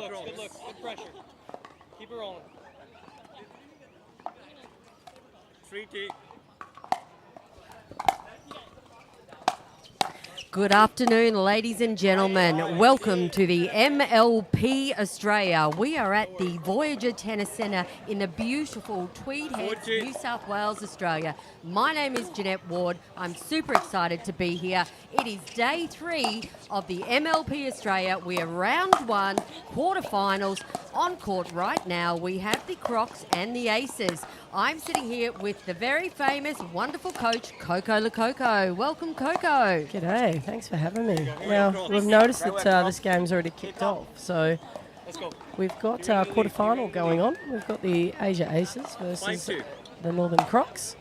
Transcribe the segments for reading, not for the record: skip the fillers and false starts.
Good looks. Good pressure. Keep it rolling. 3-2. Good afternoon, ladies and gentlemen. Welcome to the MLP Australia. We are at the Voyager Tennis Centre in the beautiful Tweed Heads, New South Wales, Australia. My name is Jeanette Ward. I'm super excited to be here. It is day 3 of the MLP Australia. We are round 1, quarterfinals. On court right now, we have the Crocs and the Aces. I'm sitting here with the very famous, wonderful coach, Coco Lococo. Welcome, Coco. G'day, thanks for having me. Now, we've noticed that this game's already kicked off, so we've got a quarterfinal going on. We've got the Asia Aces versus the Northern Crocs.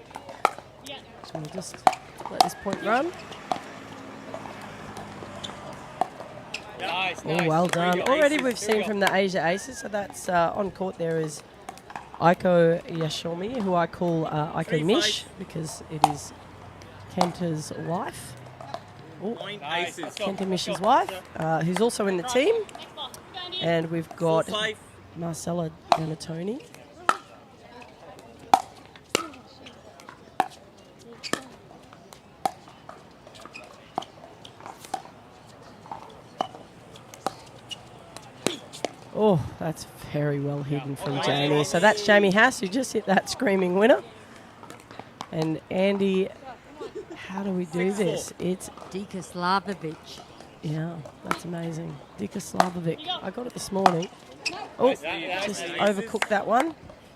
So we'll just let this point run. Nice. Oh, well done. Already we've seen from the Asia Aces, so that's on court there is Aiko Yashomi, who I call Aiko Mish, because it is Kenta's wife. Kenta Mish's wife, who's also in the team. And we've got Marcella Donatoni. Oh, that's very well hidden from Jamie. So that's Jamie Haas, who just hit that screaming winner. And Andy, how do we do this? It's Dika Slavovic. Yeah, that's amazing. Dika Slavovic. I got it this morning. Oh, just overcooked that one.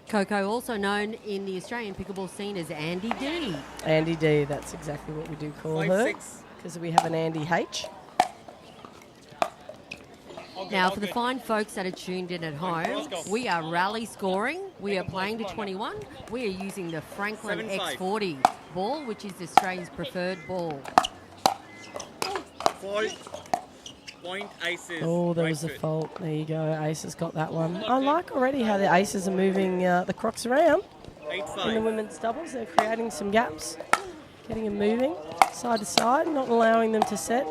Coco, also known in the Australian pickleball scene as Andy D. Andy D, that's exactly what we do call her, because we have an Andy H. Now, for the fine folks that are tuned in at home, we are rally scoring. We are playing to 21. We are using the Franklin X40 ball, which is Australia's preferred ball. 4-point Aces. Oh, there was a fault. There you go. Aces got that one. I like already how the Aces are moving the Crocs around in the women's doubles. They're creating some gaps, getting them moving side to side, not allowing them to set.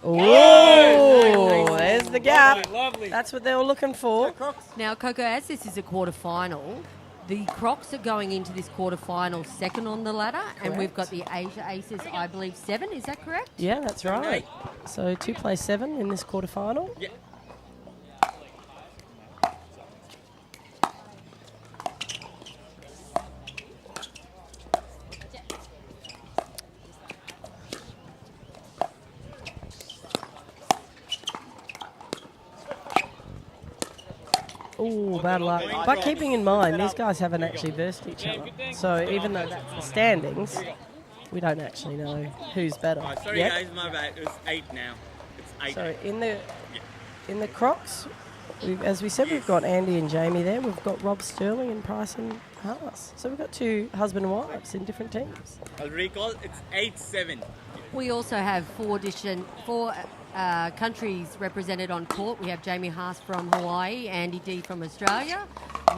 Oh, there's the gap. Lovely. That's what they were looking for. Now, Coco, as this is a quarterfinal, the Crocs are going into this quarterfinal second on the ladder, and we've got the Asia Aces, I believe, 7. Is that correct? Yeah, that's right. So 2 play 7 in this quarterfinal. Yeah. Oh, bad luck. But keeping in mind, these guys haven't actually versed each other. So even though that's the standings, we don't actually know who's better. Sorry guys, my bad. It was 8 now. It's 8. So in the Crocs, as we said, we've got Andy and Jamie there. We've got Rob Sterling and Bryson Haas. So we've got 2 husband and wives in different teams. I'll recall it's 8-7. We also have 4 countries represented on court. We have Jamie Haas from Hawaii, Andy D from Australia.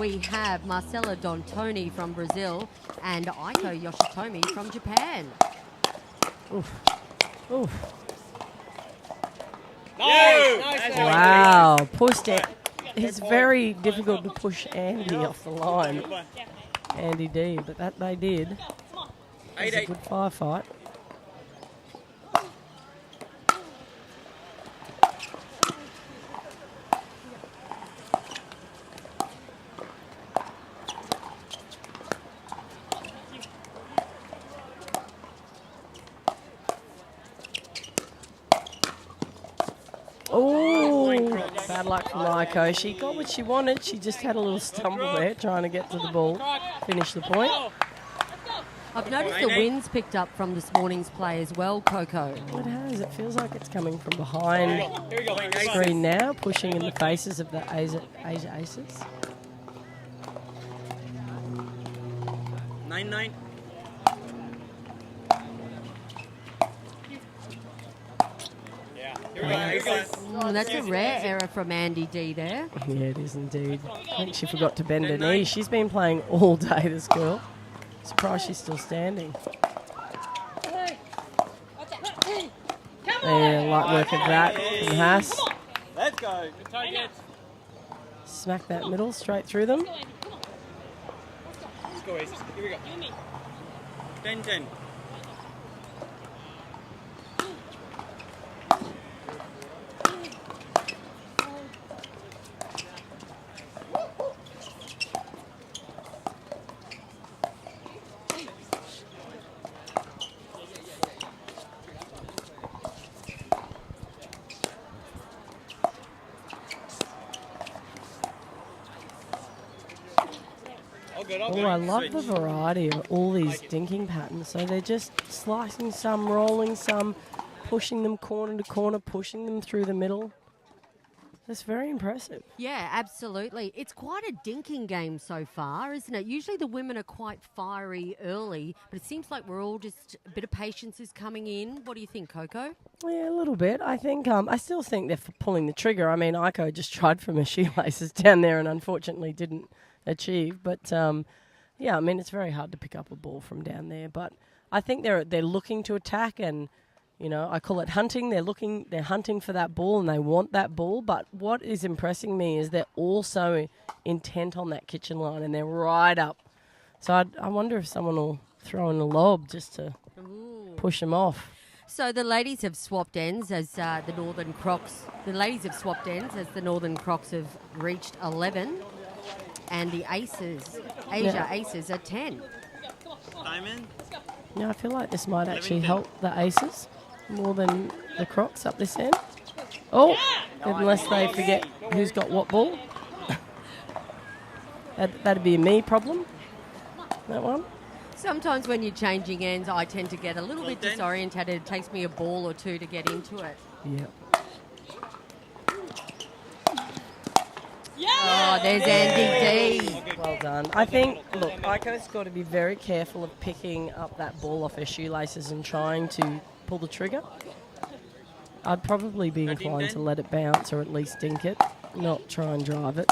We have Marcella Donatoni from Brazil and Aiko Yoshitomi from Japan. Oof. Oof. Nice. Wow. Pushed it. It's very difficult to push Andy off the line. Andy D, but that they did. It was a good firefight. Bad luck from Aiko. She got what she wanted. She just had a little stumble there trying to get to the ball, finish the point. I've noticed the wind's picked up from this morning's play as well, Coco. It has. It feels like it's coming from behind the screen now, pushing in the faces of the Asia Aces. 9-9. Yeah. Here we go. That's a rare error from Andy D there. Yeah, it is indeed. I think she forgot to bend her knee. She's been playing all day, this girl. Surprised she's still standing. Yeah, light work of that from Haas. Let's go. Good targets. Smack that middle straight through them. Let's go, Aces. Here we go. 10-10. Oh, I love the variety of all these dinking patterns. So they're just slicing some, rolling some, pushing them corner to corner, pushing them through the middle. That's very impressive. Yeah, absolutely. It's quite a dinking game so far, isn't it? Usually the women are quite fiery early, but it seems like we're all just a bit of patience is coming in. What do you think, Coco? Yeah, a little bit. I think I still think they're pulling the trigger. I mean, Aiko just tried for her shoelaces down there and unfortunately didn't achieve. But yeah, I mean, it's very hard to pick up a ball from down there. But I think they're looking to attack, and you know, I call it hunting. They're hunting for that ball, and they want that ball. But what is impressing me is they're also intent on that kitchen line, and they're right up. So I wonder if someone will throw in a lob just to push them off. So the ladies have swapped ends as the Northern Crocs. The ladies have swapped ends as the Northern Crocs have reached 11, and the Aces, Aces, are 10. Simon? Yeah, I feel like this might actually help the Aces more than the Crocs up this end. Oh, unless they forget who's got what ball. That'd be a me problem, that one. Sometimes when you're changing ends, I tend to get a little bit disorientated. It takes me a ball or two to get into it. Yeah. Oh, there's Andy D. Well done. I think, look, Aiko's got to be very careful of picking up that ball off her shoelaces and trying to pull the trigger. I'd probably be inclined to let it bounce or at least dink it, not try and drive it.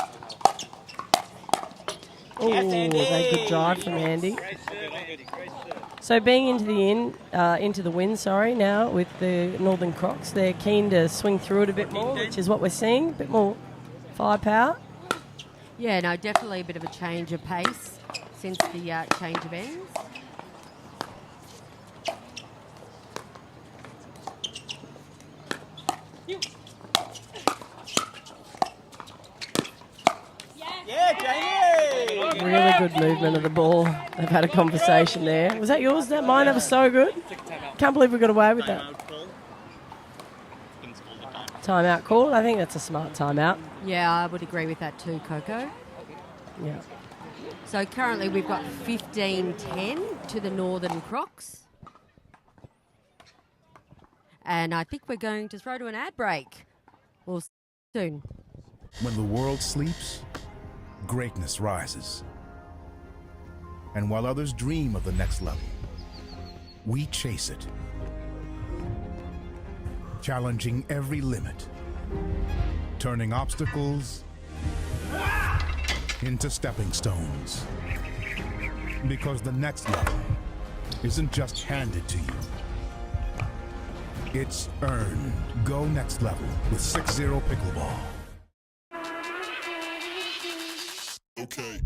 Oh, a good drive from Andy. So being into the wind, now with the Northern Crocs, they're keen to swing through it a bit more, which is what we're seeing, a bit more firepower. Yeah, no, definitely a bit of a change of pace since the change of ends. Yeah, Jamie! Really good movement of the ball. They've had a conversation there. Was that yours? That mine? That was so good. Can't believe we got away with that. Timeout call. I think that's a smart timeout. Yeah, I would agree with that too, Coco. Yeah. So currently we've got 15-10 to the Northern Crocs. And I think we're going to throw to an ad break. We'll see you soon. When the world sleeps, greatness rises. And while others dream of the next level, we chase it. Challenging every limit, turning obstacles into stepping stones. Because the next level isn't just handed to you, it's earned. Go next level with 6-0 Pickleball. Okay.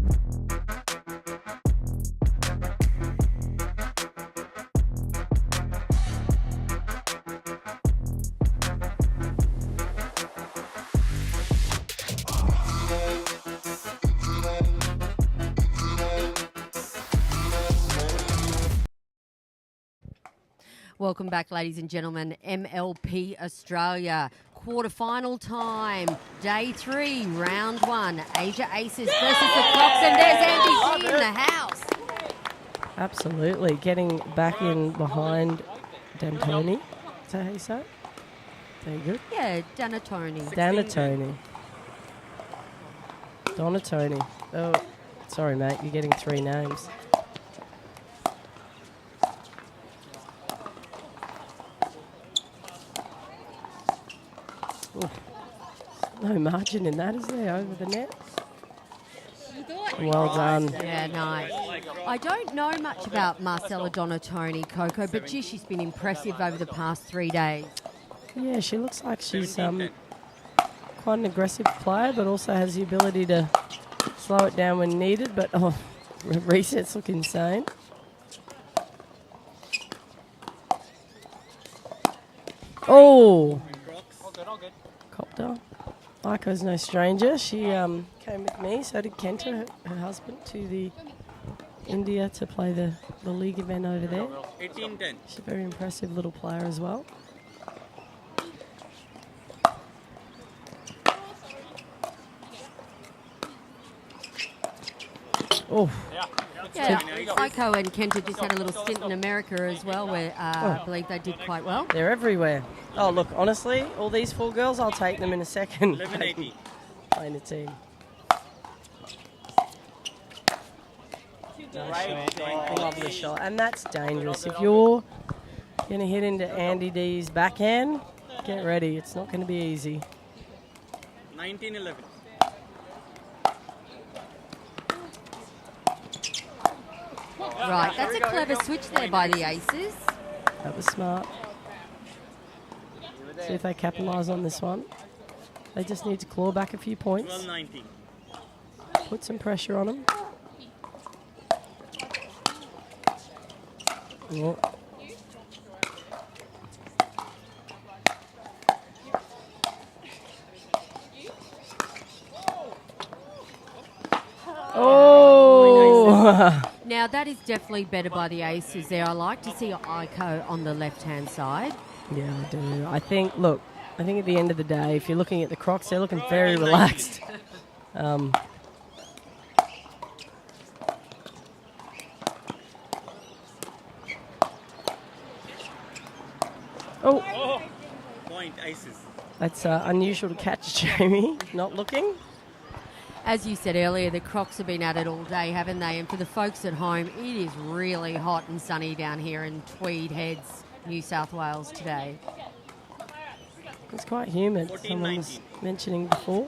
Welcome back, ladies and gentlemen. MLP Australia. Quarterfinal time. Day 3, round 1. Asia Aces versus the Crocs. And there's Andy D in the house. Absolutely. Getting back in behind D'Antoni. Is that how you say it? Very good. Yeah, D'Antoni. D'Antoni. Donatoni. Oh, sorry, mate. You're getting 3 names. Ooh. No margin in that, is there, over the net? Well done. Yeah, nice. I don't know much about Marcella Donatoni, Coco, but gee, she's been impressive over the past 3 days. Yeah, she looks like she's quite an aggressive player, but also has the ability to slow it down when needed. But, resets look insane. Oh! Copter. Aiko's no stranger. She came with me, so did Kenta, her husband, to the India to play the league event over there. 18-10. She's a very impressive little player as well. Oh, Yeah, Aiko and Kenta just had a little stint in America as well, where I believe they did quite well. they're everywhere. Oh, look, honestly, all these 4 girls, I'll take them in a second. 11-80. Playing a team. Lovely shot. And that's dangerous. If you're going to hit into Andy D's backhand, get ready. It's not going to be easy. 19-11. Right, that's a clever switch there by the Aces. That was smart. See if they capitalise on this one. They just need to claw back a few points. 12-19. Put some pressure on them. Oh. Oh! Now, that is definitely better by the Aces there. I like to see Aiko on the left-hand side. Yeah, I do. I think at the end of the day, if you're looking at the Crocs, they're looking very relaxed. Oh, Point, Aces. that's unusual to catch, Jamie. Not looking. As you said earlier, the Crocs have been at it all day, haven't they? And for the folks at home, it is really hot and sunny down here in Tweed Heads, New South Wales today. It's quite humid. 14-19. Someone was mentioning before.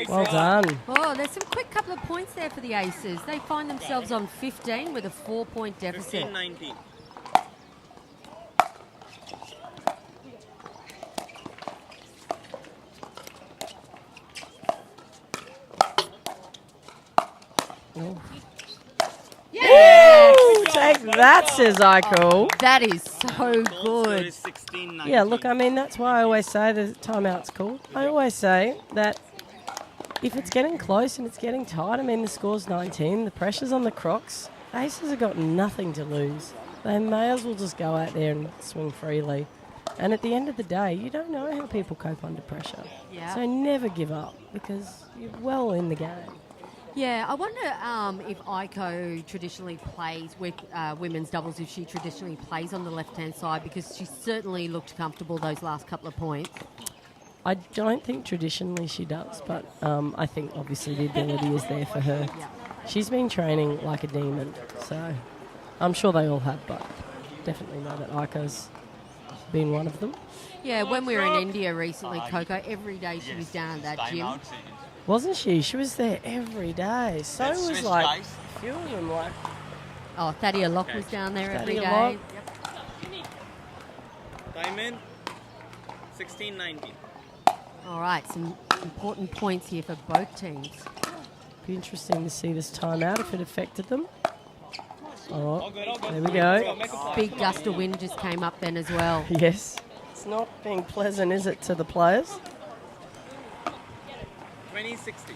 Well done. Oh, there's some quick couple of points there for the Aces. They find themselves on 15 with a 4-point deficit. 15-19. Oh. Ooh, take that, says Aiko. That is so good. 16-19. Yeah, look, I mean, that's why I always say the timeout's called. I always say that if it's getting close and it's getting tight, I mean, the score's 19, the pressure's on the Crocs. Aces have got nothing to lose. They may as well just go out there and swing freely. And at the end of the day, you don't know how people cope under pressure. Yeah. So never give up because you're well in the game. Yeah, I wonder if Aiko traditionally plays with women's doubles, if she traditionally plays on the left-hand side, because she certainly looked comfortable those last couple of points. I don't think traditionally she does, but I think obviously the ability is there for her. Yeah. She's been training like a demon, so I'm sure they all have, but definitely know that Aiko's been one of them. Yeah, when we were in India recently, Coco, every day she was down at that gym. Wasn't she? She was there every day. So was like a few of them. Like Oh, Thadia Locke was down there every Thadia day. Locke. Time in. 16-19. All right, some important points here for both teams. Be interesting to see this timeout if it affected them. Oh, there we go. Big gust of wind just came up then as well. Yes, it's not being pleasant, is it, to the players? 20-60.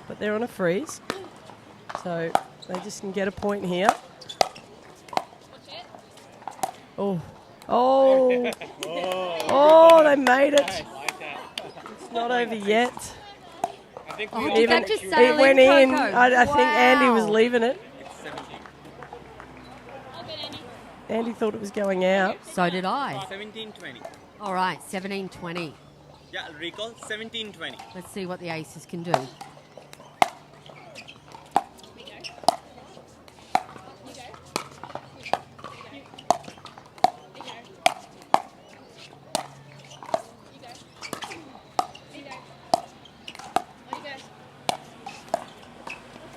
But they're on a freeze, so they just can get a point here. Oh, oh, oh! They made it. It's not over yet. Oh, did that just sail It went in, in. Coco? I think Andy was Wow. leaving it. It's 17. Andy thought it was going out. So did I. 17-20. All right, 17-20. Yeah, recall 17-20. Let's see what the Aces can do.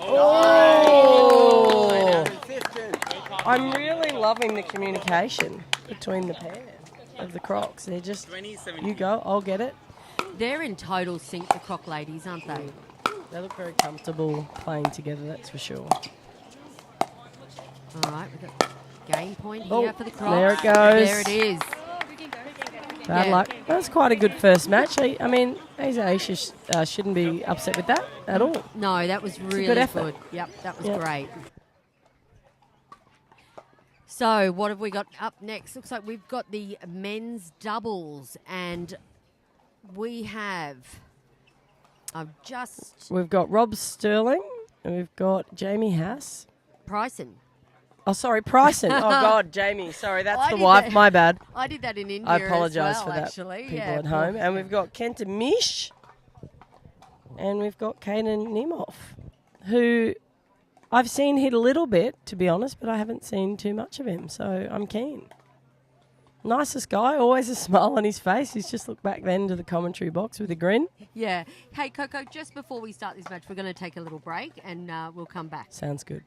Oh! I'm really loving the communication between the pair of the Crocs. They're just, 2017. you go, I'll get it. They're in total sync, the Croc ladies, aren't they? They look very comfortable playing together, that's for sure. All right, we've got game point here Oh, for the Crocs. there it goes. There it is. Bad Yeah. luck. That was quite a good first match. I mean, Asia shouldn't be upset with that at all. No, that was really good effort. Yep, that was Yep. great. So, what have we got up next? Looks like we've got the men's doubles, and we have. We've got Rob Sterling and we've got Jamie Haas. Bryson. Oh, sorry, Bryson. Oh, God, Jamie. Sorry, that's I the did wife. that- My bad. I did that in India. I apologise as well, for that, actually. people Yeah, at home. And we've got Kenta Mish and we've got Kaden Nemov, who I've seen hit a little bit, to be honest, but I haven't seen too much of him, so I'm keen. Nicest guy, always a smile on his face. He's just looked back then to the commentary box with a grin. Yeah. Hey, Coco, just before we start this match, we're going to take a little break and we'll come back. Sounds good.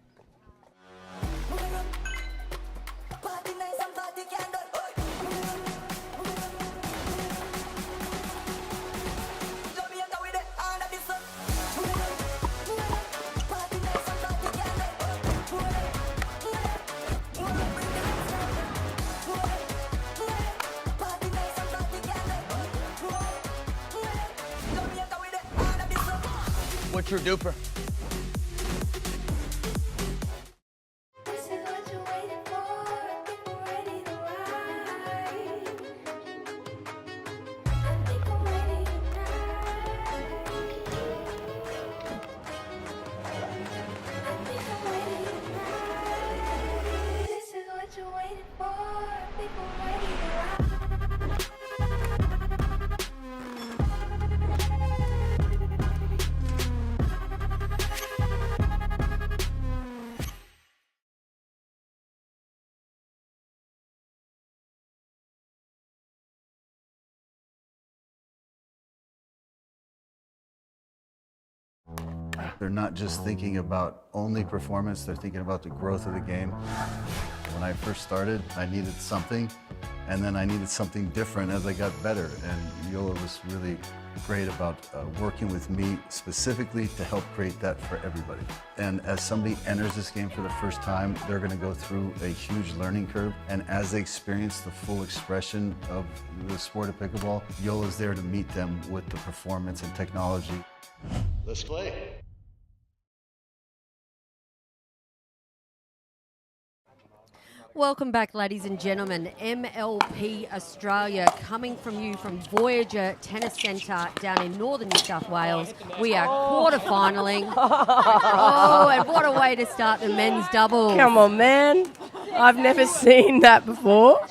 What's your DUPR? They're not just thinking about only performance, they're thinking about the growth of the game. When I first started, I needed something, and then I needed something different as I got better. And Yola was really great about working with me specifically to help create that for everybody. And as somebody enters this game for the first time, they're gonna go through a huge learning curve. And as they experience the full expression of the sport of pickleball, Yola's there to meet them with the performance and technology. Let's play. Welcome back, ladies and gentlemen. MLP Australia coming from you from Voyager Tennis Centre down in northern New South Wales. We are quarterfinaling. Oh, and what a way to start the men's doubles. Come on, man. I've never seen that before.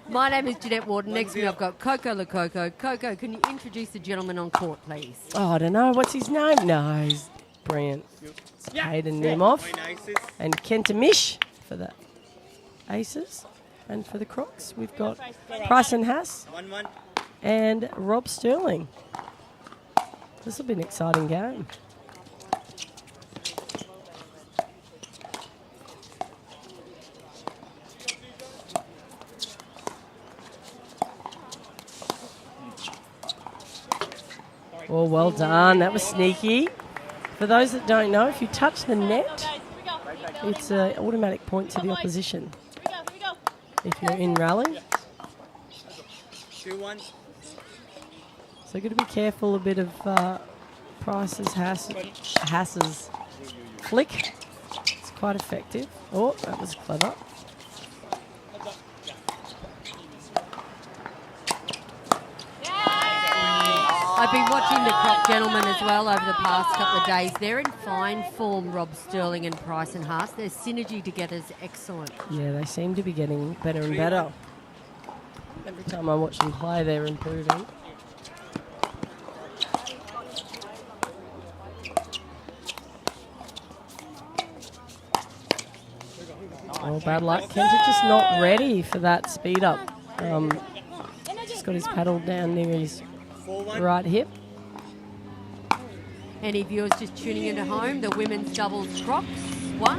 My name is Jeanette Warden. Next to me, I've got Coco Lococo. Coco, can you introduce the gentleman on court, please? Oh, I don't know. What's his name? No, he's brilliant. It's Kaden Nemov and Kenta Mish for the Aces. And for the Crocs, we've got Bryson Haas 1-1. and Rob Sterling. This will be an exciting game. Oh, well done. That was sneaky. For those that don't know, if you touch the net, it's an automatic point to the opposition. If you're in rally. 2-1. So got to be careful a bit of Haas's flick. It's quite effective. Oh, that was clever. I've been watching the Croc gentlemen as well over the past couple of days. They're in fine form, Rob Sterling and Bryson Haas. Their synergy together is excellent. Yeah, they seem to be getting better and better. Every time I watch them play, they're improving. Oh, bad luck. Kenta just not ready for that speed up. Just got his paddle down near his 4-1. right hip. Any viewers just tuning in at home, the women's doubles Crocs won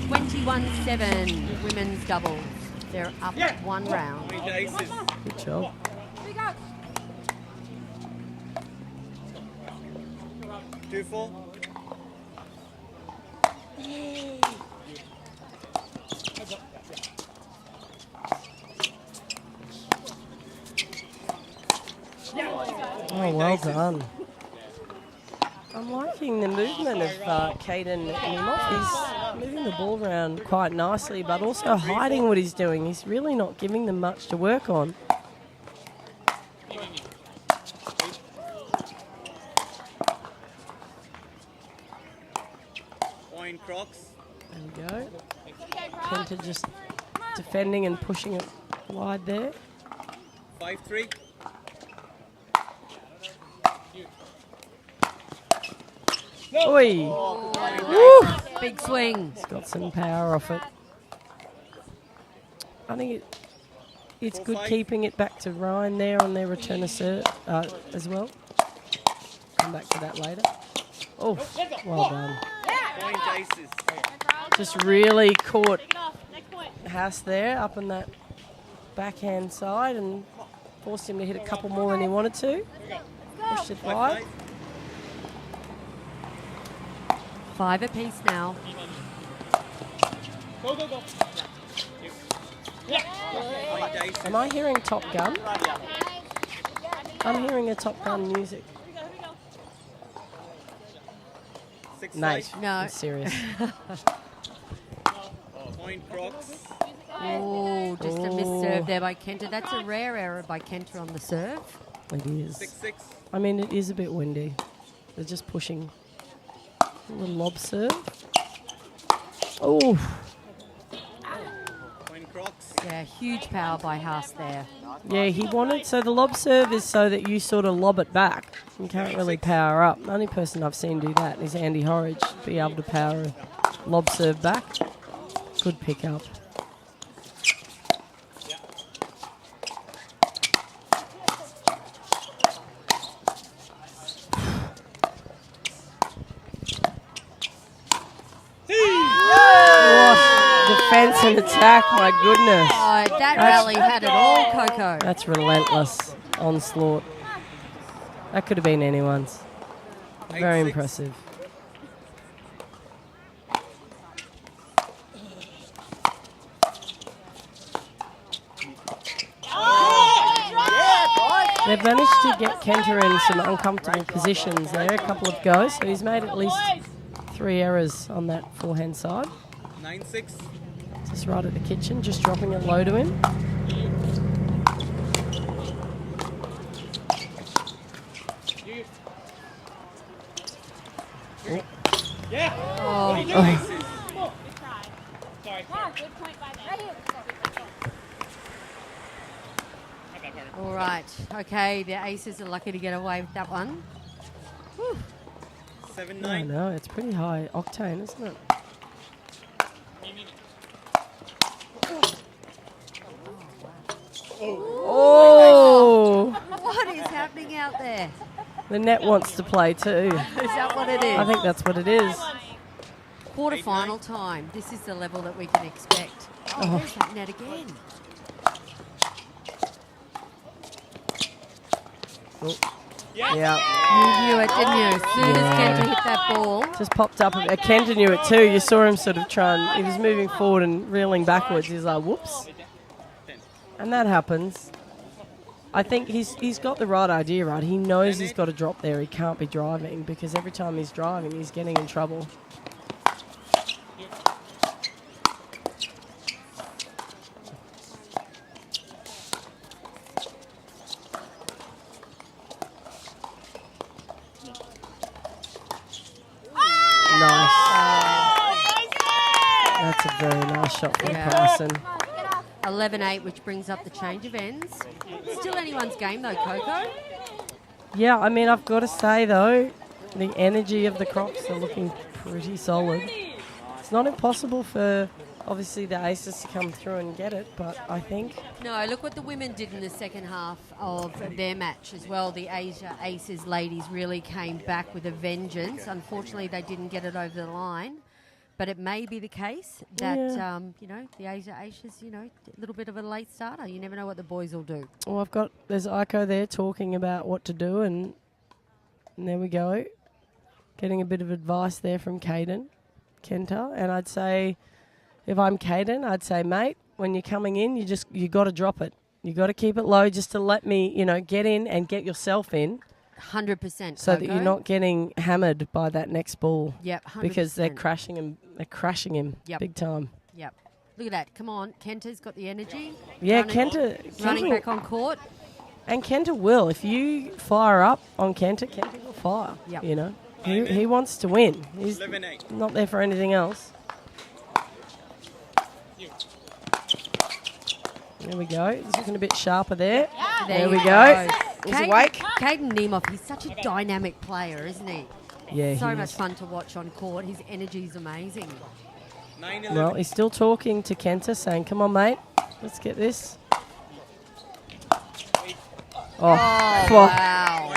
21-7. Women's doubles. They're up 1 round. Point aces. Good job. 2-4. Oh, well done. I'm liking the movement of Caden Nimoff. He's moving the ball around quite nicely, but also hiding what he's doing. He's really not giving them much to work on. Point Crocs. There we go. Kenta just defending and pushing it wide there. 5-3. Oi! Nice. Big swing. He's got some power off it. I think it's good keeping it back to Ryan there on their return of serve as well. Come back to that later. Oh, well done. Point aces. Just really caught Haas there up on that backhand side and forced him to hit a couple more than he wanted to. Pushed it wide. 5 apiece now. Go, go, go. Point aces. Am I hearing Top Gun? I'm hearing a Top Gun music. 6-5. Nate, No. I'm serious. Point Crocs. Oh, just a missed serve there by Kenta. That's a rare error by Kenta on the serve. It is. 6-6. I mean, it is a bit windy. They're just pushing a little lob serve. Oh, Point Crocs. Yeah, huge power by Haas there. yeah, he wanted... So the lob serve is so that you sort of lob it back. You can't really power up. The only person I've seen do that is Andy Horridge, be able to power a lob serve back. Good pick up. Defense and attack, my goodness. Oh, that rally had it all, Coco. That's relentless onslaught. That could have been anyone's. Very 8-6. impressive. They've managed to get Kenta in some uncomfortable positions there, a couple of goes. So he's made at least 3 errors on that forehand side. 9-6. Just right at the kitchen, just dropping it low to him. Oh, Aces. all right. Okay, the Aces are lucky to get away with that one. Whew. 7-9. No, it's pretty high octane, isn't it? Oh! What is happening out there? The net wants to play too. Is that what it is? I think that's what it is. Quarterfinal time. This is the level that we can expect. Oh, there's that net again. Yeah. You knew it, didn't you? As soon as Kenta hit that ball. Just popped up. Kenta knew it too. You saw him sort of he was moving forward and reeling backwards. He's like, whoops. And that happens. I think he's got the right idea, right? He knows he's got to drop there. He can't be driving because every time he's driving, he's getting in trouble. Nice. That's a very nice shot from Carson. 11-8, which brings up the change of ends. Still anyone's game, though, Coco. Yeah, I mean, I've got to say, though, the energy of the Crocs are looking pretty solid. It's not impossible for obviously the aces to come through and get it, but I think No, look what the women did in the second half of their match as well. The Asia Aces ladies really came back with a vengeance. Unfortunately, they didn't get it over the line. But it may be the case that, the Asia Aces, a little bit of a late starter. You never know what the boys will do. well, there's Iko there talking about what to do, and there we go. Getting a bit of advice there from Kenta. And I'd say, if I'm Caden, I'd say, mate, when you're coming in, you got to drop it. You got to keep it low just to let me, get in and get yourself in. 100%. So that you're not getting hammered by that next ball. Yep, 100%. Because they're crashing him. They're crashing him big time. Yep. Look at that. Come on. Kenta's got the energy. Yeah, Kenta running back on court. And Kenta will. If you fire up on Kenta will fire. Yep. He wants to win. He's 11-8. not there for anything else. There we go. He's looking a bit sharper there. There we go. He's awake. Caden Nemeth, he's such a dynamic player, isn't he? Yeah, so he much is. fun to watch on court. His energy's amazing. 9-11. Well, he's still talking to Kenta, saying, come on, mate, let's get this. Oh, Wow.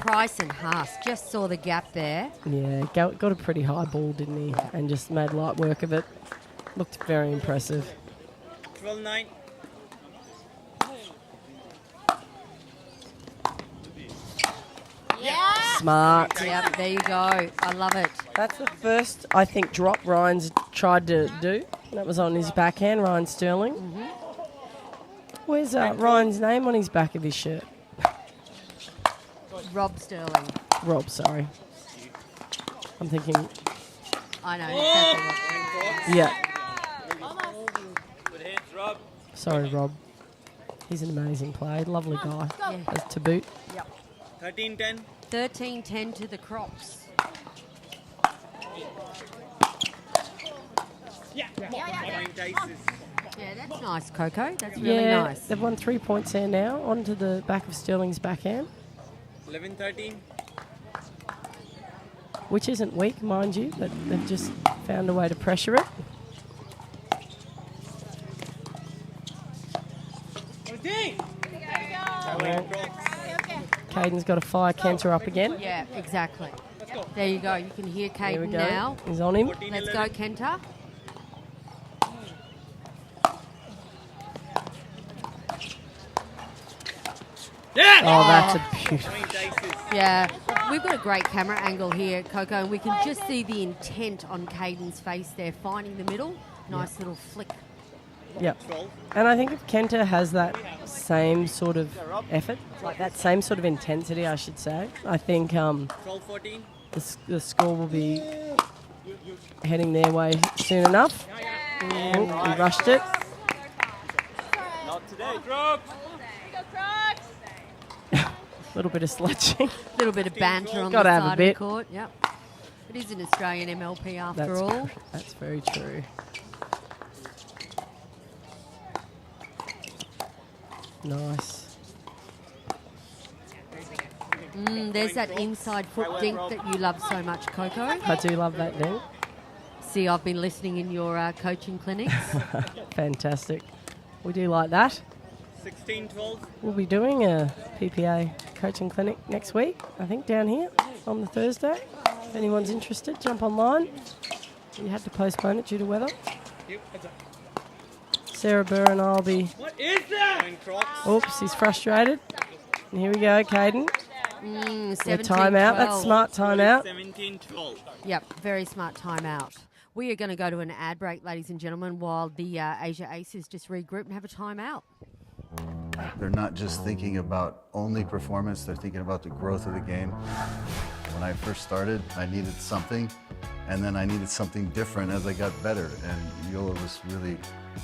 Price and Haas just saw the gap there. Yeah, got a pretty high ball, didn't he? And just made light work of it. Looked very impressive. 12-9. Smart. Yep, there you go. I love it. That's the first, I think, drop Ryan's tried to do. That was on his backhand, Ryan Sterling. Where's Ryan's name on his back of his shirt? Rob Sterling. Rob, sorry. I'm thinking, I know exactly what. yeah. Good hands, Rob. Sorry, Rob. He's an amazing player. Lovely guy. As to boot. Yep. 13-10. 13-10 to the Crocs. Point Aces. Yeah, that's nice, Coco. That's really nice. They've won 3 points there now. Onto the back of Sterling's backhand. 11-13. Which isn't weak, mind you, but they've just found a way to pressure it. Caden's got to fire Kenta up again. Yeah, exactly. There you go. You can hear There we Caden go. now. He's on him. Let's go, Kenta. Oh, that's a beautiful. Point Aces. Yeah, we've got a great camera angle here, Coco, and we can just see the intent on Caden's face there, finding the middle. Nice little flick. Yep. 12. And I think if Kenta has that same sort of effort, like that same sort of intensity, I should say, I think 12-14. the score will be heading their way soon enough. Oh, he rushed it. Not today. Crocs. A little bit of sledging. A little bit of banter on Gotta the have a side of bit. the court. Yep. It is an Australian MLP after all. That's very true. Nice. There's that inside foot dink that you love so much, Coco. I do love that dink. See, I've been listening in your coaching clinics. Fantastic. We do like that. 16-12. We'll be doing a PPA coaching clinic next week, I think, down here on the Thursday. If anyone's interested, jump online. We had to postpone it due to weather. Sarah Burr and I'll be... What is that? Point Crocs. Oops, he's frustrated. And here we go, Caden. 17-12. Timeout. That's smart timeout. 17-12. Yep, very smart timeout. We are going to go to an ad break, ladies and gentlemen, while the Asia Aces just regroup and have a timeout. They're not just thinking about only performance, they're thinking about the growth of the game. When I first started, I needed something, and then I needed something different as I got better. And Yola was really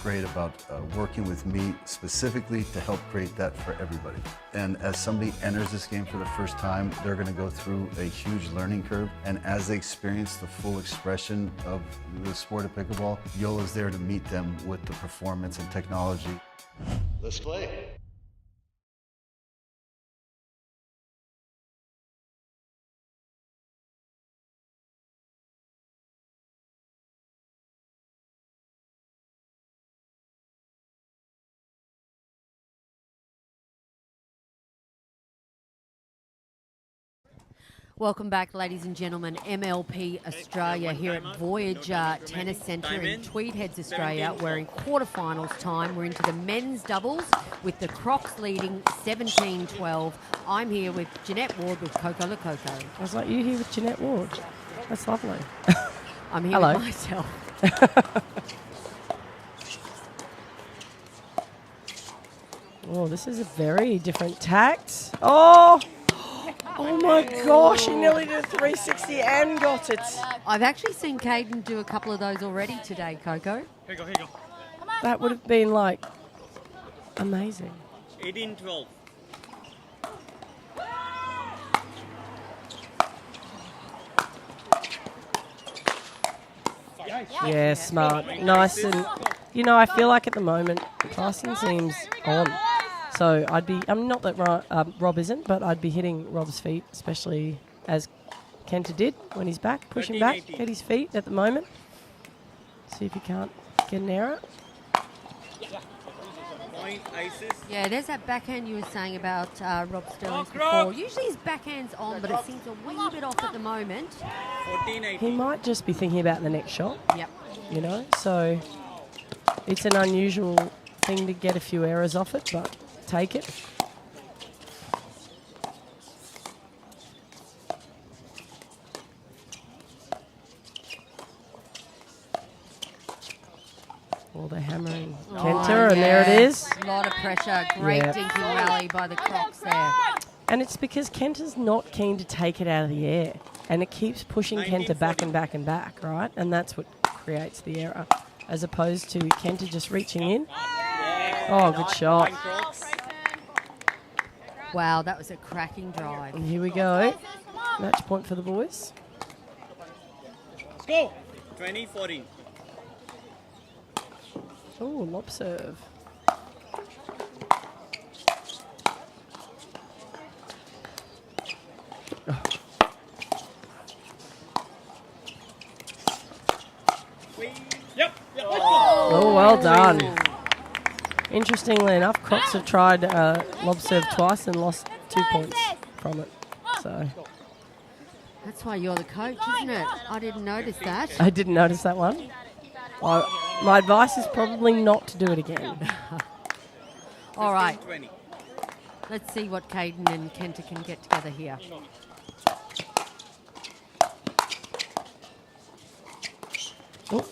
great about working with me specifically to help create that for everybody. And as somebody enters this game for the first time, they're going to go through a huge learning curve. And as they experience the full expression of the sport of pickleball, Yola's there to meet them with the performance and technology. Let's play. Welcome back, ladies and gentlemen. MLP Australia here at Voyager Tennis Centre in Tweed Heads, Australia. We're in quarterfinals time. We're into the men's doubles with the Crocs leading 17-12. I'm here with Jeanette Ward with Coco Lococo. I was like, you here with Jeanette Ward? That's lovely. I'm here with myself. Oh, this is a very different tact. Oh! Oh my gosh, he nearly did a 360 and got it. I've actually seen Caden do a couple of those already today, Coco. Here you go. That would have been like amazing. 18-12. Yeah, smart. Nice. And, you know, I feel like at the moment, Tyson seems on. So I'm not that Rob isn't, but I'd be hitting Rob's feet, especially as Kenta did when he's back. Push him back, get his feet at the moment. See if he can't get an error. Point, Isis. Yeah, there's that backhand you were saying about Rob Sterling's before. Usually his backhand's on, but it seems a wee bit off at the moment. 14-18. He might just be thinking about the next shot. Yep. You know, so it's an unusual thing to get a few errors off it, but take it. Oh, they're hammering Kenta, and there it is. A lot of pressure. Great dinking rally by the Crocs there. And it's because Kenta's not keen to take it out of the air, and it keeps pushing Kenta back and back and back, right? And that's what creates the error, as opposed to Kenta just reaching in. Oh, good shot. Wow, that was a cracking drive. And here we go. Match point for the boys. Let's go. 20-14. Oh, lob serve. Oh, well done. Interestingly enough, Crocs have tried lob serve twice and lost 2 points from it. So That's why you're the coach, isn't it? I didn't notice that. I didn't notice that one. My advice is probably not to do it again. All right. Let's see what Caden and Kenta can get together here. Oh.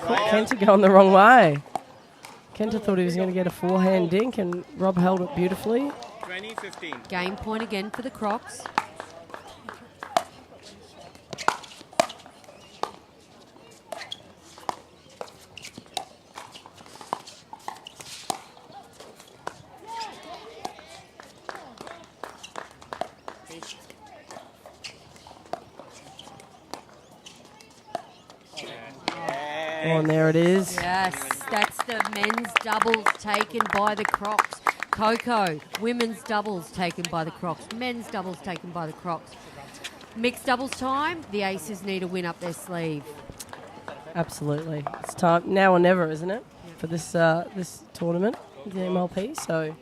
Caught Kenta going the wrong way. Kenta thought he was going to get a forehand dink, and Rob held it beautifully. 20-15. Game point again for the Crocs. Oh, and there it is. Yes, that's the men's doubles taken by the Crocs. Coco, women's doubles taken by the Crocs. Men's doubles taken by the Crocs. Mixed doubles time, the Aces need a win up their sleeve. Absolutely. It's time, now or never, isn't it, for this this tournament, the MLP. So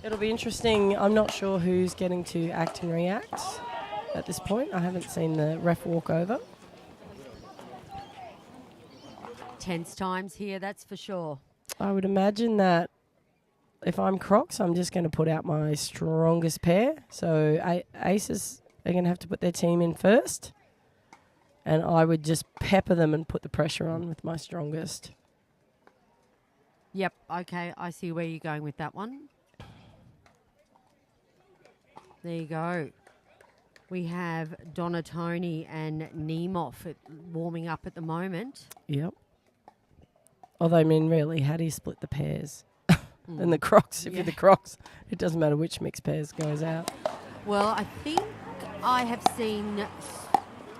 it'll be interesting. I'm not sure who's getting to act and react at this point. I haven't seen the ref walk over. Tense times here, that's for sure. I would imagine that if I'm Crocs, I'm just going to put out my strongest pair. So Aces are going to have to put their team in first. And I would just pepper them and put the pressure on with my strongest. Yep, okay, I see where you're going with that one. There you go. We have Donatoni and Nemeth warming up at the moment. Yep. Although, I mean, really, how do you split the pairs? And the Crocs, if you're the Crocs, it doesn't matter which mixed pairs goes out. Well, I think I have seen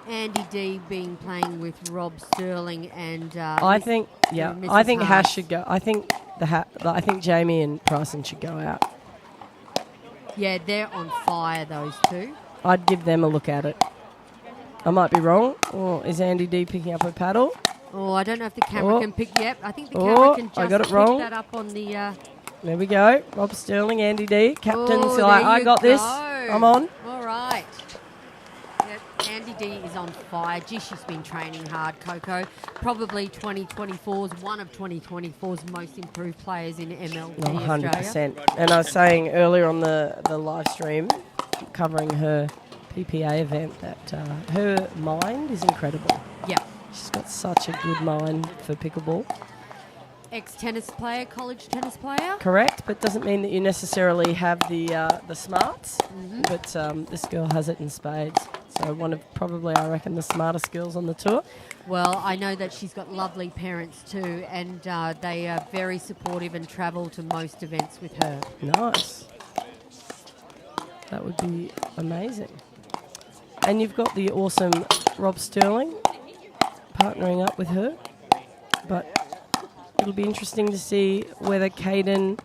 Andy D being playing with Rob Sterling and I think Hash should go. I think I think Jamie and Bryson should go out. Yeah, they're on fire, those two. I'd give them a look at it. I might be wrong. Or is Andy D picking up a paddle? Oh, I don't know if the camera can pick. Yep, I think the camera can just I got it pick wrong. that up on the. There we go. Rob Sterling, Andy D, captain's like, I got this. I'm on. All right. Yep, Andy D is on fire. Gee, she's been training hard, Coco. Probably 2024's one of 2024's most improved players in MLP Australia. 100%. And I was saying earlier on the live stream, covering her PPA event, that her mind is incredible. Yeah. She's got such a good mind for pickleball. Ex-tennis player, college tennis player. Correct, but doesn't mean that you necessarily have the smarts. But this girl has it in spades. So one of probably, I reckon, the smartest girls on the tour. Well, I know that she's got lovely parents too, and they are very supportive and travel to most events with her. Nice. That would be amazing. And you've got the awesome Rob Sterling partnering up with her. But it'll be interesting to see whether Caden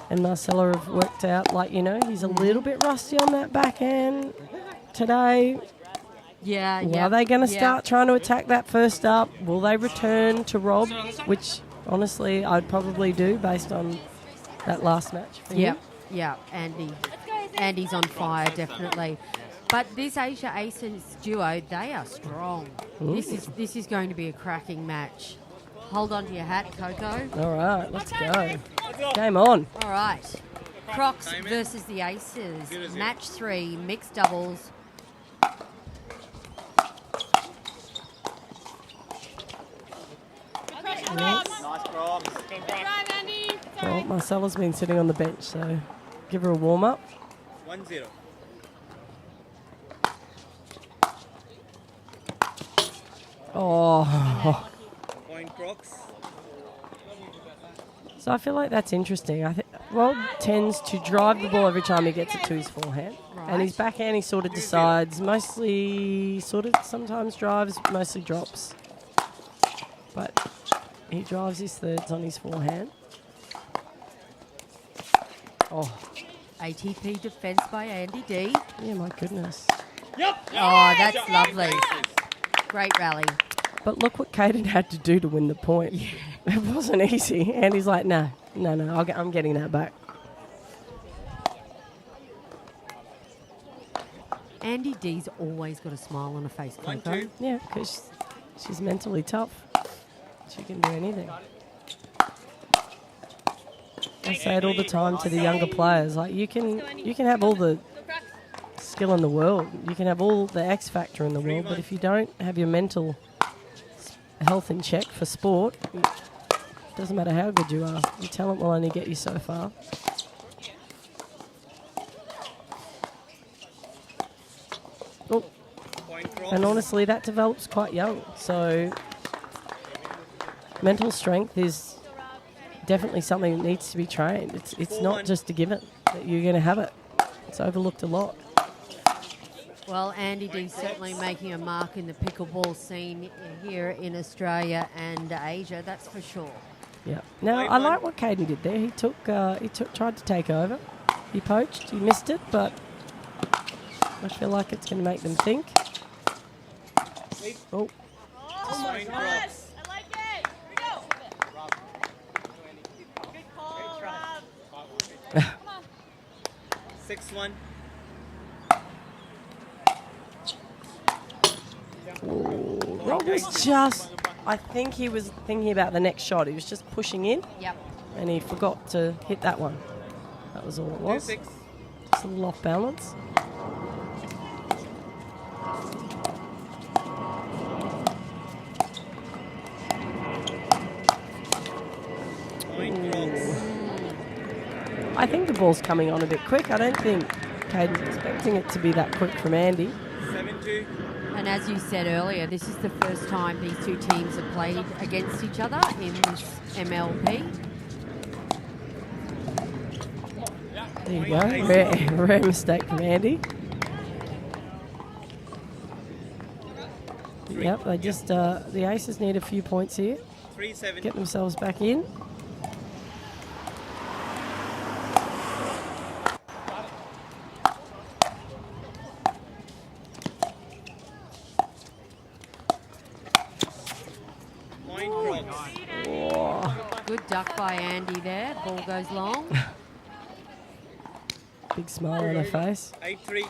and Marcella have worked out. Like, you know, he's a little bit rusty on that backhand today. Yeah, Are they going to start trying to attack that first up? Will they return to Rob? Which, honestly, I'd probably do based on that last match. Yeah, Andy's on fire, definitely. But this Asia Aces duo, they are strong. This is going to be a cracking match. Hold on to your hat, Coco. All right, let's go. Game on. All right. Crocs versus the Aces. Match 3, mixed doubles. Nice Crocs. Well, Marcella's been sitting on the bench, so give her a warm-up. 1-0. Oh. Point Crocs. So I feel like that's interesting. I think Rob tends to drive the ball every time he gets it to his forehand. Right. And his backhand, he sort of decides, mostly sort of sometimes drives, mostly drops. But he drives his thirds on his forehand. Oh, ATP defense by Andy D. yeah, my goodness. Oh, that's lovely. Great rally. But look what Caden had to do to win the point. It wasn't easy. And he's like, no, I'm getting that back. Andy D's always got a smile on her face, Coco. 1-2. Yeah, because she's mentally tough. She can do anything. I say it all the time to the younger players. Like, you can have all the skill in the world. You can have all the X factor in the world, but if you don't have your mental health in check for sport, it doesn't matter how good you are. Your talent will only get you so far. Oh, Point Crocs. and honestly, that develops quite young. So mental strength is definitely something that needs to be trained. It's not just a given that you're going to have it. It's overlooked a lot. Well, Andy D's certainly making a mark in the pickleball scene here in Australia and Asia, that's for sure. Yeah. Now, I like what Caden did there. He tried to take over. He poached. He missed it, but I feel like it's going to make them think. Oh. Point Crocs. I like it. Here we go. Good call, Rob. Come on. 6-1. Rob was just, I think he was thinking about the next shot. He was just pushing in, Yep. and he forgot to hit that one. That was all it was. 2-6. Just a little off balance. Point Crocs. I think the ball's coming on a bit quick. I don't think Caden's expecting it to be that quick from Andy. 7-2. And as you said earlier, this is the first time these two teams have played against each other in this MLP. There you go. Rare mistake from Andy. Yep, they just the Aces need a few points here. 3-7. Get themselves back in. Point Crocs. Oh, Good duck by Andy there. Ball goes long. Big smile on her face. 8-3.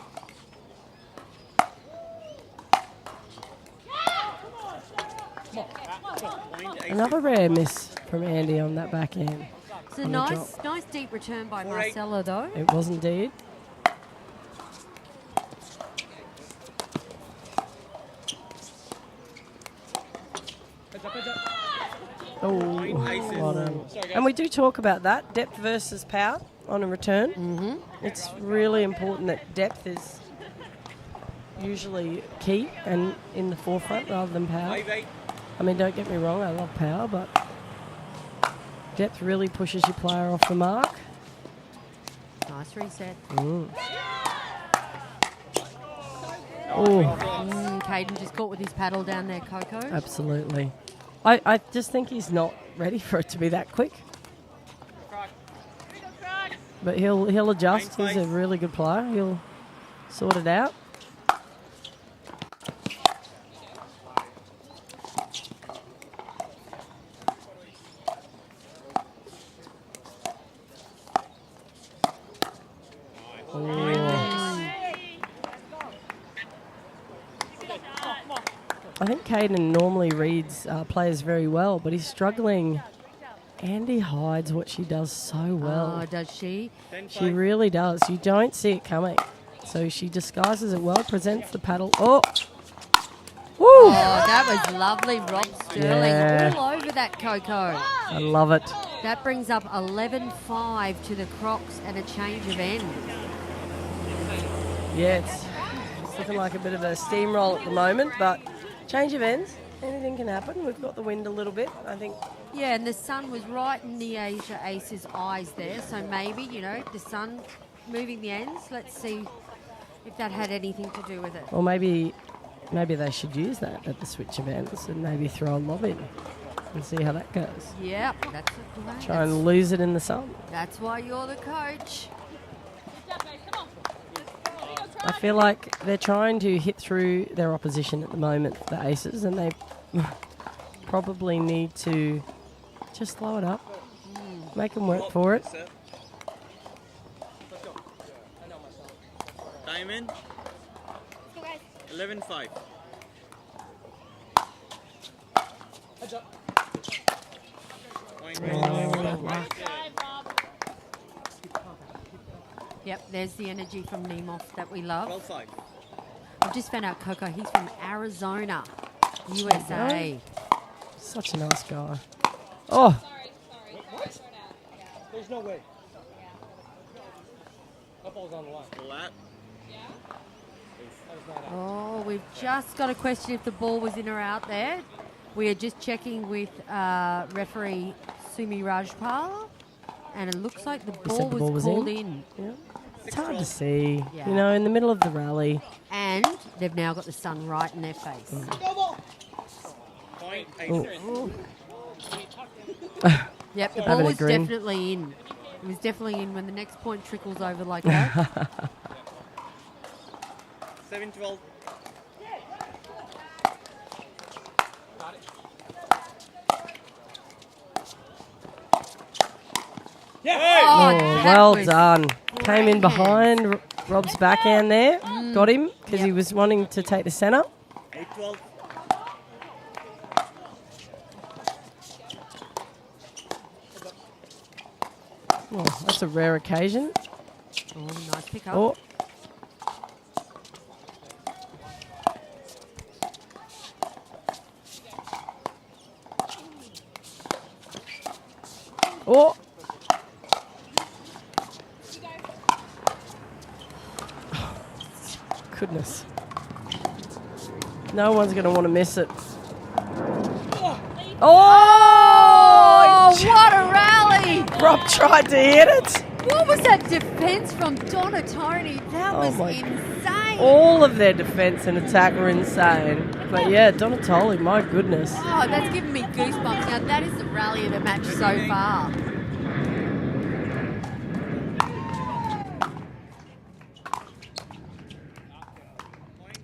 Point 8. Another rare miss from Andy on that back end. It's a on the nice, drop. nice deep return by 4-8. Marcella, though. It was indeed. Oh, well done. And we do talk about that, depth versus power on a return. Mm-hmm. It's really important that depth is usually key and in the forefront rather than power. 5-8. I mean, don't get me wrong, I love power, but depth really pushes your player off the mark. Nice reset. Oh, Caden just caught with his paddle down there, Coco. absolutely. I just think he's not ready for it to be that quick. But he'll adjust. He's a really good player. He'll sort it out. I think Caden normally reads players very well, but he's struggling. Andy hides what she does so well. Oh, does she? She really does. You don't see it coming. So she disguises it well, presents the paddle. Oh! Woo! Oh, that was lovely, Rob Sterling. Yeah. All over that, Coco. I love it. That brings up 11-5 to the Crocs and a change of end. Yeah, it's looking like a bit of a steamroll at the moment, but change of ends. Anything can happen. We've got the wind a little bit, I think. Yeah, and the sun was right in the Asia Aces' eyes there, so maybe, the sun moving the ends. Let's see if that had anything to do with it. Or maybe they should use that at the switch of ends and maybe throw a lob in and see how that goes. Yep, that's a great. Try and lose it in the sun. That's why you're the coach. I feel like they're trying to hit through their opposition at the moment, the Aces, and they probably need to just slow it up, make them work for it. Diamond. 11-5. Point Yep, there's the energy from Nemov that we love. 12-5. I've just found out, Coco, he's from Arizona, USA. Such a nice guy. Oh, There's no way. That ball's on the line. Flat. Oh, we've just got a question if the ball was in or out there. We are just checking with referee Sumi Rajpal, and it looks like the said ball the ball was was called in? in. yeah. It's hard to see, Yeah. in the middle of the rally. And they've now got the sun right in their face. Point 8. Oh. Yep, the ball Having a was grin. definitely in. It was definitely in when the next point trickles over like that. 7-12. Oh, Oh, that well was done. Came in great behind Rob's backhand there. Got him because he Yep. was wanting to take the centre. 8-12. Oh, that's a rare occasion. Oh, nice pick up. Oh. Oh. Goodness. No one's going to want to miss it. Oh! Oh, what a rally! Rob tried to hit it. What was that defence from Donatoni? That Oh was my- insane. All of their defence and attack were insane. But yeah, Donatoli, my goodness. Oh, that's giving me goosebumps. Now, that is the rally of the match so far.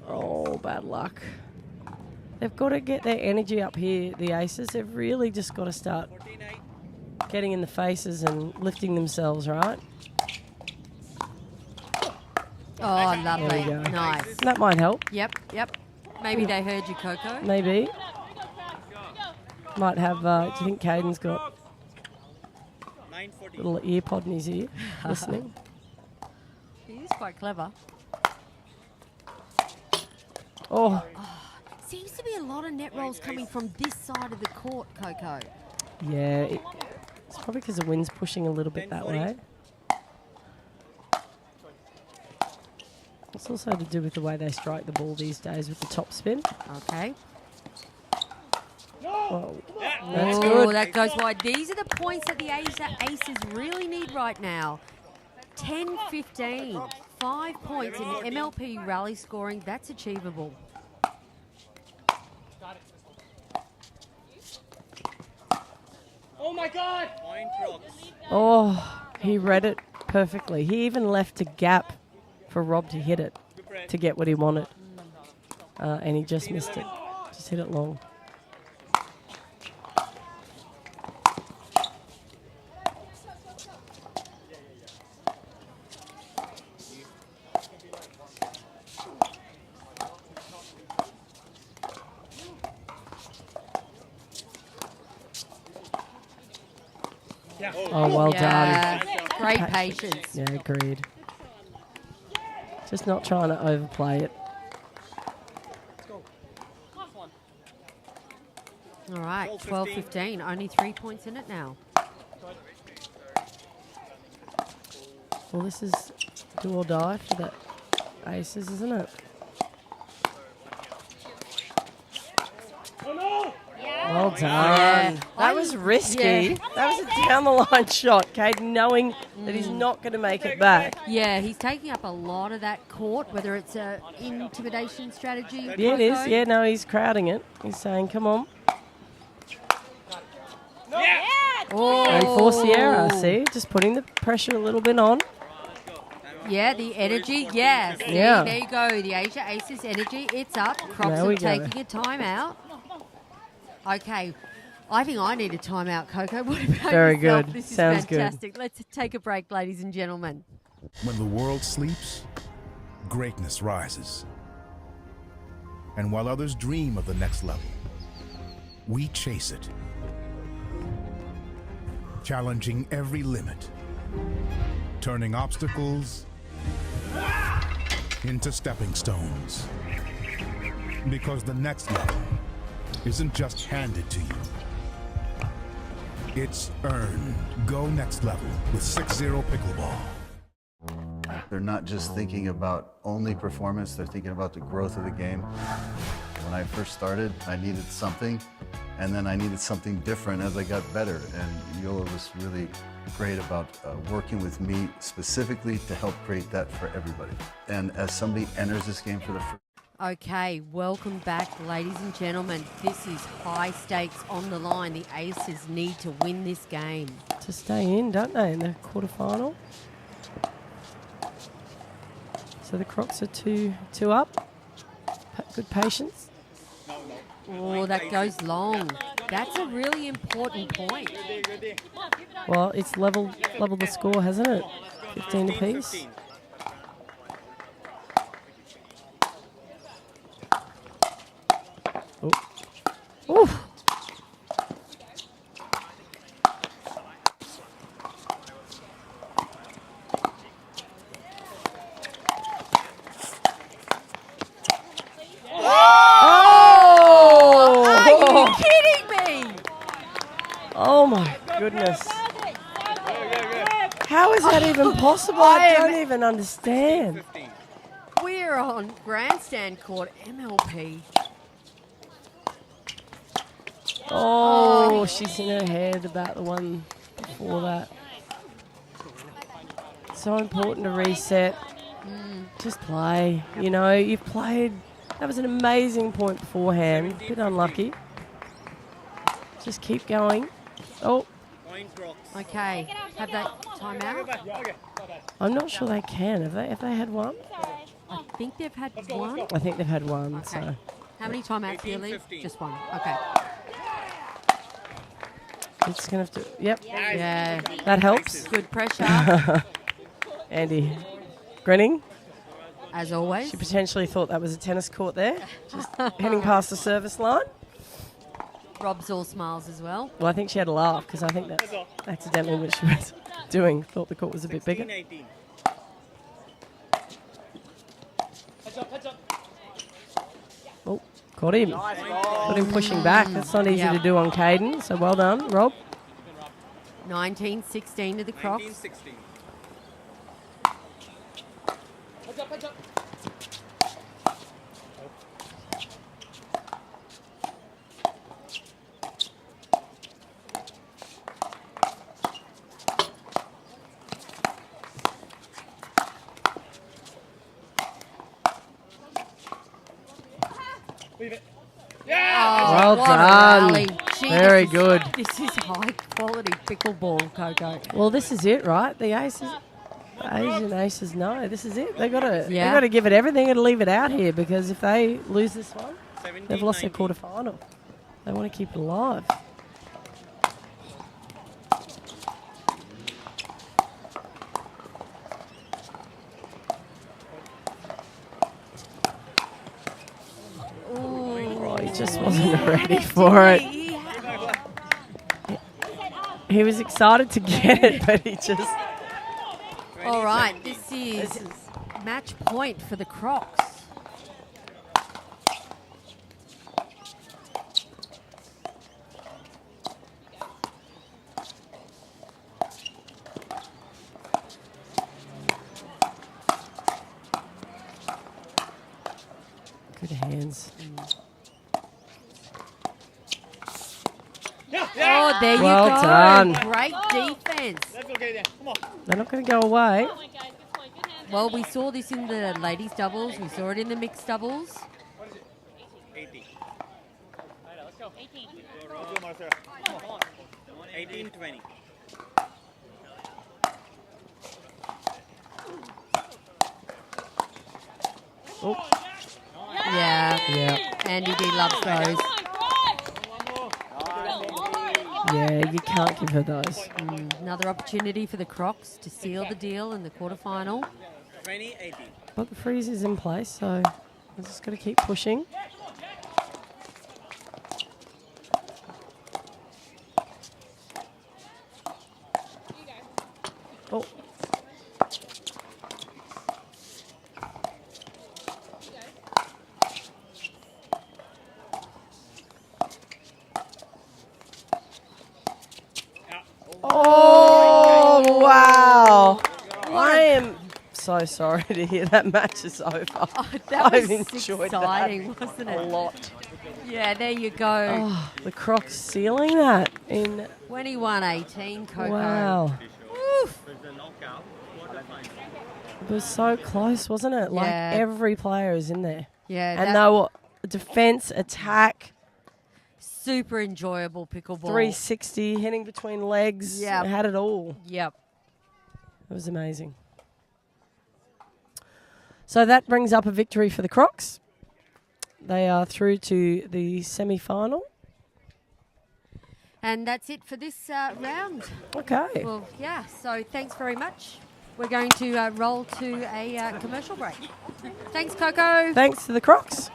Oh, bad luck. They've got to get their energy up here, the Aces. They've really just got to start 14-8. getting in the faces and lifting themselves, right? Oh, There lovely. we go. Nice. That might help. Yep, yep. Maybe they heard you, Coco. Maybe. Might have, do you think Caden's got 9:40. a little ear pod in his ear listening? He is quite clever. Oh, Seems to be a lot of net rolls coming from this side of the court, Coco. yeah. It's probably because the wind's pushing a little bit that way. It's also to do with the way they strike the ball these days with the top spin. Okay. Oh, That's good. That goes wide. These are the points that the Aces really need right now. 10-15. 5 points in the MLP rally scoring. That's achievable. Oh my God! Point Crocs. Oh, he read it perfectly. He even left a gap for Rob to hit it to get what he wanted. And he just missed it. Just hit it long. Oh, well Yeah. done. Great patience. Yeah, agreed. Just not trying to overplay it. All right, 12-15. Only 3 points in it now. Well, this is do or die for the Aces, isn't it? Well done. Yeah. That was risky. Yeah. That was a down the line shot, Caden, knowing that he's not going to make it back. Yeah, he's taking up a lot of that court, whether it's a intimidation strategy. Yeah, it is. Coco. Yeah, no, he's crowding it. He's saying, come on. Oh. And force the error, see? Just putting the pressure a little bit on. Yeah, the energy. Yes. Yeah. There you go. The Asia Aces energy. It's up. Crocs There are we go. taking a timeout. Okay. I think I need a timeout, Coco. What about Very yourself? good. This is Sounds good. fantastic. Let's take a break, ladies and gentlemen. When the world sleeps, greatness rises. And while others dream of the next level, we chase it. Challenging every limit, turning obstacles into stepping stones. Because the next level isn't just handed to you. It's earned. Go next level with 6-0 Pickleball. They're not just thinking about only performance, they're thinking about the growth of the game. When I first started, I needed something, and then I needed something different as I got better. And Yola was really great about working with me specifically to help create that for everybody. And as somebody enters this game for the first Okay, welcome back, ladies and gentlemen. This is high stakes on the line. The Aces need to win this game. To stay in, don't they, in the quarterfinal? So the Crocs are two up. Good patience. Oh, that goes long. That's a really important point. Well, it's leveled the score, hasn't it? 15 apiece. Oh. Oof. Are you kidding me? Oh my goodness. How is that even possible? I don't even understand. We're on Grandstand Court, MLP. Oh, she's in her head about the one before that. So important to reset. Just play. You know, you've played. That was an amazing point beforehand. A bit unlucky. Just keep going. Oh, Point Crocs. Okay, have that timeout. I'm not sure they can. Have they had one? I think they've had one. I think they've had one. Okay. So How many timeouts do you leave? 15. Just one. Okay. it's gonna have to. Yep, Yeah. that helps. Good pressure. Andy, grinning. as always. She potentially thought that was a tennis court there, just heading past the service line. Rob's all smiles as well. Well, I think she had a laugh because I think that's accidentally what she was doing. Thought the court was a bit bigger. 18. Oh, caught him. Got him pushing back. That's not easy to do on Caden, so well done, Rob. 19-16 to the Crocs. 19-16. Well What a done. rally. Gee, Very this is- good. This is high quality pickleball, Coco. Well, this is it, right? The aces, Asian aces know this is it. They got to, Yeah. they got to give it everything and leave it out here because if they lose this one, 17, they've lost their 19. quarterfinal. They want to keep it alive. Oh, he just wasn't ready for it. He was excited to get it, but he just. All right, this is match point for the Crocs. Good hands. Oh, there you Well go. done. Great defense. Let's go, Kaden. Come on. They're not going to go away. Good point, guys. Good point. Good hands. Well, we saw this in the ladies' doubles. We saw it in the mixed doubles. 18. 18. Let's go, Marcel. Come on. 18, 20. Oh, Yeah. yeah. Andy D loves those. Yeah, you can't give her those. Another opportunity for the Crocs to seal the deal in the quarterfinal. 20, 18. But the freeze is in place, so we're just going to keep pushing. Oh. Oh, wow. I am so sorry to hear that match is over. Oh, that was I've enjoyed exciting, that wasn't a it? lot. Yeah, there you go. Oh, the Crocs sealing that in. 21-18, Coco. Wow. Woof. It was so close, wasn't it? Like Yeah. every player is in there. Yeah, And that they were defense, attack, super enjoyable pickleball. 360, hitting between legs. Yeah. It had it all. Yep. It was amazing. So that brings up a victory for the Crocs. They are through to the semi-final. And that's it for this round. Okay. Well, yeah, so thanks very much. We're going to roll to a commercial break. Thanks, Coco. Thanks to the Crocs.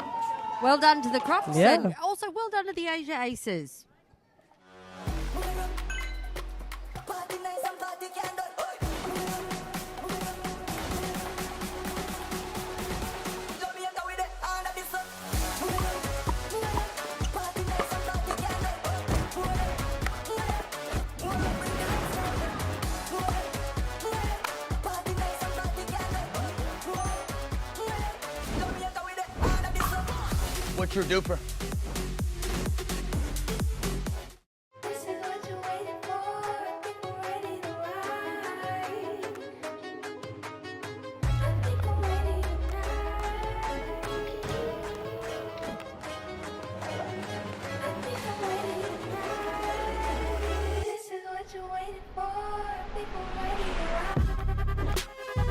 Well done to the Crocs. Yeah. And also well done to the Asia Aces. What's your duper? This is what you're waiting for. I think we're ready to ride. I think I'm ready tonight. I think I'm ready tonight. This is what you're waiting for. I think we're ready to ride.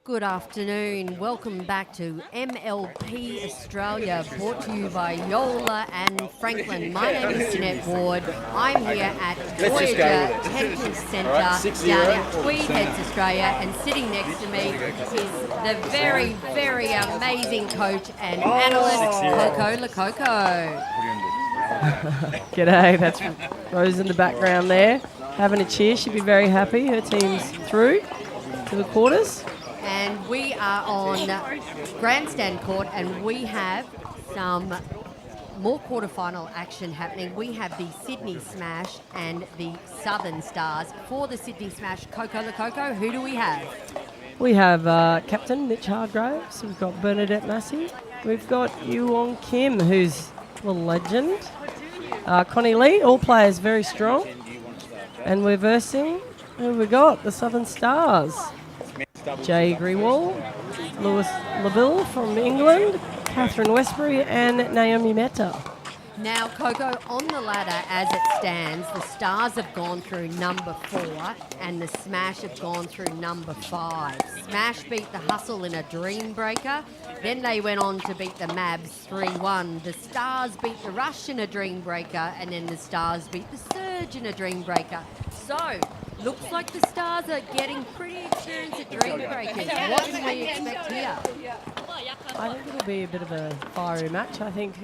Good afternoon. Welcome back to MLP Australia, brought to you by Yola and Franklin. My name is Jeanette Ward. I'm here at Voyager Tennis Centre down at Tweed Heads, Australia, and sitting next to me is the very, very amazing coach and analyst, Coco Lococo. G'day, that's Rose in the background there, having a cheer. She'd be very happy. Her team's through to the quarters. And we are on Grandstand Court, and we have some more quarterfinal action happening. We have the Sydney Smash and the Southern Stars. For the Sydney Smash, Coco Lococo, who do we have? We have Captain Mitch Hargraves. We've got Bernadette Massey. We've got Yuwon Kim, who's a legend. Connie Lee, all players very strong. And we're versing, who we got? The Southern Stars. Jay Grewal, Lewis Laville from England, Catherine Westbury, and Naomi Mehta. Now, Coco, on the ladder as it stands, the Stars have gone through number 4 and the Smash have gone through number 5. Smash beat the Hustle in a Dream Breaker. Then they went on to beat the Mavs 3-1. The Stars beat the Rush in a Dream Breaker, and then the Stars beat the Surge in a Dream Breaker. So, looks like the Stars are getting pretty experienced at Dream Breakers. What can we expect here? I think it'll be a bit of a fiery match. I think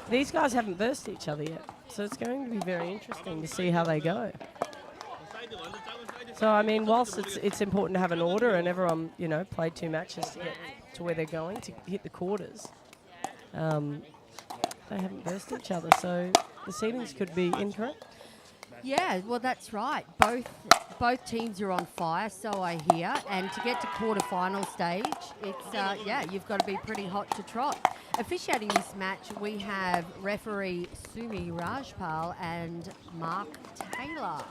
these guys haven't versed each other yet, so it's going to be very interesting to see how they go. So, I mean, whilst it's important to have an order and everyone, you know, played 2 matches to get to where they're going to hit the quarters, they haven't versed each other, so the seedings could be incorrect. Yeah, well, that's right. Both teams are on fire, so I hear. And to get to quarterfinal stage, it's you've got to be pretty hot to trot. Officiating this match, we have referee Sumi Rajpal and Mark Taylor.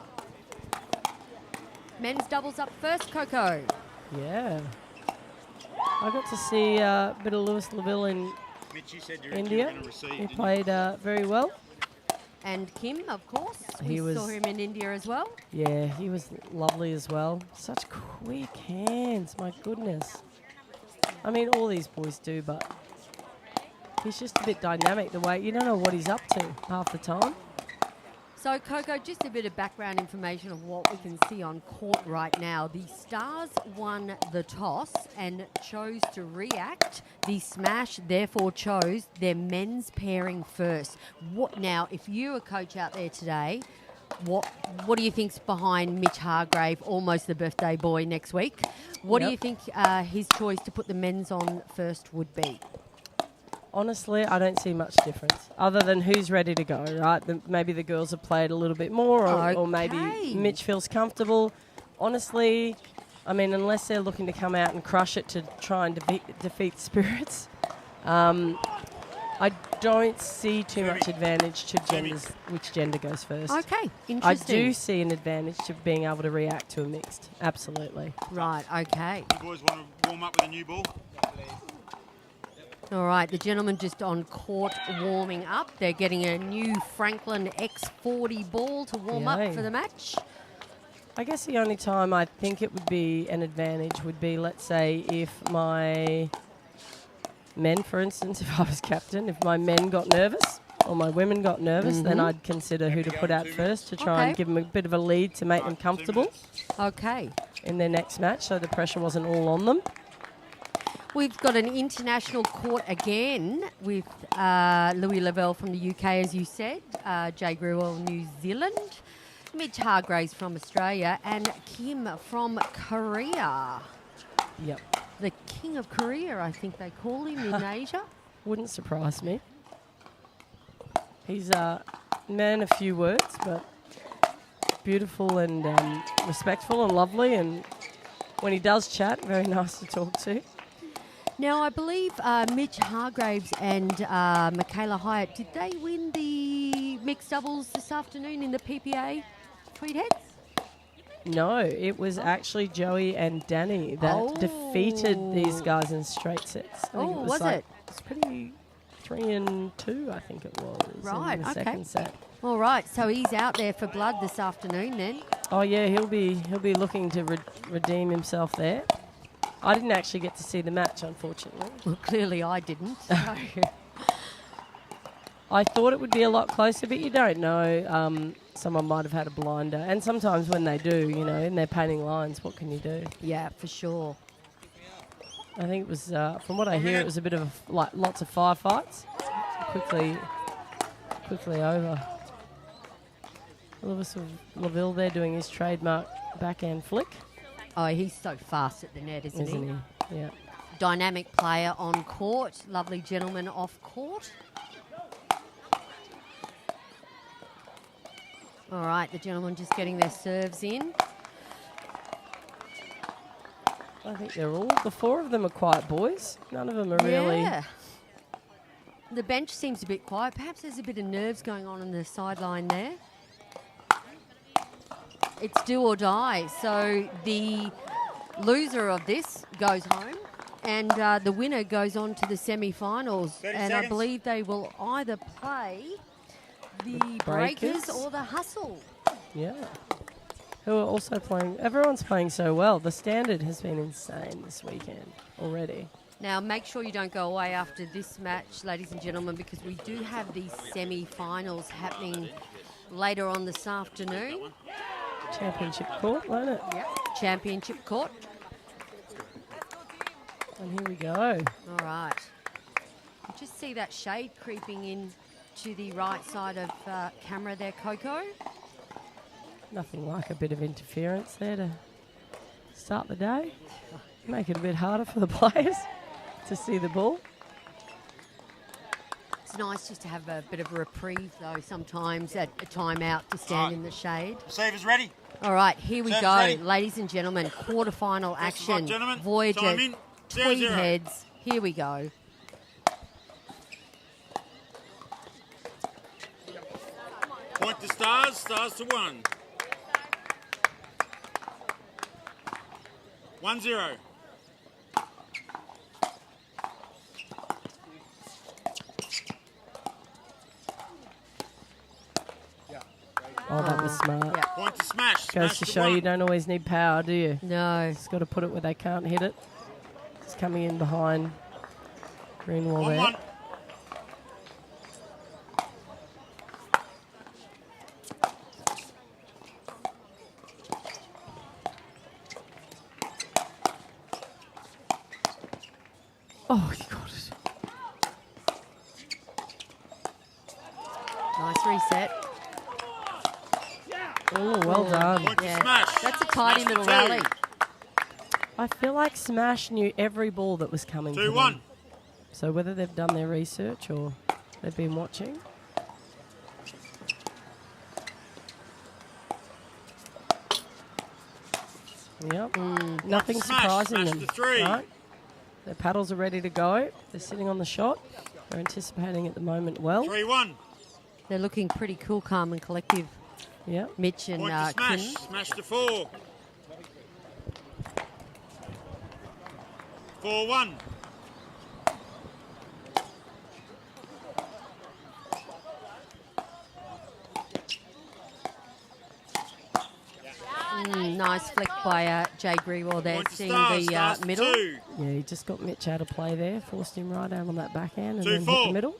Men's doubles up first, Coco. Yeah. I got to see a bit of Lewis Laville in India. He played very well. And Kim, of course. We saw him in India as well. Yeah, he was lovely as well. Such quick hands, my goodness. I mean, all these boys do, but he's just a bit dynamic the way. You don't know what he's up to half the time. So, Coco, just a bit of background information of what we can see on court right now. The Stars won the toss and chose to react. The Smash, therefore, chose their men's pairing first. What now, if you're a coach out there today, what do you think's behind Mitch Hargrave, almost the birthday boy next week? What do you think his choice to put the men's on first would be? Honestly, I don't see much difference other than who's ready to go, right? Maybe the girls have played a little bit more or maybe Mitch feels comfortable. Honestly, I mean, unless they're looking to come out and crush it to try and defeat Spirits, I don't see too much advantage to genders, which gender goes first. Okay, interesting. I do see an advantage to being able to react to a mixed, absolutely. Right, okay. You boys want to warm up with a new ball? All right, the gentlemen just on court warming up. They're getting a new Franklin X40 ball to warm up for the match. I guess the only time I think it would be an advantage would be, let's say, if my men, for instance, if I was captain, if my men got nervous or my women got nervous, then I'd consider who to put out first to try and give them a bit of a lead to make them comfortable in their next match so the pressure wasn't all on them. We've got an international court again with Louis Lavelle from the UK, as you said, Jay Grewal, New Zealand, Mitch Hargraves from Australia, and Kim from Korea. Yep. The King of Korea, I think they call him in Asia. Wouldn't surprise me. He's a man of few words, but beautiful and respectful and lovely, and when he does chat, very nice to talk to. Now, I believe Mitch Hargraves and Michaela Hyatt, did they win the mixed doubles this afternoon in the PPA Tweed Heads? No, it was actually Joey and Danny that defeated these guys in straight sets. I think it was it? It's pretty 3-2, I think it was. Right, in the second set. All right, so he's out there for blood this afternoon then. Oh yeah, he'll be looking to redeem himself there. I didn't actually get to see the match, unfortunately. Well, clearly I didn't. So. I thought it would be a lot closer, but you don't know. Someone might have had a blinder. And sometimes when they do, you know, and they're painting lines, what can you do? Yeah, for sure. I think it was, from what I hear, it was a bit of, lots of firefights. Quickly over. Lewis of Laville there doing his trademark backhand flick. Oh, he's so fast at the net, isn't he? Yeah. Dynamic player on court. Lovely gentleman off court. All right, the gentlemen just getting their serves in. I think the four of them are quiet boys. None of them are really... Yeah. The bench seems a bit quiet. Perhaps there's a bit of nerves going on the sideline there. It's do or die. So the loser of this goes home and the winner goes on to the semi-finals. And I believe they will either play the Breakers or the Hustle. Yeah. Who are also playing... Everyone's playing so well. The standard has been insane this weekend already. Now, make sure you don't go away after this match, ladies and gentlemen, because we do have these semi-finals happening later on this afternoon. Championship court, won't it? Yep. Championship court. And here we go. All right. You just see that shade creeping in to the right side of camera there, Coco. Nothing like a bit of interference there to start the day. Make it a bit harder for the players to see the ball. It's nice just to have a bit of a reprieve, though, sometimes at a timeout to stand in the shade. Savers ready. All right, here we Serves go, ready. ladies and gentlemen. Quarterfinal action. Gentlemen. Voyager, Time in. Tweed 0-0. heads. Here we go. Point to Stars. Stars to 1. 1-0. Oh, that was smart. Yeah. Point to Smash. Goes Smash to to show 1. you don't always need power, do you? No. Just got to put it where they can't hit it. It's coming in behind green wall there. 1-1. Oh, you got it. Nice reset. Oh, well done. Point to Yeah. Smash. That's a tidy Smash to little 2. rally. I feel like Smash knew every ball that was coming to 2-1. them. So whether they've done their research or they've been watching. Yep. Nothing Smash. surprising Smash them. to 3. Right? Their paddles are ready to go. They're sitting on the shot. They're anticipating at the moment well. 3-1. They're looking pretty cool, calm and collective, Yep. Mitch and Point to Smash. Kim. Smash to 4. 4-1. Nice flick by Jay Grewal there, Point to seeing Stars. the Stars to middle. 2. Yeah, he just got Mitch out of play there. Forced him right out on that backhand and then hit 2-4. the middle.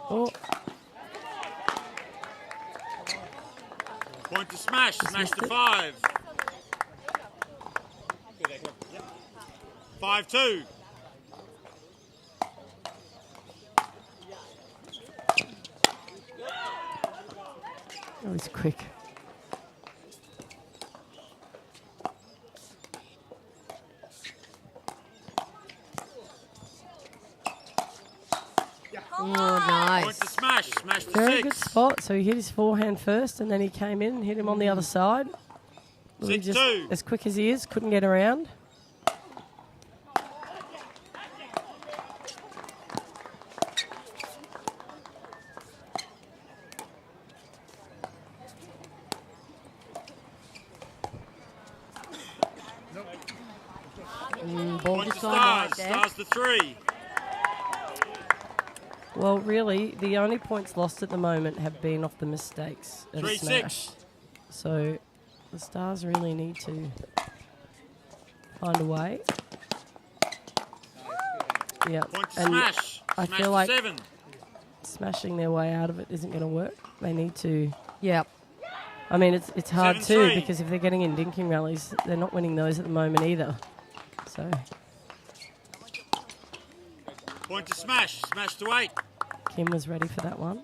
Oh, Point to Smash. Smash to 5. 5-2. that was quick. Oh, Point nice. to Smash. Smash to Very 6. good spot. So he hit his forehand first and then he came in and hit him on the other side. Louis 6-2. just, as quick as he is, couldn't get around. Ball Point to just gone right Stars. there. Stars to 3. Well, really, the only points lost at the moment have been off the mistakes of 3-6. Smash. So the Stars really need to find a way. Yeah, Point to and Smash. I Smash feel to like 7. smashing their way out of it isn't going to work. They need to. Yep. I mean, it's hard 7-3. too because if they're getting in dinking rallies, they're not winning those at the moment either. So Point to Smash. Smash to 8. Kim was ready for that one.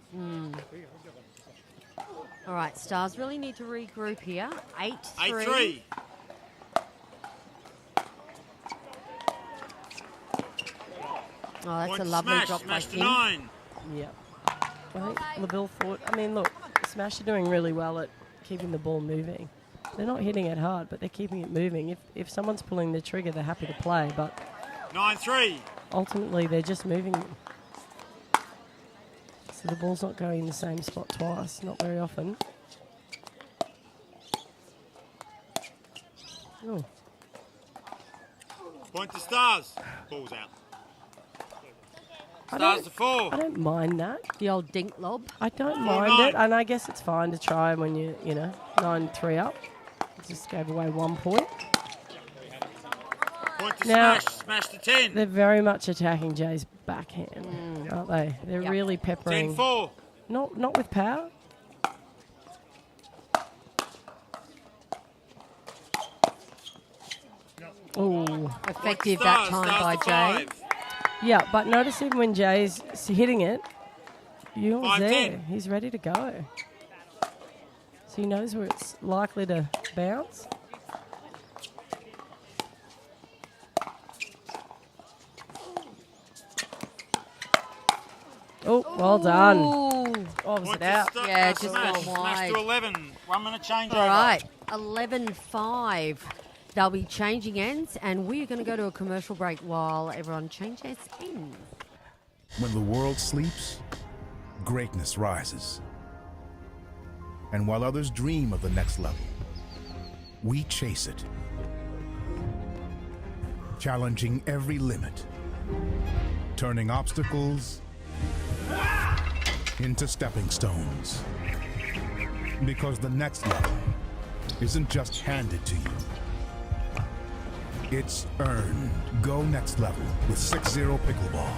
All right, Stars really need to regroup here. 8-3. 8-3. Oh, that's Point a to lovely Smash. drop by Smash to Kim. 9. Yeah. I think LaVille thought, I mean, look, Smash are doing really well at keeping the ball moving. They're not hitting it hard, but they're keeping it moving. If someone's pulling the trigger, they're happy to play, but 9-3. ultimately they're just moving them. So the ball's not going in the same spot twice, not very often. Oh, Point to Stars. Ball's out. I Stars to don't, 4. I don't mind that. The old dink lob. I don't 4-9. mind it, and I guess it's fine to try when you know, 9-3 up. Just gave away 1 point. Point to Now- Smash. Smash to 10. They're very much attacking Jay's backhand, aren't they? They're Yep. really peppering. 10-4. Not with power. Oh, Effective that Stars. time by Stars to Jay. 5. yeah, but notice even when Jay's hitting it, you're 5-10. there. He's ready to go. So he knows where it's likely to bounce. Oh, well done. Ooh. Oh, was Point it to out? Yeah, Smash. just Smash gone wide. to 11. 1 minute change. All right, 11-5. They'll be changing ends, and we're going to go to a commercial break while everyone changes ends. When the world sleeps, greatness rises. And while others dream of the next level, we chase it. Challenging every limit, turning obstacles into stepping stones. Because the next level isn't just handed to you. It's earned. Go next level with 6-0 Pickleball.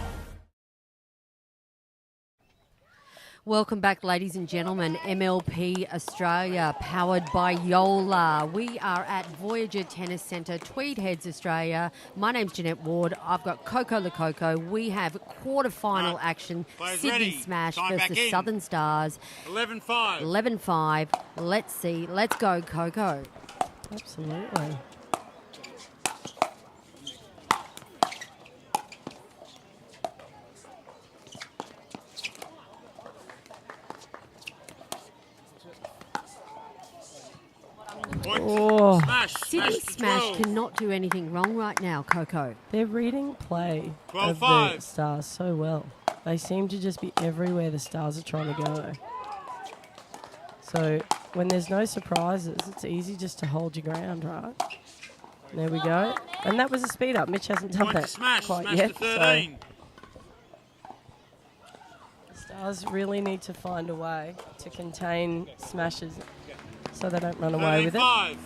Welcome back, ladies and gentlemen. MLP Australia, powered by Yola. We are at Voyager Tennis Centre, Tweed Heads, Australia. My name's Jeanette Ward. I've got Coco Lococo. We have quarter-final action. Players Sydney ready. Smash Time back versus in. Southern Stars. 11-5. 11-5. Let's see. Let's go, Coco. Absolutely. Point Oh. Smash. Sydney Smash to Smash 12. cannot do anything wrong right now, Coco. They're reading play of the 12-5. Stars so well. They seem to just be everywhere the Stars are trying to go. So when there's no surprises, it's easy just to hold your ground, right? There we go. And that was a speed up. Mitch hasn't done Point to that Smash. quite Smash yet. to 13. So the Stars really need to find a way to contain smashes so they don't run away with it. 13-5.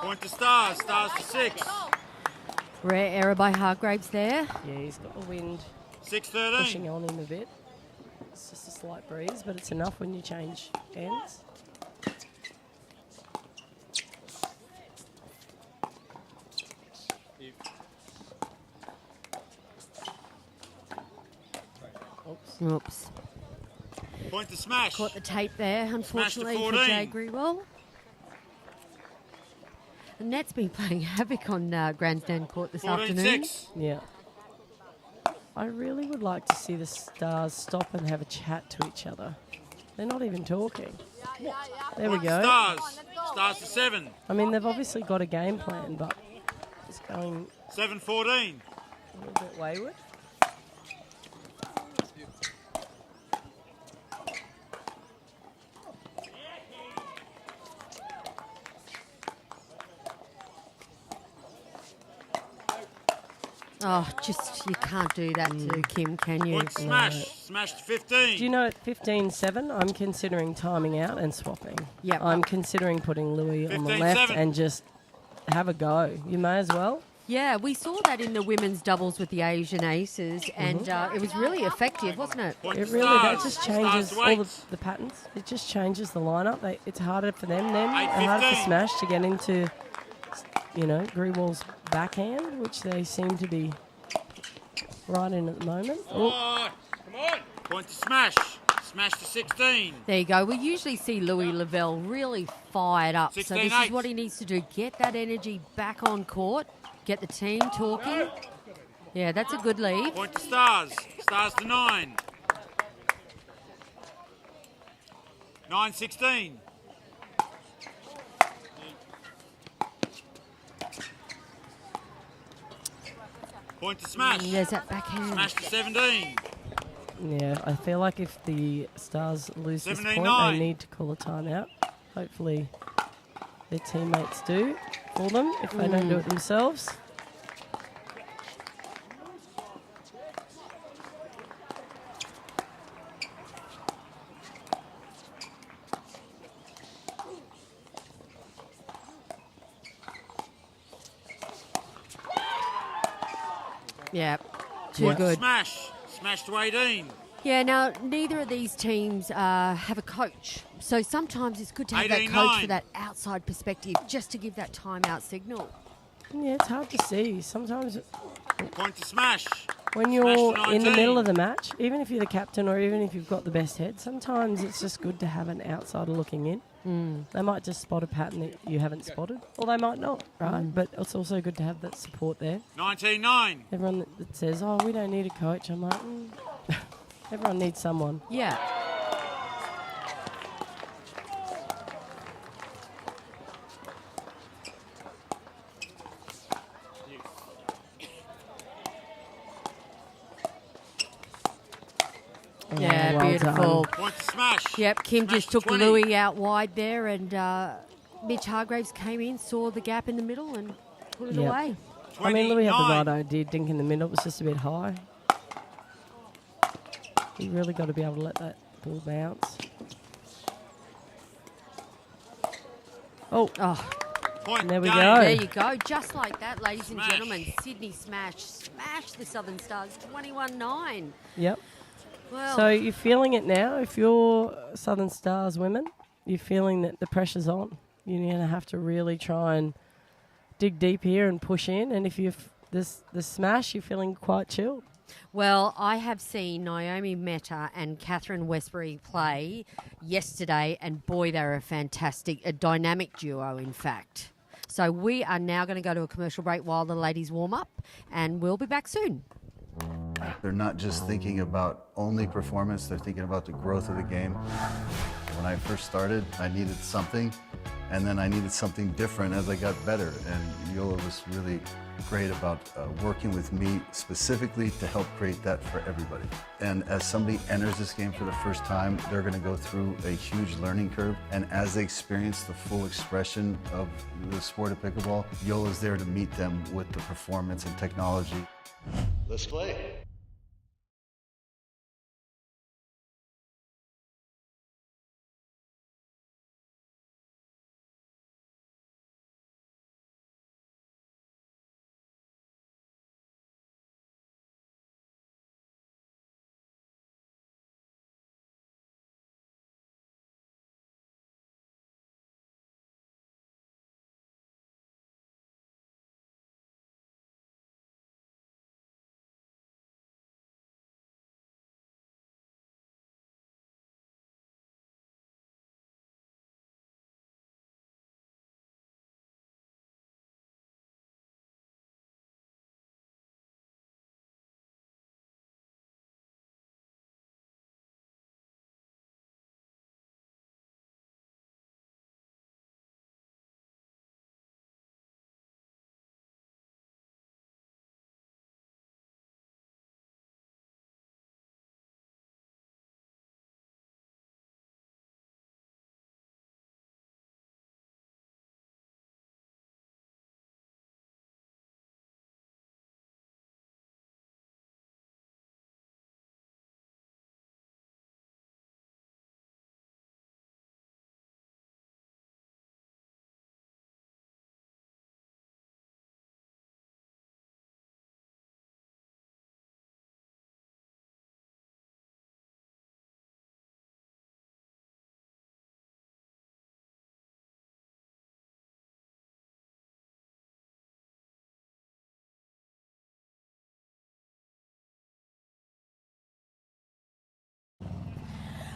Point to Stars. Stars to 6. Rare error by Hargraves there. Yeah, he's got the wind 6-13. pushing on him a bit. It's just a slight breeze, but it's enough when you change ends. Oops. Point to Smash. Caught the tape there, unfortunately, for 14. Jay Grewell. The net's been playing havoc on Grandstand Court this afternoon. 14-6. Yeah. I really would like to see the Stars stop and have a chat to each other. They're not even talking. There we Point go. Stars. Stars to 7. I mean, they've obviously got a game plan, but it's going 7-14. a little bit wayward. Oh, just, you can't do that to Kim, can you? Point to smash. Smash to 15. Do you know at 15-7, I'm considering timing out and swapping. Yep. I'm considering putting Louis on the 15-7. left and just have a go. You may as well. Yeah, we saw that in the women's doubles with the Asian Aces, and it was really effective, wasn't it? Point It to really stars. that just Stars changes to all eights. the patterns. It just changes the lineup. It's harder for them then, and 8-15. harder for Smash to get into, Grewal's backhand, which they seem to be right in at the moment. Oh, Come on. Point to smash. Smash to 16. There you go. We usually see Louis Lavelle really fired up. So this is 16-8. what he needs to do. Get that energy back on court. Get the team talking. Yeah, that's a good lead. Point to stars. Stars to 9. 9-16. Point to smash. There's that backhand. Smash to 17. yeah, I feel like if the Stars lose this point, 17-9. they need to call a timeout. Hopefully their teammates do for them if they don't do it themselves. Yeah, too Point to good. smash. Smash to 18. Yeah, now, neither of these teams have a coach. So sometimes it's good to have that coach 18-9. for that outside perspective, just to give that timeout signal. Yeah, it's hard to see. Sometimes Point to smash. when Smash you're to in the 19. middle of the match, even if you're the captain or even if you've got the best head, sometimes it's just good to have an outsider looking in. They might just spot a pattern that you haven't spotted, or they might not, right? But it's also good to have that support there. 19-9. Everyone that says, oh, we don't need a coach, I'm like, everyone needs someone. Yeah. Oh, Yeah, well beautiful. done. Point to smash. Yep, Kim Smash just to took 20. Louis out wide there, and Mitch Hargraves came in, saw the gap in the middle, and put it Yep. away. I mean, Louis had the 29. right idea. Dink in the middle was just a bit high. You really got to be able to let that ball bounce. Oh, Point and there we game. go. There you go. Just like that, ladies and Smash. gentlemen. Sydney smash the Southern Stars 21-9. Yep. Well, So you're feeling it now. If you're Southern Stars women, you're feeling that the pressure's on. You're going to have to really try and dig deep here and push in. And if you've the smash, you're feeling quite chilled. well, I have seen Naomi Mehta and Catherine Westbury play yesterday, and boy, they're a dynamic duo, in fact. So we are now going to go to a commercial break while the ladies warm up, and we'll be back soon. They're not just thinking about only performance, they're thinking about the growth of the game. When I first started, I needed something, and then I needed something different as I got better. And Yola was really great about working with me specifically to help create that for everybody. And as somebody enters this game for the first time, they're going to go through a huge learning curve. And as they experience the full expression of the sport of pickleball, Yola's there to meet them with the performance and technology. Let's play.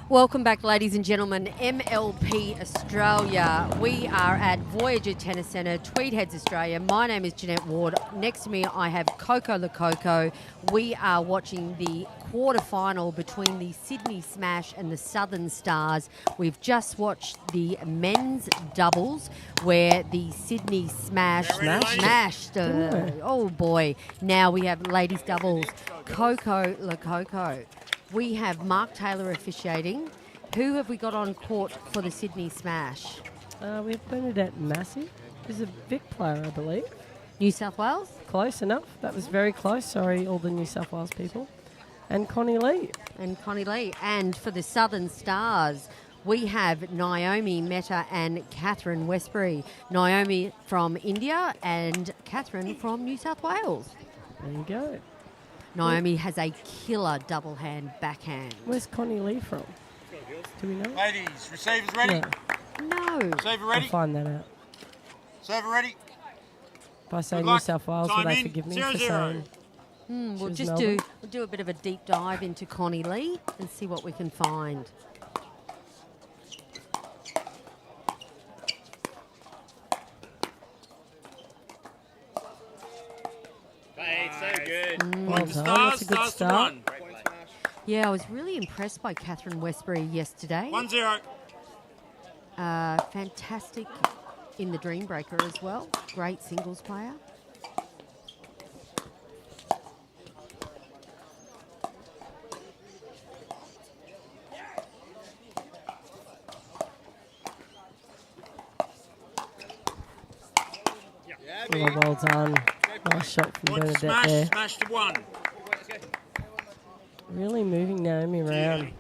Welcome back, ladies and gentlemen. MLP Australia. We are at Voyager Tennis Centre, Tweed Heads, Australia. My name is Jeanette Ward. Next to me, I have Coco Lococo. We are watching the quarterfinal between the Sydney Smash and the Southern Stars. We've just watched the men's doubles where the Sydney Smash smashed. Oh boy. Now we have ladies doubles. Coco Lococo. We have Mark Taylor officiating. Who have we got on court for the Sydney Smash? We have Bernadette Massey, who's a Vic player, I believe. New South Wales? Close enough. That was very close. Sorry, all the New South Wales people. And Connie Lee. And for the Southern Stars, we have Naomi Mehta and Catherine Westbury. Naomi from India and Catherine from New South Wales. There you go. Naomi has a killer double hand backhand. Where's Connie Lee from? Do we know? Ladies, receivers ready? No. Receiver ready? I'll find that out. Server ready? If I say Good New luck. South Wales, will Time they in. forgive me 0-0. for saying We'll was just Melbourne? do a bit of a deep dive into Connie Lee and see what we can find. Hey, so good. Point to done. Stars, That's a good Stars to start. 1. Yeah, I was really impressed by Catherine Westbury yesterday. 1-0. Fantastic in the Dream Breaker as well. Great singles player. Oh, well done. Nice shot from Point to Bernadette smash, there. smash to 1. Really moving Naomi around.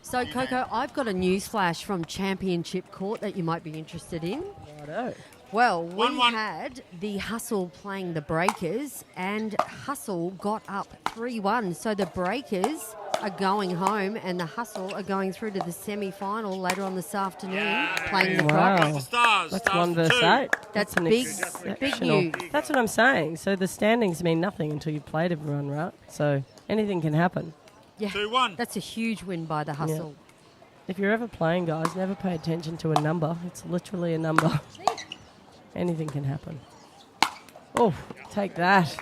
So, Coco, I've got a news flash from Championship Court that you might be interested in. Righto. Well, we 1-1. had the Hustle playing the Breakers, and Hustle got up 3-1. So the Breakers are going home, and the Hustle are going through to the semi-final later on this afternoon, playing the Wow. Crocs. Point to Stars, That's Stars 1 to versus 2. 8. That's an big exceptional. news. That's what I'm saying. So the standings mean nothing until you've played everyone, right? So anything can happen. Yeah, 2-1. that's a huge win by the Hustle. If you're ever playing, guys, never pay attention to a number. It's literally a number. Anything can happen. Oh, take that.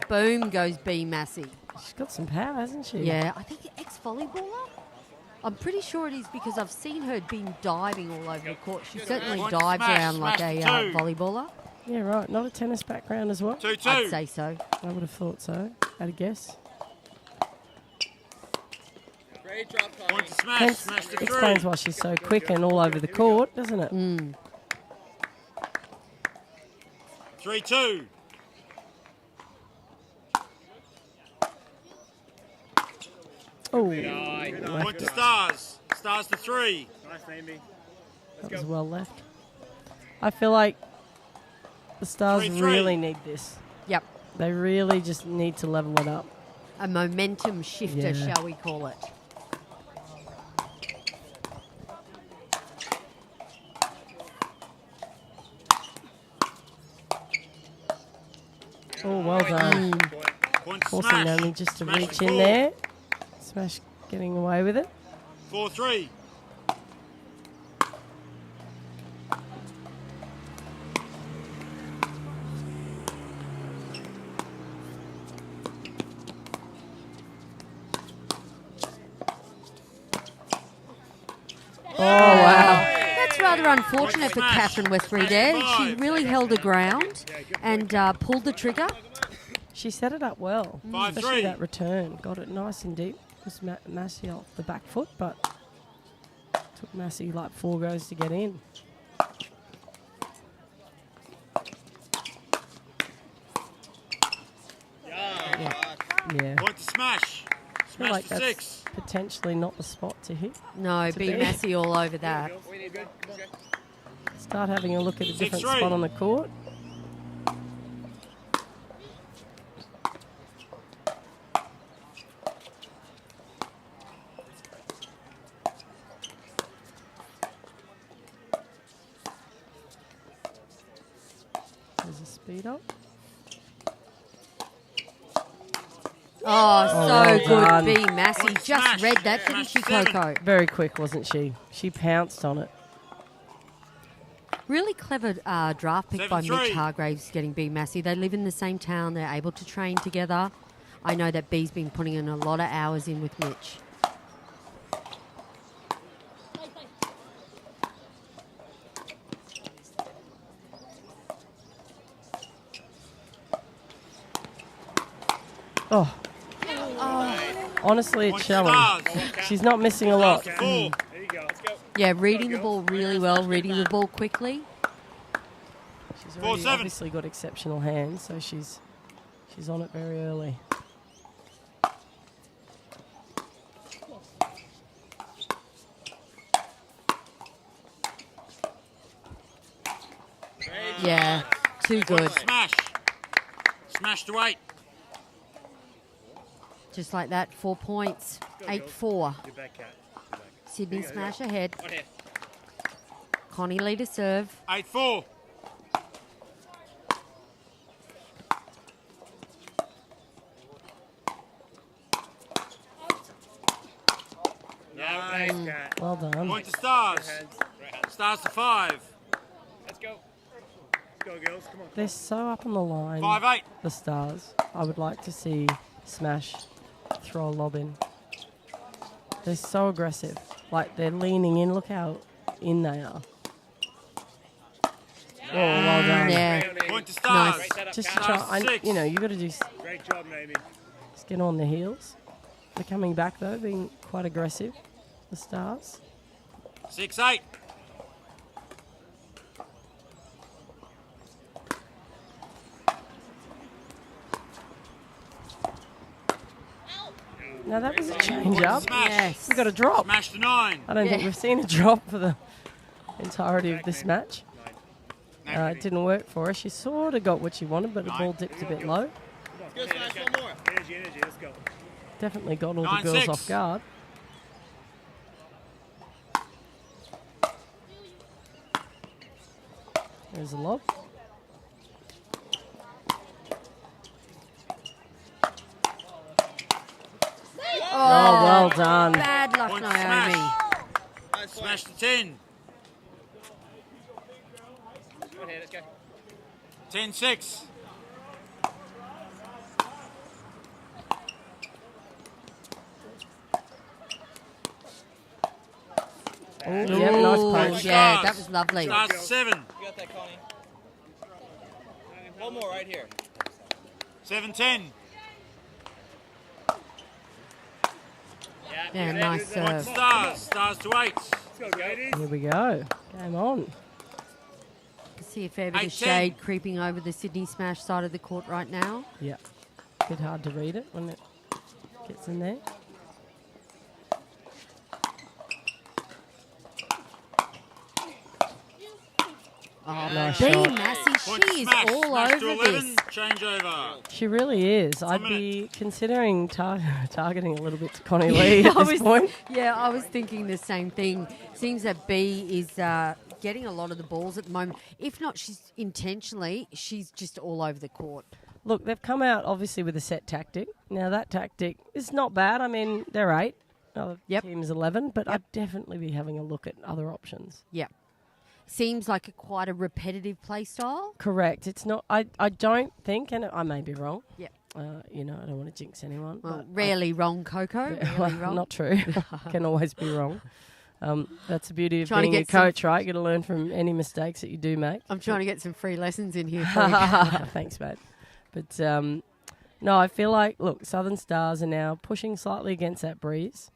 Boom goes B Massey. She's got some power, hasn't she? Yeah, I think ex-volleyballer. I'm pretty sure it is because I've seen her been diving all over the court. She certainly Point dives smash, around like smash a to 2. volleyballer. Yeah, right. Not a tennis background as well? 2-2. I'd say so. I would have thought so. At a guess. Great drop, Point to smash, Hence, smash to 3. explains why she's so quick and all over the court, doesn't it? 3-2. Oh, Point to Stars, Stars to 3. Nice, Amy. that was well left. I feel like the Stars 3-3. really need this. Yep. They really just need to level it up. A momentum shifter, Yeah. shall we call it. Oh, well done. Point to Forcing smash. Naomi just to Smash reach to in 4. there. Smash getting away with it. 4-3. Oh, wow. That's rather unfortunate for Smash. Catherine Westbury Smash there. to She 5. really held her ground and pulled the trigger. She set it up well. 5-3. Especially that return. Got it nice and deep. Was Massey off the back foot, but took Massey like 4 goes to get in. Yeah. Point to smash. I feel Smash like to that's 6. potentially not the spot to hit. No, To B be. Massey all over that. Start having a look at a different 6-3. spot on the court. There's a speed up. Oh, so well good. done. B. Massey Point just smash. read that, didn't she, Smash 7. Coco? Very quick, wasn't she? She pounced on it. Really clever draft pick by 7-3. Mitch Hargraves getting B. Massey. They live in the same town. They're able to train together. I know that B's been putting in a lot of hours in with Mitch. Oh. Honestly, it's Point showing. stars. She's not missing a lot. Stars to 4. There you go. Let's go. Yeah, reading the ball really well, reading the ball quickly. She's already 4-7. obviously got exceptional hands, so she's on it very early. Yeah, too good. Smash. Smash to 8. Just like that, 4 points. 8-4. Good back, Cat. Sydney smash ahead. On here. Connie lead to serve. 8-4. Nice, Cat. Well done. Point to stars. Hands. Right hands. Stars to 5. Let's go. Let's go, girls. Come on. They're so up on the line, 5-8. the Stars. I would like to see Smash throw a lob in. They're so aggressive. Like, they're leaning in. Look how in they are. Oh, well done. Yeah. Point to stars. Nice. Set up, Just Cat. try, Six. you know, you got to Great job, Naomi. just get on their heels. They're coming back, though, being quite aggressive, the Stars. 6-8. Now, that was a change up. Smash. Yes. We got a drop. Smash to 9. I don't think Yeah. we've seen a drop for the entirety of this match. It didn't work for her. She sort of got what she wanted, but the ball dipped a bit low. Go, Smash, one more. Energy, energy. Let's go. Definitely got all the 9-6. girls off guard. There's a lob. Oh, well done. Bad luck, Point to Naomi. smash. Smash to 10. Go ahead. Let's go. 10-6. Oh, yep, nice Ooh, punch. yeah, that was lovely. Stars to 7. You got that, Connie. One more right here. 7-10. Yeah, nice Point to serve. stars. Stars to 8. Let's go, ladies. Here we go. Game on. See a fair bit of 8-10. shade creeping over the Sydney Smash side of the court right now. Yeah. Bit hard to read it when it gets in there. Oh, Nice B. shot. Massey, Point to she is smash. all Smash to over 11. this. Change over. She really is. I'd minute. be considering targeting a little bit to Connie Lee at this point. Yeah, I was thinking the same thing. Seems that B is getting a lot of the balls at the moment. If not, she's intentionally, she's just all over the court. Look, they've come out obviously with a set tactic. Now that tactic is not bad. I mean, they're 8. Other Yep. team's 11, but I'd definitely be having a look at other options. Yeah. Seems like quite a repetitive play style. Correct. It's not. I don't think, and I may be wrong. Yeah. You know, I don't want to jinx anyone. Well, but rarely wrong, Coco. Rarely wrong. Not true. Can always be wrong. That's the beauty of Trying to being a get some- coach, right? You got to learn from any mistakes that you do make. I'm trying to get some free lessons in here for you. Thanks, mate. But no, I feel like, look, Southern Stars are now pushing slightly against that breeze,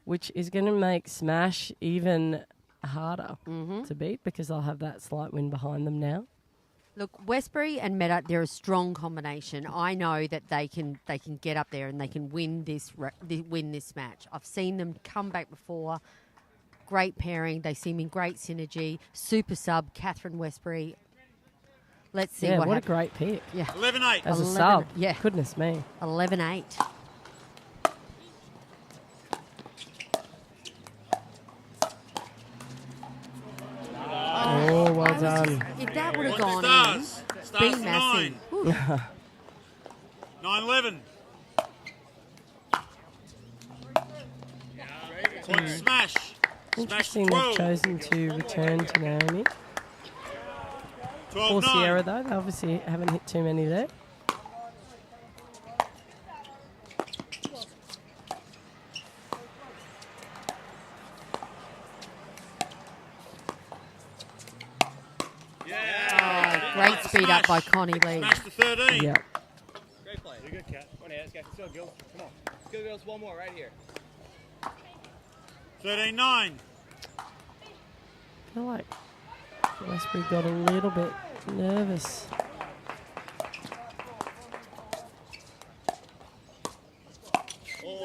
which is going to make Smash even harder to beat because they'll have that slight win behind them now. Look, Westbury and Meta, they're a strong combination. I know that they can get up there and they can win this match. I've seen them come back before. Great pairing. They seem in great synergy. Super sub, Catherine Westbury. Let's see Yeah, what what a happens. great pick. Yeah, 11-8. As a 11 sub. yeah. Goodness me. 11-8. Oh, well done. If that would have Point to gone in, stars. be Stars to Massey. 9. 9-11. Point to smash. Smash to Interesting 12. they've chosen to return to Naomi. 12 Or 9. Sierra, though. They obviously haven't hit too many there. Great speed up by Connie Lee. Smash to 13. Yeah. Great play. You're good, Kat. Go on, let's go. Let's go, girls. Come on. Let's go, girls. One more right here. 13 9. I feel like Westbury got a little bit nervous.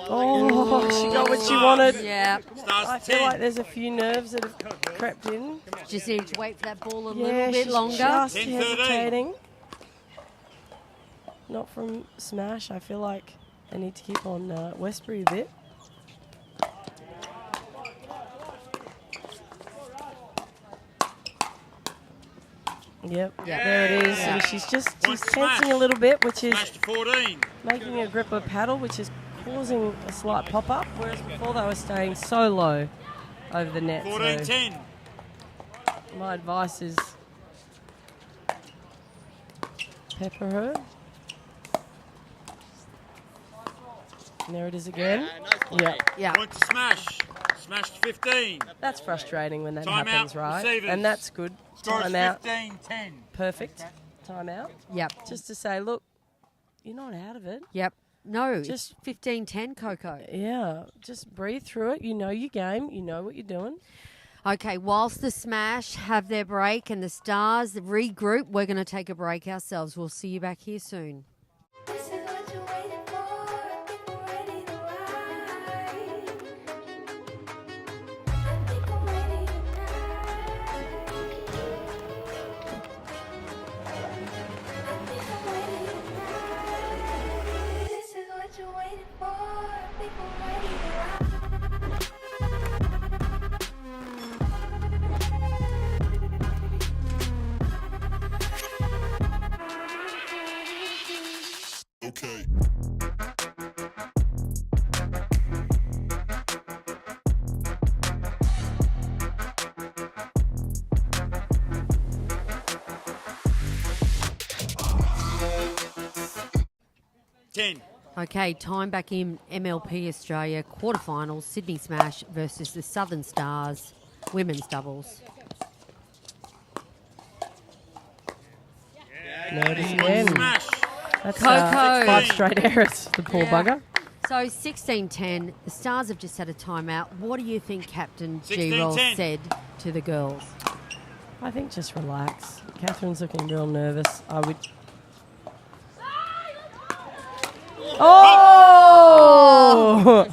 Oh, she got what she wanted. Yeah. Stars I to feel 10. like there's a few nerves that have crept in. Just need to wait for that ball a Yeah, little bit she's longer. just 10-13. hesitating. Not from Smash. I feel like they need to keep on Westbury a bit. Yep, there it is. And she's Point tensing smash. a little bit, which is Smash to 14. making her grip her paddle, which is causing a slight pop-up, whereas before they were staying so low over the net. 14 So 10. my advice is pepper her. And there it is again. Nice play. Yeah, Yeah. Point to smash. Smash to 15. that's frustrating when that Time happens, out, right? receivers. And that's good. Score is Time out, 15 10. perfect. Time out. Yep. Just to say, look, you're not out of it. Yep. No, Just- just 15-10, Coco. Yeah, just breathe through it. You know your game. You know what you're doing. Okay, whilst the Smash have their break and the Stars regroup, we're going to take a break ourselves. We'll see you back here soon. This is what you're waiting for. People ready to ride. I think I'm ready tonight. I think I'm ready tonight. This is what you're waiting for. People ready to ride. Okay. Ten. Okay, time back in MLP Australia quarterfinals, Sydney Smash versus the Southern Stars women's doubles. There it is again. Smash. That's Coco. 5 straight errors, the poor Yeah. bugger. So 16-10, the Stars have just had a timeout. What do you think Captain 16-10. G-Roll said to the girls? I think just relax. Catherine's looking real nervous. I would. Oh!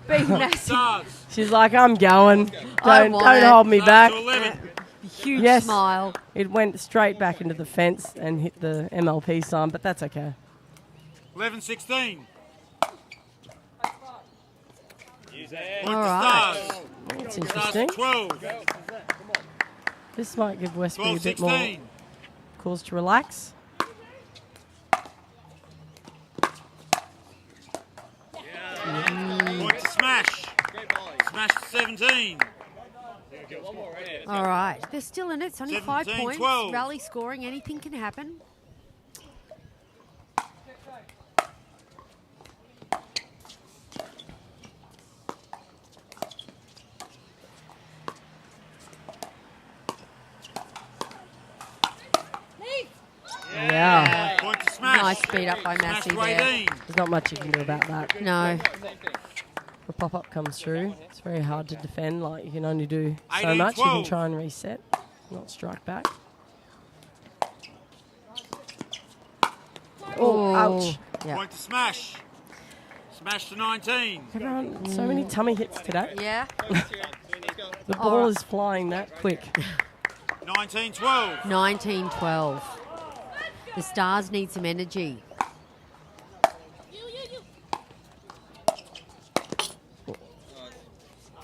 Being massive, Stars. She's like, I'm going. I Don't want it. hold me back. Stars to 11. huge Yes. smile. It went straight back into the fence and hit the MLP sign, but that's okay. 11 16. All right. Stars. That's Stars interesting. to 12. This might give Westbury 12 a bit more 16. cause to relax. Point to smash. Smash to 17. All right. They're still in it. It's only 5 17, points. 12. Rally scoring. Anything can happen. Yeah. Point to smash. Nice speed up by Smash Massey to there. 18. There's not much you can do about that. No. The pop-up comes through. It's very hard to defend. Like, you can only do so 18, much. You can 12. try and reset, not strike back. Oh, ouch. Yeah. Point to smash. Smash to 19. Everyone, so many tummy hits today. Yeah. The ball is flying that quick. 19 12. 19-12. The Stars need some energy.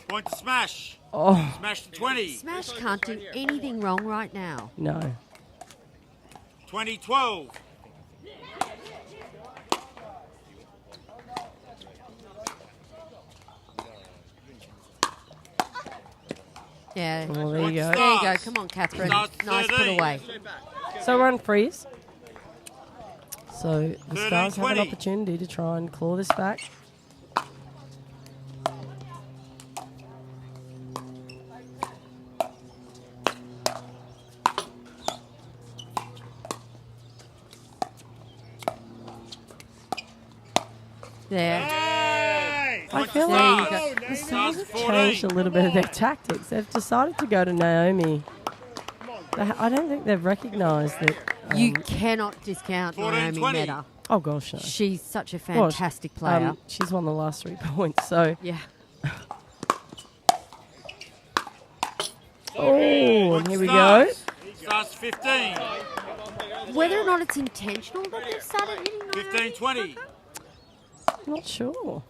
Point to smash. Oh, Smash to 20. Smash can't do anything wrong right now. no. 20 12. Yeah. Well, there you go. There you go. Come on, Catherine. Starts Nice put 13. away. So we're on freeze. So the 13, Stars have an 20. opportunity to try and claw this back. There. I feel There you like go. the Stars Stars have 14. changed a little bit of their tactics. They've decided to go to Naomi. I don't think they've recognised that. You cannot discount 14, Naomi 20. Meta. Oh gosh, no. She's such a Well, fantastic player. She's won the last 3 points. So Yeah. oh, and here we go. Starts 15. Whether or not it's intentional that they've started hitting 15, 20. Not sure.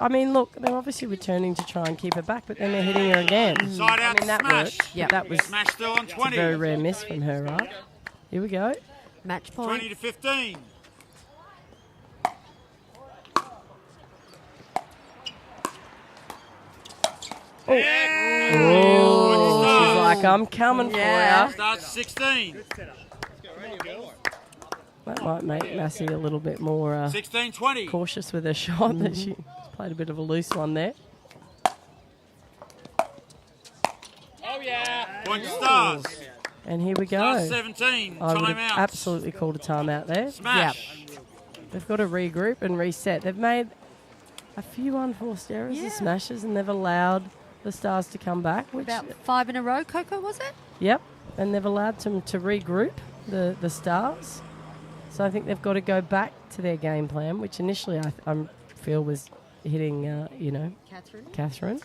I mean, look, they're obviously returning to try and keep her back, but then they're hitting her again. Side I out mean, that smash. worked. Yep. That was Smash still on a 20. very rare miss from her, right? Here we go. Match 20 point. to 15. Oh, she's like, I'm coming Yeah. for you. Starts 16. That might make Massey a little bit more 16, 20. cautious with her shot. That she played a bit of a loose one there. Point to Stars. And here we Starts go. 17. I would have Timeout. absolutely called a timeout there. Smash. They've got to regroup and reset. They've made a few unforced errors and smashes, and they've allowed the Stars to come back. Which, About 5 in a row, Coco, was it? yep, and they've allowed them to regroup the Stars. So I think they've got to go back to their game plan, which initially I feel was hitting, Catherine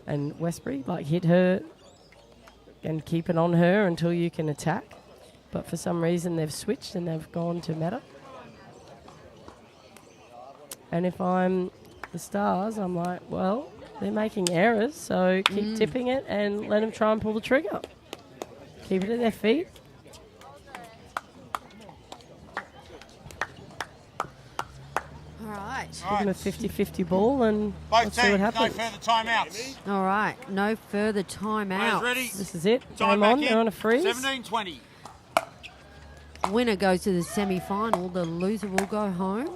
and Westbury, like hit her and keep it on her until you can attack. But for some reason they've switched and they've gone to Meta. And if I'm the Stars, I'm like, well, they're making errors, so keep tipping it and let them try and pull the trigger. Keep it at their feet. All right. Give them a 50-50 ball and Both let's see what teams, no happens. further timeouts. All right. No further Players timeouts. ready? This is it. Time Game back on. in. They're on a freeze. 17, 20. Winner goes to the semi-final. The loser will go home.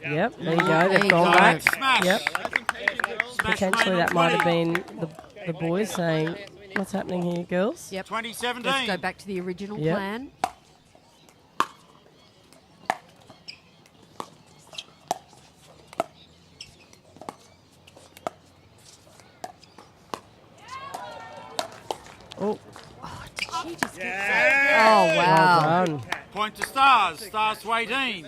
Yep, there you go. There They've you gone go. back. Smash. Yep. Smash Potentially remain on that might have 20. been the boys saying, what's happening here, girls? Yep. 2017. Let's go back to the original Yep. plan. Oh, Did she just get Yeah. Oh, well wow. done. Point to Stars. Stars to 18.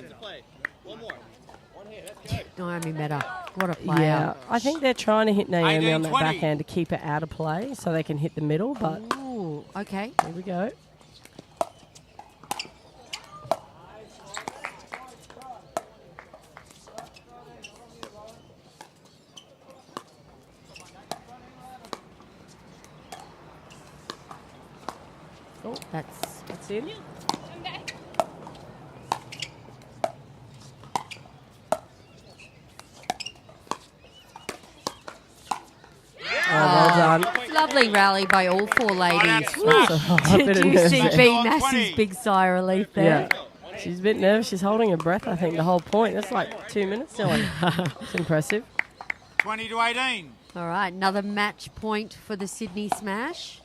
Naomi Meta. What a player. Yeah, I think they're trying to hit Naomi on that 18-20. backhand to keep her out of play so they can hit the middle, but Ooh, okay. here we go. Oh, That's in. Oh, well done. lovely rally by all four ladies. Smash. A bit Did of you nerves see there. B. 20. Massey's big sigh of relief there? Yeah. She's a bit nervous. She's holding her breath, I think, the whole point. That's like 2 minutes, Dylan. It's impressive. 20 to 18. All right, another match point for the Sydney Smash.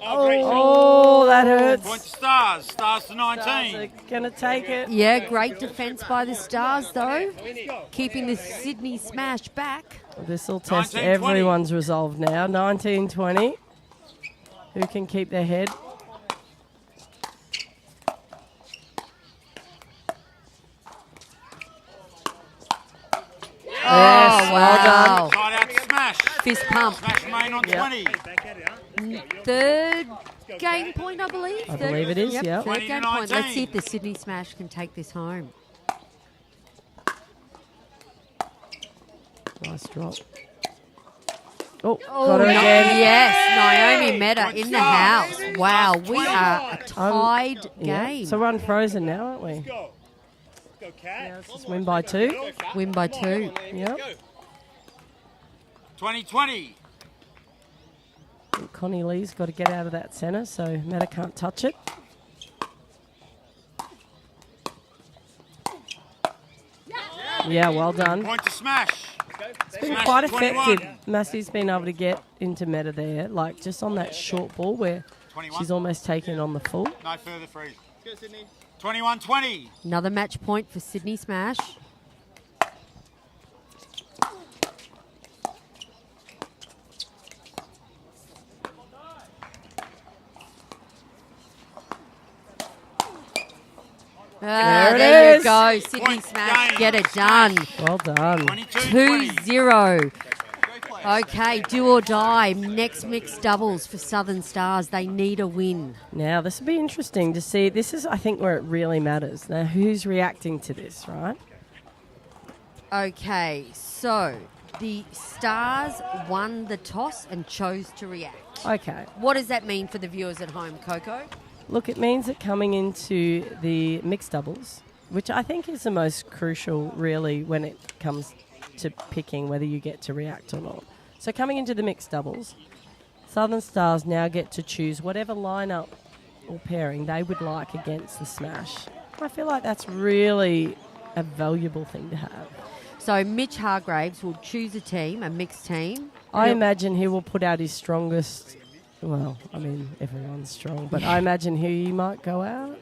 Oh, that hurts. Point to Stars. Stars to Stars 19. are going to take it. Yeah, great defence by the Stars, though. Keeping the Sydney Smash back. This will test 19-20. everyone's resolve now. 19-20. Who can keep their head? Yes, Oh, well done. wow. Side out smash. Fist pump. Smash remain on Yep. 20. Third game point, I believe. I believe it is, yep. Third 20 to game point. Let's 19. see if the Sydney Smash can take this home. Nice drop. Oh, got her again. Yes, Naomi Meta in the house. Wow, we are a tied Yeah, game. so we're unfrozen now, aren't we? Go, Cat. Yeah, let's just win by 2. Win by 2. Yep. 20-20. Connie Lee's got to get out of that centre, so Meta can't touch it. Yeah, well done. Point to smash. It's been Smash quite 21. effective. Massey's been able to get into Meta there, like just on that short ball where 21. she's almost taken it on the full. No further freeze. Go, Sydney. 21-20. Another match point for Sydney Smash. There it there is. you go. Sydney Point Smash, game. get it done. Well done. 22-20. 2-0. Okay, do or die. Next mixed doubles for Southern Stars. They need a win. Now, this will be interesting to see. This is, I think, where it really matters. Now, who's reacting to this, right? Okay, so the Stars won the toss and chose to react. Okay. What does that mean for the viewers at home, Coco? Look, it means that coming into the mixed doubles, which I think is the most crucial, really, when it comes to picking whether you get to react or not. So coming into the mixed doubles, Southern Stars now get to choose whatever lineup or pairing they would like against the Smash. I feel like that's really a valuable thing to have. So Mitch Hargraves will choose a team, a mixed team. I imagine he will put out his strongest. Well, I mean, everyone's strong, but I imagine he might go out.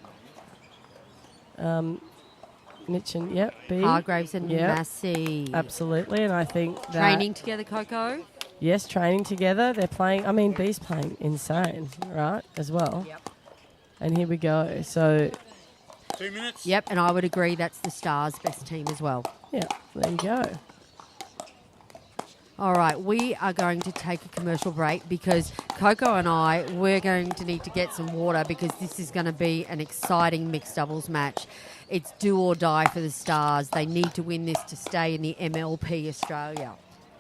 Mitch and, yep, B. Hargraves and Yep. Massey. Absolutely, and I think that... Training together, Coco? Yes, training together. They're playing... I mean, B's playing insane, right, as well. Yep. And here we go. So, 2 minutes. Yep, and I would agree that's the Stars' best team as well. yeah, there you go. All right, we are going to take a commercial break because Coco and I, we're going to need to get some water because this is going to be an exciting mixed doubles match. It's do or die for the Stars. They need to win this to stay in the MLP Australia.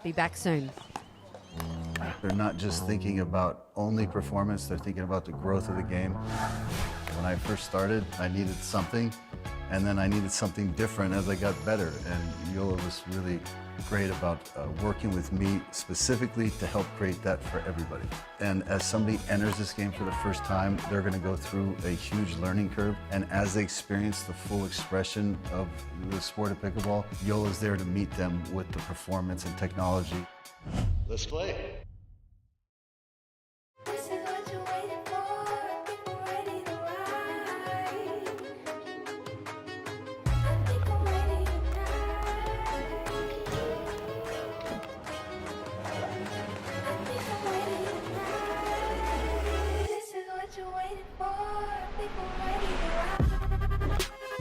Be back soon. They're not just thinking about only performance, they're thinking about the growth of the game. When I first started, I needed something, and then I needed something different as I got better. And Yola was really great about working with me specifically to help create that for everybody. And as somebody enters this game for the first time, they're going to go through a huge learning curve. And as they experience the full expression of the sport of pickleball, Yola's there to meet them with the performance and technology. Let's play. This is what you're waiting for. People ready to ride. I think I'm ready tonight. This is what you're waiting for. People ready to ride.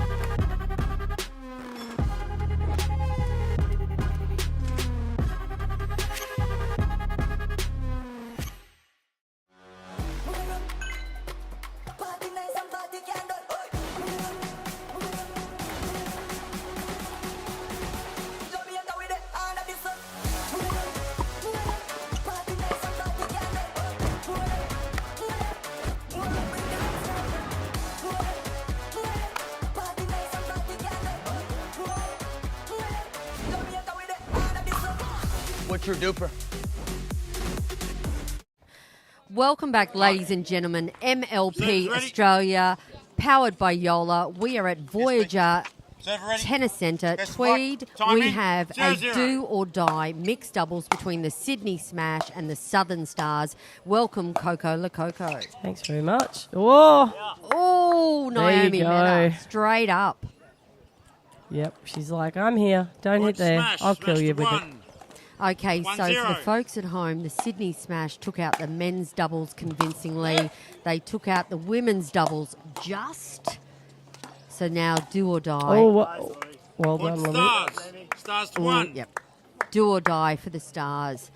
What's your DUPR? Welcome back, ladies and gentlemen. MLP Ready? Australia, powered by Yola. We are at Voyager Serve ready. Tennis Centre, Best of Tweed. luck. Timing. We have a 0-0. do or die mixed doubles between the Sydney Smash and the Southern Stars. Welcome, Coco Lococo. Thanks very much. Whoa! Oh, There you Naomi go. Meta, straight up. Yep, she's like, I'm here. Don't Point hit there. smash. I'll kill Smash you to with it. one. Okay, so for the 1-0. folks at home, the Sydney Smash took out the men's doubles convincingly. They took out the women's doubles just. So now do or die. Oh, well Point done, Louis. Stars. Stars to one. Yep. Do or die for the Stars.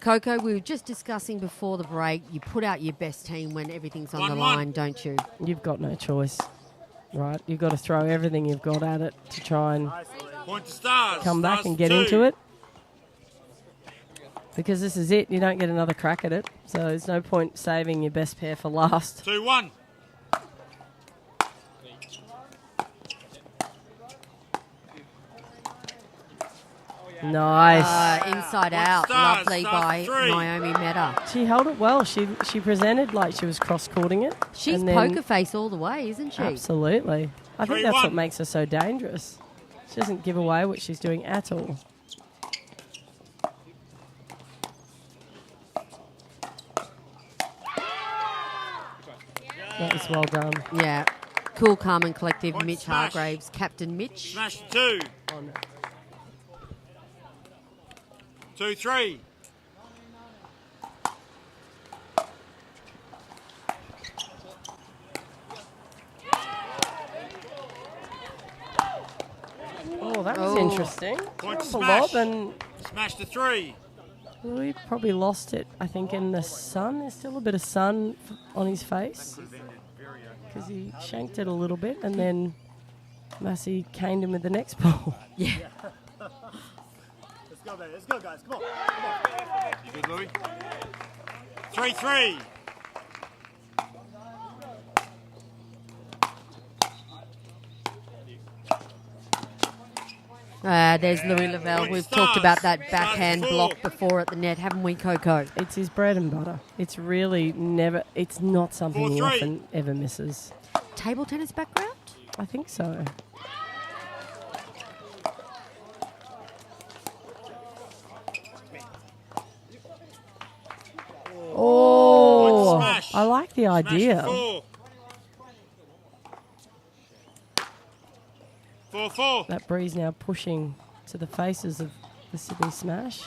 Coco, we were just discussing before the break, you put out your best team when everything's on the 1-1. line, don't you? You've got no choice, right? You've got to throw everything you've got at it to try and Point to Stars. come back Stars and to get two. into it. because this is it. You don't get another crack at it. So there's no point saving your best pair for last. 2-1. Nice. Inside out. Stars, Lovely stars by 3. Naomi Meta. She held it well. She presented like she was cross-courting it. She's and then- poker face all the way, isn't she? Absolutely. I think that's 3-1. what makes her so dangerous. She doesn't give away what she's doing at all. That was well done. Yeah. Cool, calm and collective. Point Mitch smash. Hargraves, Captain Mitch. Smash to 2. 2-3. Oh, that was Oh. interesting. Point Up a smash. lob, and Smash to 3. we probably lost it, I think, in the sun. There's still a bit of sun on his face because he shanked it a little bit, and then Massey caned him with the next ball. Yeah. Let's go, baby. Let's go, guys. Come on. You good, Louis? 3-3. There's Louis Lavelle. Point We've stars. talked about that Stars backhand 4. block before at the net, haven't we, Coco? It's his bread and butter. It's really never, it's not something he 4-3. often ever misses. Table tennis background? I think so. Oh, Smash. I like the Smash idea. to 4. 4-4. That breeze now pushing to the faces of the Sydney Smash.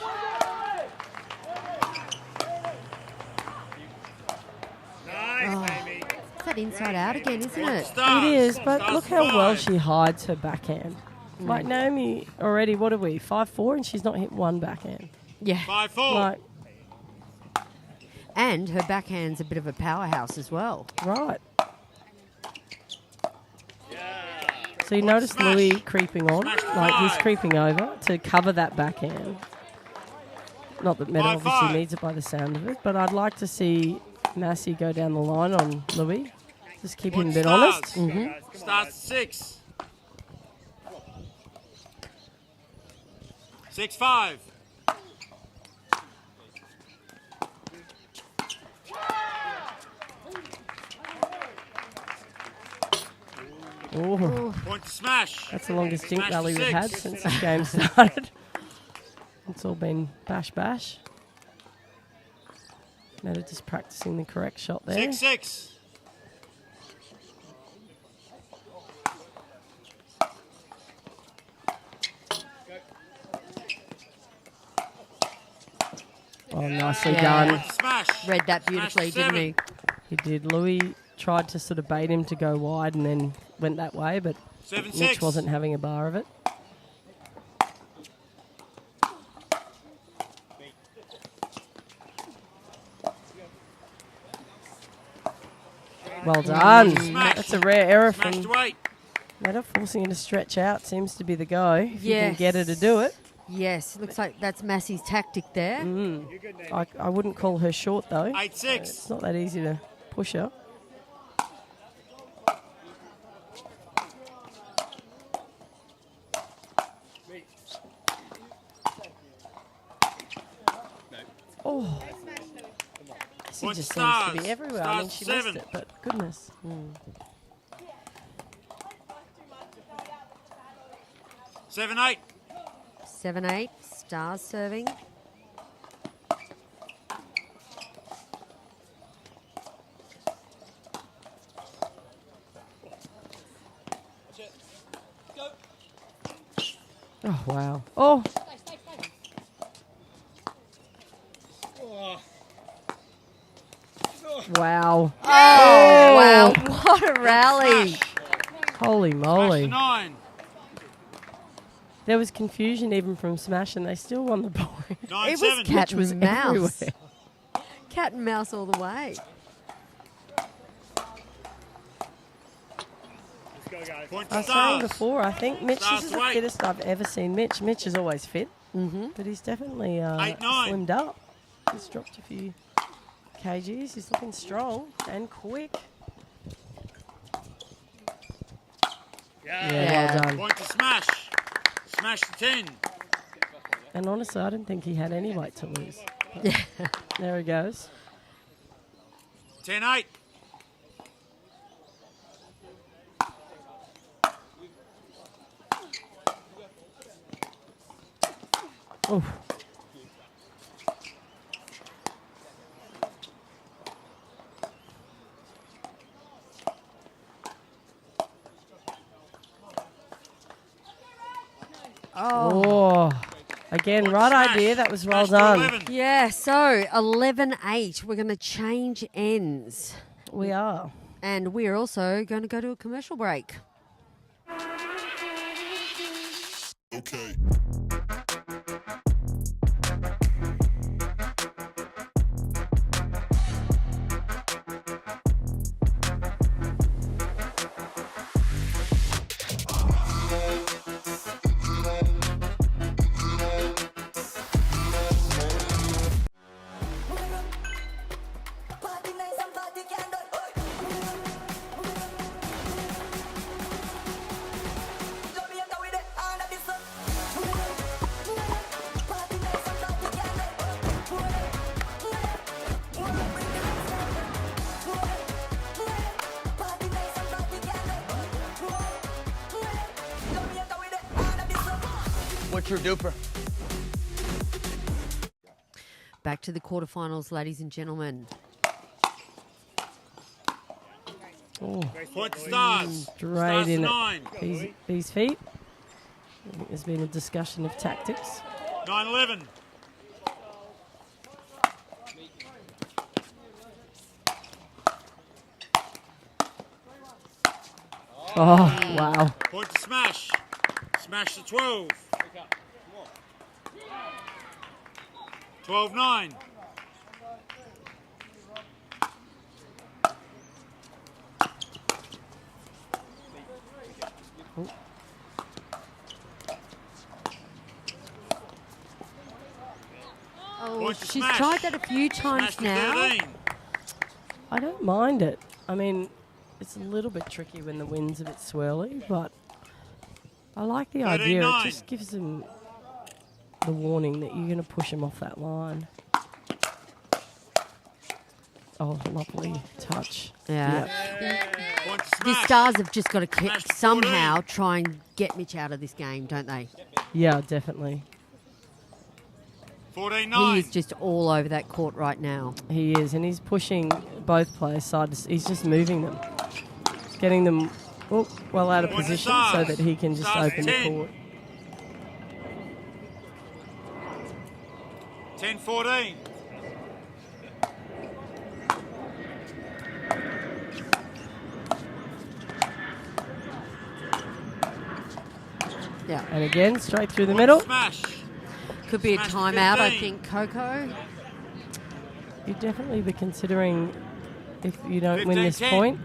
Nice, Amy. Is that inside out again, isn't it? Stars. It is, but Stars look how well 5. she hides her backhand. Like Naomi already, what are we, 5-4, and she's not hit one backhand. Yeah. 5-4. Like, And her backhand's a bit of a powerhouse as well. right. So you notice Smash. Louis creeping on, Smash like he's 5. creeping over to cover that backhand. Not that Meta 5-5. obviously needs it by the sound of it, but I'd like to see Massey go down the line on Louis. Just keep him a bit honest. Stars 6. 6-5. Ooh, Point to smash. that's the longest dink Smash rally we've 6. had since this game started. It's all been bash bash. Meta just practicing the correct shot there. 6-6. Oh, nicely Yeah. done. Point to smash. Read that beautifully, Smash didn't he? He did. Louis tried to sort of bait him to go wide and then went that way, but 7-6. Mitch wasn't having a bar of it. Well done. Smash. That's a rare error Smash from to 8. Meta. Forcing it to stretch out seems to be the go. If you can Yes. get her to do it. Yes, looks like that's Massey's tactic there. I wouldn't call her short, though. 8-6. It's not that easy to push her. Oh. She Point just stars. seems to be everywhere. I mean, Stars she 7. missed it, but goodness. 7-8. 7-8, Stars serving. Oh, wow. Oh. Wow. Oh, wow, what a rally. Holy Smash to moly. 9. There was confusion even from Smash, and they still won the point. It 9-7. was cat was and mouse. everywhere. Cat and mouse all the way. Let's go, guys. Point I to was saying stars. before, I think Mitch, Stars this is the to 8. fittest I've ever seen Mitch. Mitch is always fit. But he's definitely 8-9. slimmed up. He's dropped a few kgs. He's looking strong and quick. Yeah, well done. Point to smash. Smash to 10. And honestly, I didn't think he had any weight to lose. Yeah. There he goes. 10-8. Oh. Oh. Again, right idea. That was well done. Yeah, so 11-8. We're going to change ends. We are. And we're also going to go to a commercial break. Okay. What's your DUPR? Back to the quarterfinals, ladies and gentlemen. Oh. Point to stars. Straight Stars to in 9. at these feet. I think there's been a discussion of tactics. 9-11. Oh, wow. Point to smash. Smash to 12. 12-9. Oh, Point to she's smash. tried that a few times Smash to now. 13. I don't mind it. I mean, it's a little bit tricky when the wind's a bit swirly, but I like the idea. It 13-9. just gives them the warning that you're going to push them off that line. Oh, lovely touch. Yeah. Point to The smash. Stars have just got to Smash to somehow try and get Mitch out of this game, don't they? Yeah, definitely. 14-9. He is just all over that court right now. He is, and he's pushing both players side to he's just moving them. Getting them well out of Point to position so stars. that he can just Stars open the 10. court. 10-14. Yeah. And again, straight through the Point to middle. Smash. Could be a Smash to timeout, I 15. think, Coco. You'd definitely be considering if you don't win this 15-10. point.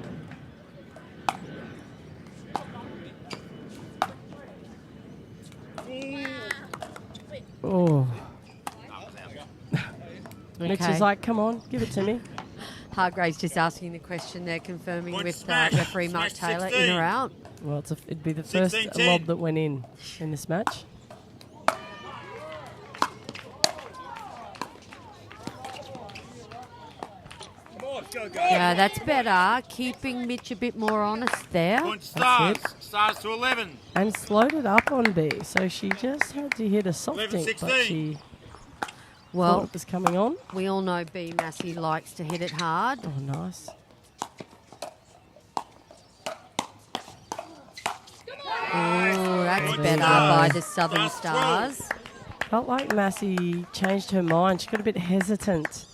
Oh. Mitch Okay. is like, come on, give it to me. Hargrave's just asking the question there, confirming Point with smash. referee Mark Smash Taylor, 16. in or out. Well, it'd be the first 16-10. lob that went in this match. Yeah, that's better. Keeping Mitch a bit more honest there. Point to stars. That's Stars to 11. And slowed it up on B, so she just had to hit a soft dink, but 11-16. she thought Well, it was coming on. we all know B. Massey likes to hit it hard. Oh, nice. Oh, that's Point better stars. by the Southern Stars 12. Stars. Felt like Massey changed her mind. She got a bit hesitant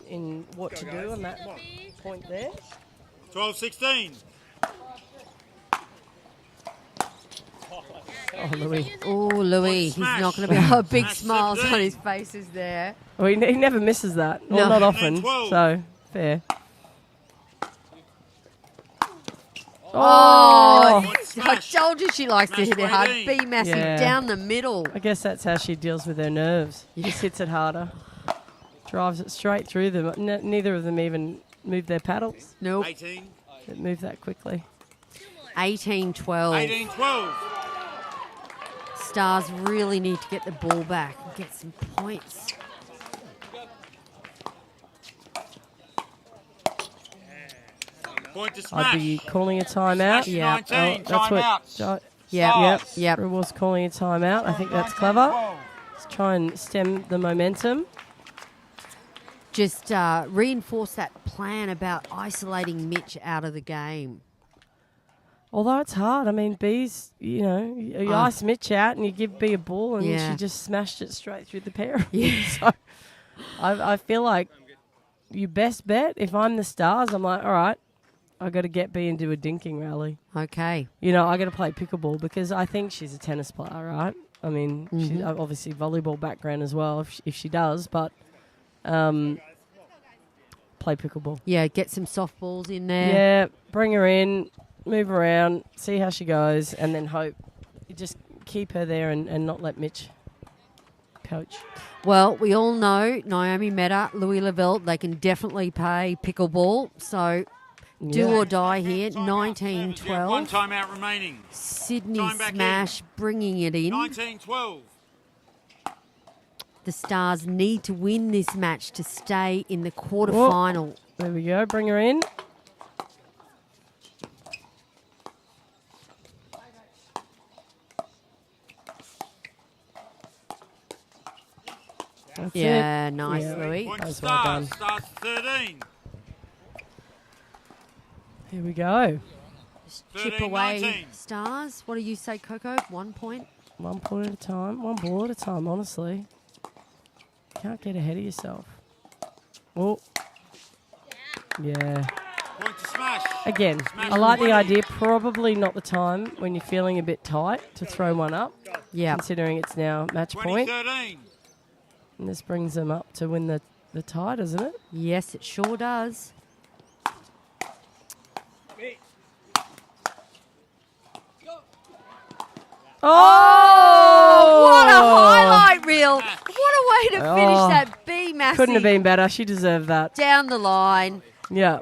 in what to do on that point there. 12-16. Oh, Louis. Oh, Louis, he's Smash. not going to be big Smash smiles 17. on his faces there. Well, he never misses that. No. Well, not often, 12. so fair. Oh, Point to I told you she likes to Smash hit it hard. lady. Be massive Yeah. down the middle. I guess that's how she deals with her nerves. Just hits it harder. Drives it straight through them. Neither of them even move their paddles. Nope. 18. They move that quickly. 18-12. 18-12. Stars really need to get the ball back and get some points. Point to smash. I'd be calling a timeout. Smash Yeah. 19. that's what. Timeouts. Yep. Stars. Yep. It was calling a timeout. I think that's clever. 12. Let's try and stem the momentum. Just reinforce that plan about isolating Mitch out of the game. Although it's hard. I mean, B's, you know, you ice Mitch out and you give B a ball and Yeah. she just smashed it straight through the pair of them. Yeah. So I feel like you best bet, if I'm the Stars, I'm like, all right, I got to get B and do a dinking rally. Okay. You know, I got to play pickleball because I think she's a tennis player, right? I mean, she's obviously volleyball background as well, if she does, but play pickleball. Yeah, get some softballs in there. Yeah, bring her in, move around, see how she goes, and then hope. You just keep her there and not let Mitch coach. Well, we all know Naomi Meta, Louis Lavelle, they can definitely play pickleball. So do or die here. 19-12. One timeout remaining. Sydney Time back Smash bringing it in. 19-12. The Stars need to win this match to stay in the quarterfinal. There we go, bring her in. That's Yeah, it. nice, Yeah. Louis. Point to That's well done. Stars. Stars 13. Here we go. Chip 13, away, 19. Stars. What do you say, Coco? 1 point? 1 point at a time, one ball at a time, honestly. Can't get ahead of yourself. Oh. Yeah. Point to smash. Again, Smash I like the 20. idea. Probably not the time when you're feeling a bit tight to throw one up, Yeah. considering it's now match point. 20-13. And this brings them up to win the tie, doesn't it? Yes, it sure does. Oh! What a highlight reel. What a way to finish Oh. that B massive Couldn't have been better. She deserved that. down the line. Yeah.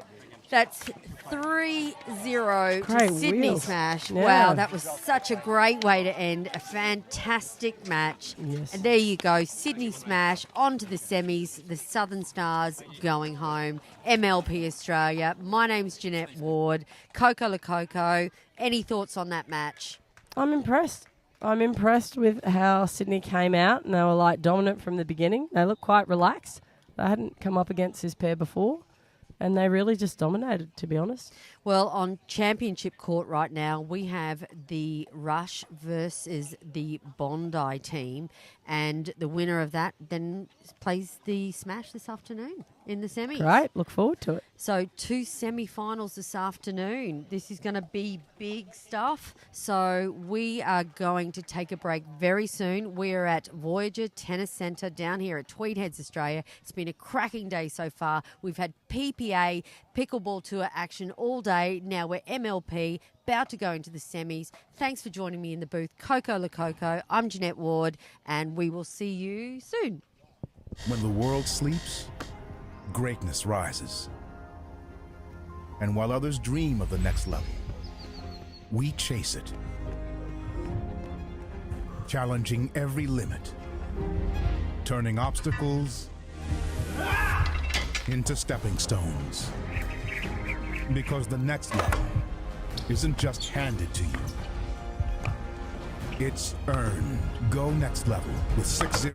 That's 3-0 Great to Sydney wheels. Smash. Yeah. Wow, that was such a great way to end a fantastic match. Yes. And there you go, Sydney Smash on to the semis, the Southern Stars going home, MLP Australia. My name's Jeanette Ward, Coco La Coco. Any thoughts on that match? I'm impressed. I'm impressed with how Sydney came out and they were like dominant from the beginning. They looked quite relaxed. They hadn't come up against this pair before. And they really just dominated, to be honest. Well, on Championship Court right now, we have the Rush versus the Bondi team. And the winner of that then plays the Smash this afternoon in the semis. Great. Look forward to it. So 2 semi-finals this afternoon. This is going to be big stuff. So we are going to take a break very soon. We are at Voyager Tennis Centre down here at Tweed Heads, Australia. It's been a cracking day so far. We've had PPA, Pickleball Tour action all day. Now we're MLP, about to go into the semis. Thanks for joining me in the booth. Coco La Coco. I'm Jeanette Ward, and we will see you soon. When the world sleeps, greatness rises. And while others dream of the next level, we chase it. Challenging every limit, turning obstacles into stepping stones. Because the next level isn't just handed to you, it's earned. Go next level with 6-0.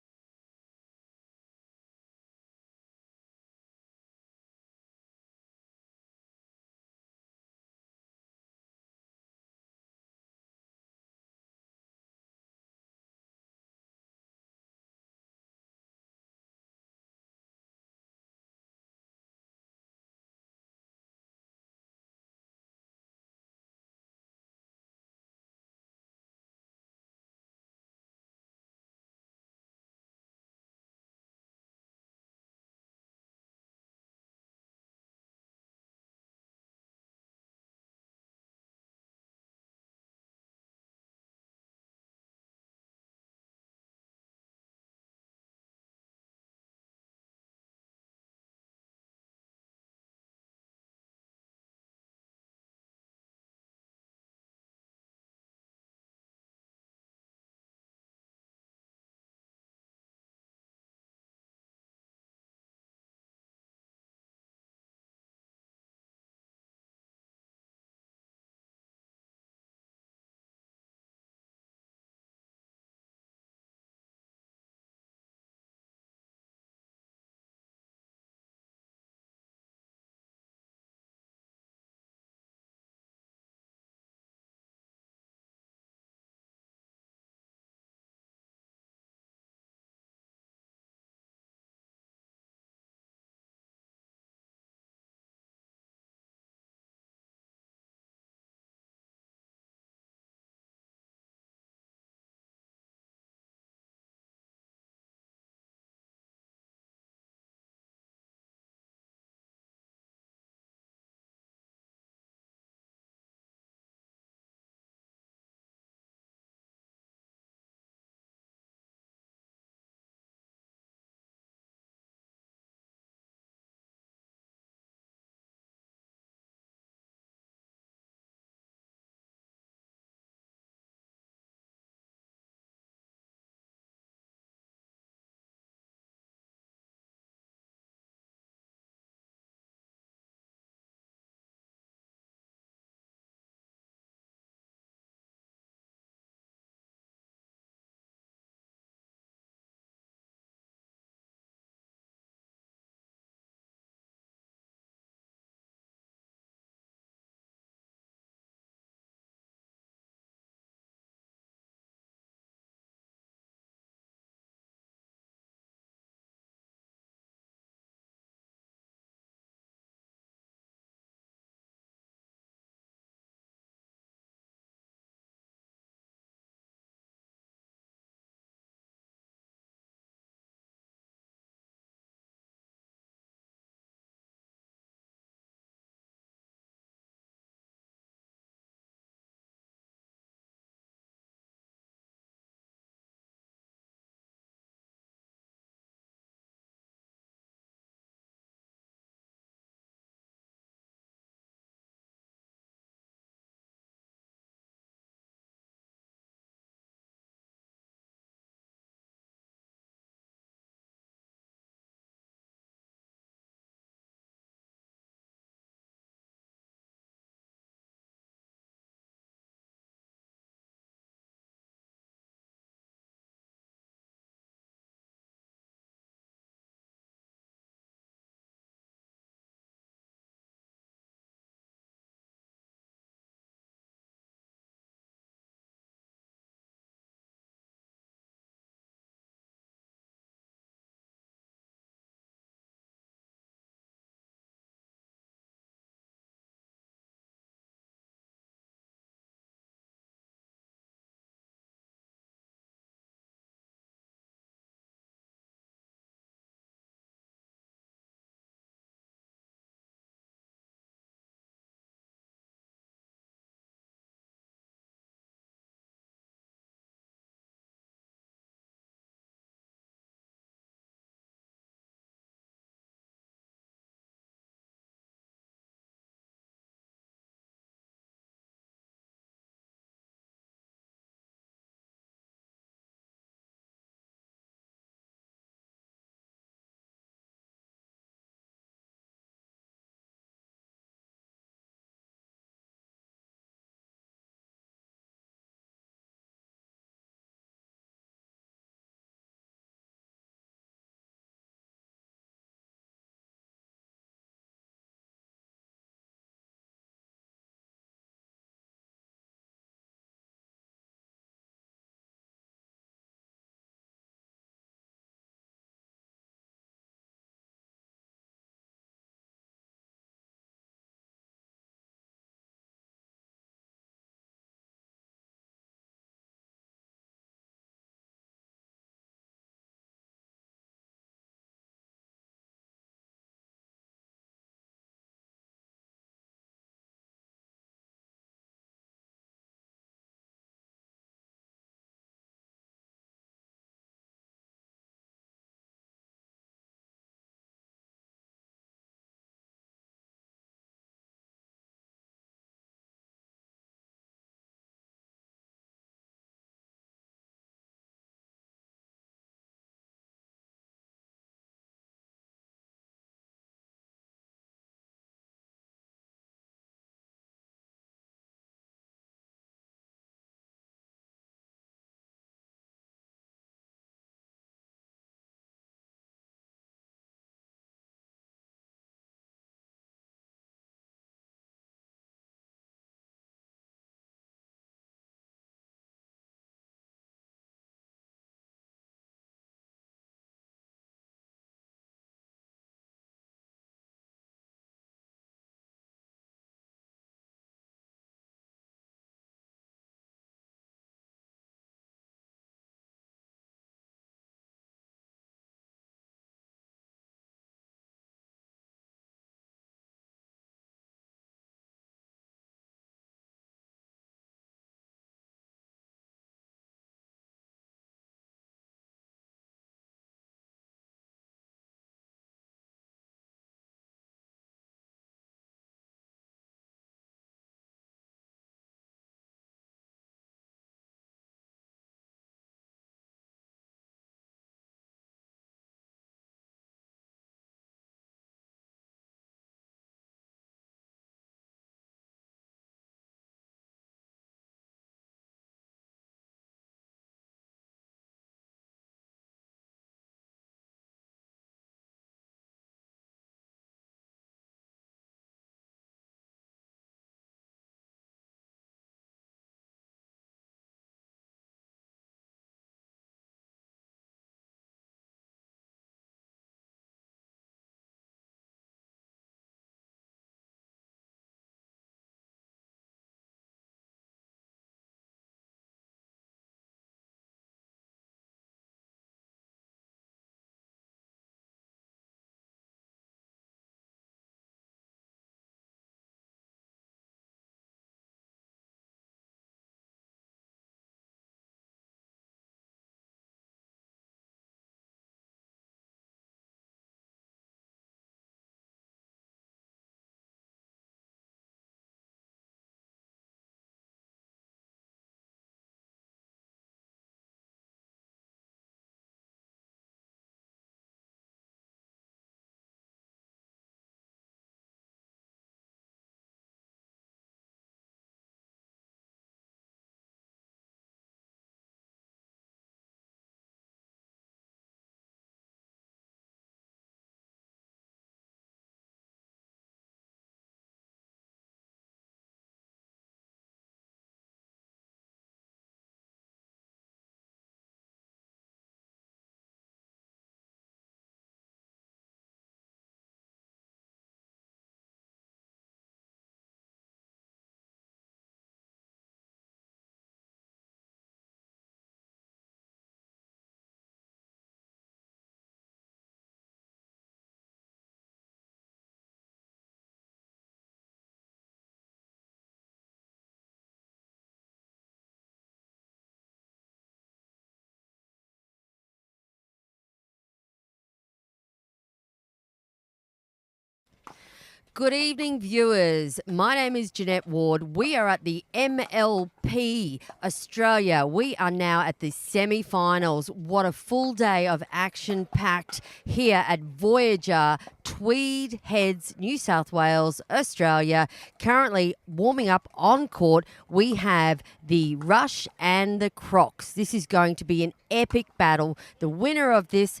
Good evening, viewers. My name is Jeanette Ward. We are at the MLP Australia. We are now at the semi-finals. What a full day of action packed here at Voyager, Tweed Heads, New South Wales, Australia. Currently warming up on court, we have the Rush and the Crocs. This is going to be an epic battle. The winner of this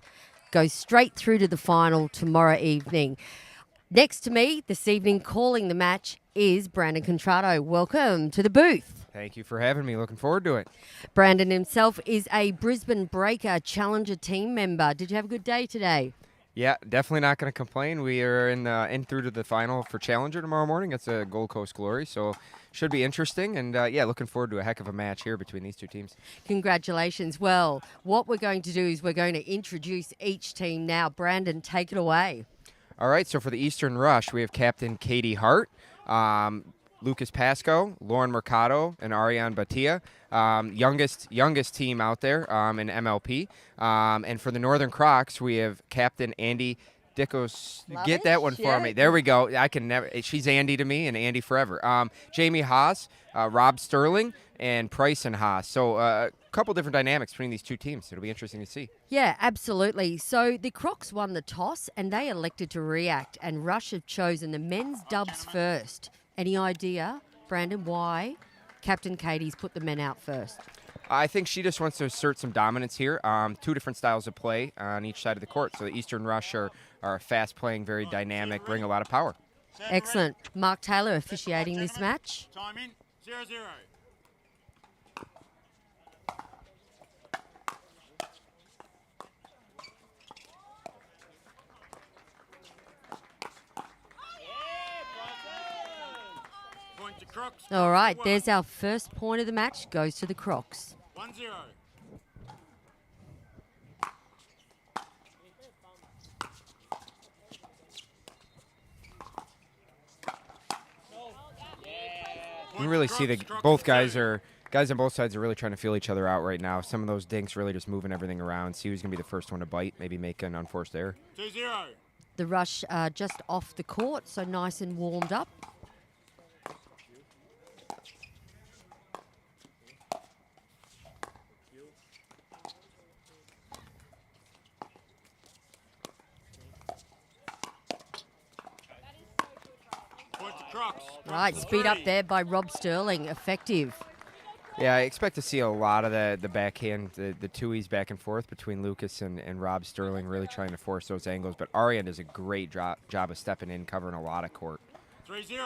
goes straight through to the final tomorrow evening. Next to me this evening calling the match is Brandon Contrato. Welcome to the booth. Thank you for having me. Looking forward to it. Brandon himself is a Brisbane Breaker Challenger team member. Did you have a good day today? Yeah, definitely not going to complain. We are in through to the final for Challenger tomorrow morning. It's a Gold Coast Glory, so should be interesting. And, yeah, looking forward to a heck of a match here between these two teams. Congratulations. Well, what we're going to do is we're going to introduce each team now. Brandon, take it away. All right, so for the Eastern Rush, we have Captain Katie Hart, Lucas Pasco, Lauren Mercado, and Ariane Batia. Youngest team out there in MLP. And for the Northern Crocs, we have Captain Andy Dickos. Get that one for me. There we go. I can never. She's Andy to me, and Andy forever. Jamie Haas, Rob Sterling, and Bryson Haas. So a couple different dynamics between these two teams. It'll be interesting to see. Yeah, absolutely. So the Crocs won the toss, and they elected to react. And Rush have chosen the men's dubs first. Any idea, Brandon, why Captain Katie's put the men out first? I think she just wants to assert some dominance here. Two different styles of play on each side of the court. So the Eastern Rush are fast-playing, very dynamic, bring a lot of power. Excellent. Mark Taylor officiating this match. Time in, 0-0. Point to Crocs. All right, there's our first point of the match. Goes to the Crocs. 1-0. You can really see that both guys on both sides are really trying to feel each other out right now. Some of those dinks really just moving everything around. See who's going to be the first one to bite, maybe make an unforced error. 2-0. The Rush just off the court, so nice and warmed up. Point to Crocs. Right, speed up there by Rob Sterling. Effective. Yeah, I expect to see a lot of the backhand, the two-ease back and forth between Lucas and Rob Sterling, really trying to force those angles. But Ariane does a great job of stepping in, covering a lot of court. 3-0.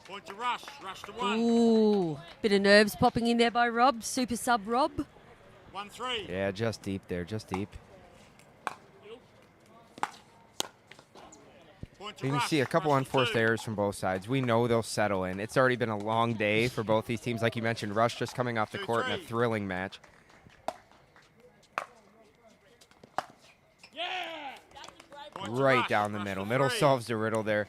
Point to Rush. Rush to 1. Ooh, bit of nerves popping in there by Rob. Super sub Rob. 1-3. Yeah, just deep there, just deep. You can see a couple unforced errors from both sides. We know they'll settle in. It's already been a long day for both these teams. Like you mentioned, Rush just coming off the court in a thrilling match. Right down the middle. Middle solves the riddle there.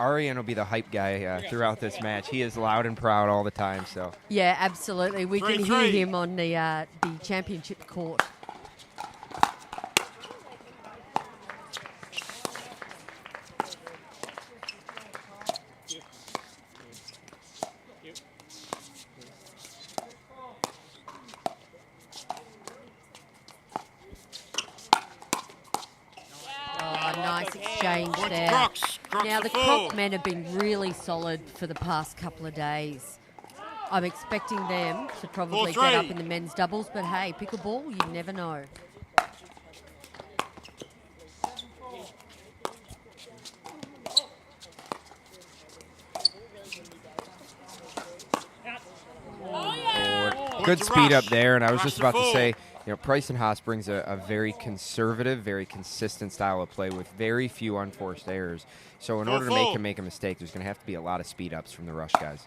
Ariane will be the hype guy throughout this match. He is loud and proud all the time. So yeah, absolutely. We can hear him on the championship court. Nice exchange there. Crocs. Now, the Croc men have been really solid for the past couple of days. I'm expecting them to probably get up in the men's doubles, but hey, pickleball, you never know. Good speed up there, and I was just about to say, you know, Bryson Haas brings a very conservative, very consistent style of play with very few unforced errors. So in order to make him make a mistake, there's going to have to be a lot of speed ups from the Rush guys.